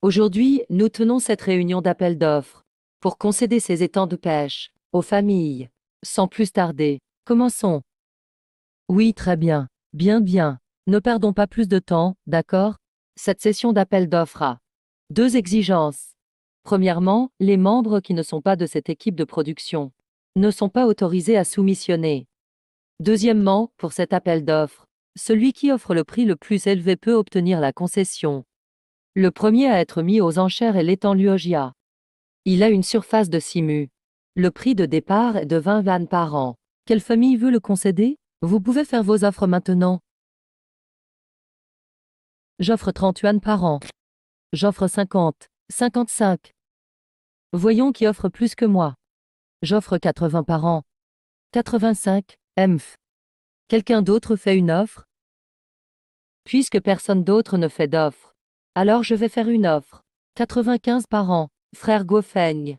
Aujourd'hui, nous tenons cette réunion d'appel d'offres pour concéder ces étangs de pêche aux familles. Sans plus tarder, commençons. Oui, très bien. Bien, bien. Ne perdons pas plus de temps, d'accord? Cette session d'appel d'offres a 2 exigences. Premièrement, les membres qui ne sont pas de cette équipe de production ne sont pas autorisés à soumissionner. Deuxièmement, pour cet appel d'offres, celui qui offre le prix le plus élevé peut obtenir la concession. Le premier à être mis aux enchères est l'étang Luogia. Il a une surface de 6 mu. Le prix de départ est de 20 yuan par an. Quelle famille veut le concéder? Vous pouvez faire vos offres maintenant. J'offre 30 yuan par an. J'offre 50, 55. Voyons qui offre plus que moi. J'offre 80 par an. 85, mf. Quelqu'un d'autre fait une offre? Puisque personne d'autre ne fait d'offre, alors je vais faire une offre. 95 par an, frère Guofeng.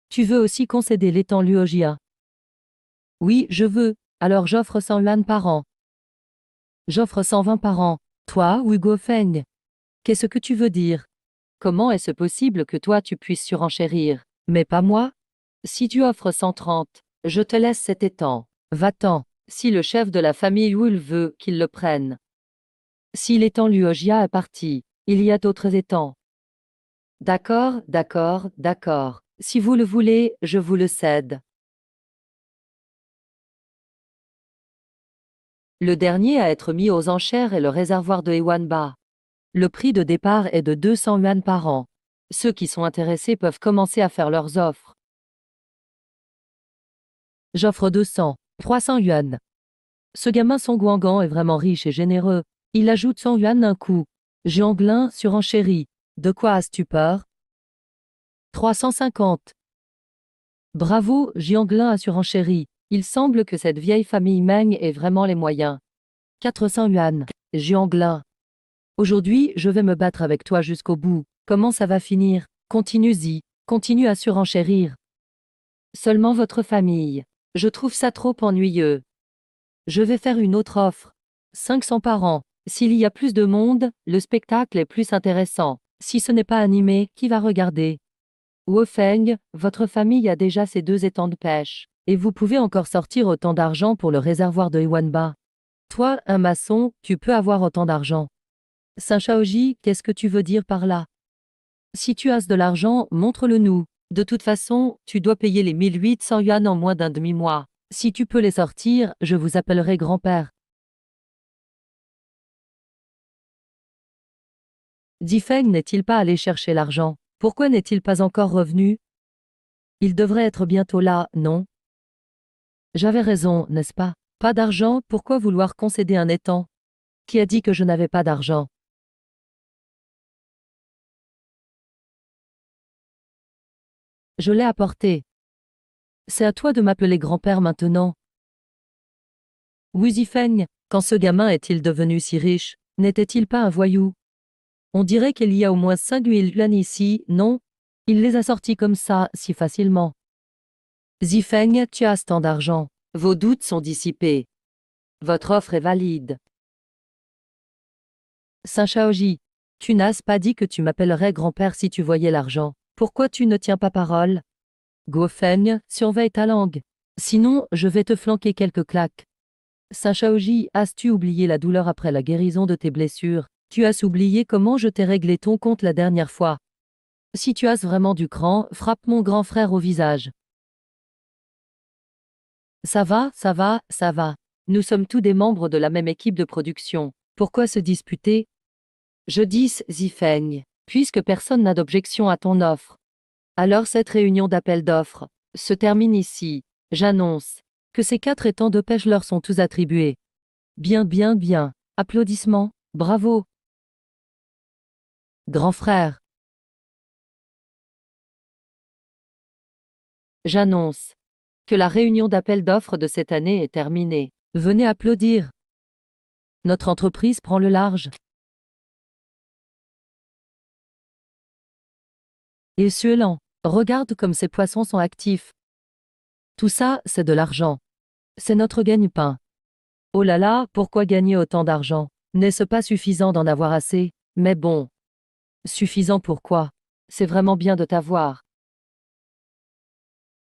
Tu veux aussi concéder l'étang Luogia? Oui, je veux. Alors j'offre 100 yuan par an. J'offre 120 par an. Toi, Hugo Feng. Qu'est-ce que tu veux dire? Comment est-ce possible que toi tu puisses surenchérir, mais pas moi? Si tu offres 130, je te laisse cet étang. Va-t'en. Si le chef de la famille Wul veut qu'il le prenne. Si l'étang Luogia est parti, il y a d'autres étangs. D'accord, d'accord, d'accord. Si vous le voulez, je vous le cède. Le dernier à être mis aux enchères est le réservoir de Ewanba. Le prix de départ est de 200 yuan par an. Ceux qui sont intéressés peuvent commencer à faire leurs offres. J'offre 200, 300 yuan. Ce gamin Song Guangan est vraiment riche et généreux. Il ajoute 100 yuan d'un coup. Jianglin surenchérit. De quoi as-tu peur? 350. Bravo, Jianglin a surenchéri. Il semble que cette vieille famille Meng ait vraiment les moyens. 400 yuan. Jianglin. Aujourd'hui, je vais me battre avec toi jusqu'au bout. Comment ça va finir? Continue-y. Continue à surenchérir. Seulement votre famille. Je trouve ça trop ennuyeux. Je vais faire une autre offre. 500 par an. S'il y a plus de monde, le spectacle est plus intéressant. Si ce n'est pas animé, qui va regarder? Wofeng, votre famille a déjà ces 2 étangs de pêche. Et vous pouvez encore sortir autant d'argent pour le réservoir de Ewanba. Toi, un maçon, tu peux avoir autant d'argent. Saint-Shaoji, qu'est-ce que tu veux dire par là? Si tu as de l'argent, montre-le nous. De toute façon, tu dois payer les 1800 yuan en moins d'un demi-mois. Si tu peux les sortir, je vous appellerai grand-père. Difeng n'est-il pas allé chercher l'argent? Pourquoi n'est-il pas encore revenu? Il devrait être bientôt là, non? J'avais raison, n'est-ce pas? Pas d'argent, pourquoi vouloir concéder un étang? Qui a dit que je n'avais pas d'argent? Je l'ai apporté. C'est à toi de m'appeler grand-père maintenant. Oui, Zifeng, quand ce gamin est-il devenu si riche? N'était-il pas un voyou? On dirait qu'il y a au moins 5000 yuan ici, non? Il les a sortis comme ça, si facilement. Zifeng, tu as tant d'argent. Vos doutes sont dissipés. Votre offre est valide. Saint Shaoji, tu n'as pas dit que tu m'appellerais grand-père si tu voyais l'argent. Pourquoi tu ne tiens pas parole? Go Feng, surveille ta langue. Sinon, je vais te flanquer quelques claques. Saint Shaoji, as-tu oublié la douleur après la guérison de tes blessures? Tu as oublié comment je t'ai réglé ton compte la dernière fois. Si tu as vraiment du cran, frappe mon grand frère au visage. Ça va, ça va, ça va. Nous sommes tous des membres de la même équipe de production. Pourquoi se disputer? Je dis Zifeng, puisque personne n'a d'objection à ton offre. Alors cette réunion d'appel d'offres se termine ici. J'annonce que ces 4 étangs de pêche leur sont tous attribués. Bien, bien, bien. Applaudissements. Bravo. Grand frère. J'annonce que la réunion d'appel d'offres de cette année est terminée. Venez applaudir. Notre entreprise prend le large. Et Suelan, regarde comme ces poissons sont actifs. Tout ça, c'est de l'argent. C'est notre gagne-pain. Oh là là, pourquoi gagner autant d'argent? N'est-ce pas suffisant d'en avoir assez? Mais bon. Suffisant pour quoi? C'est vraiment bien de t'avoir.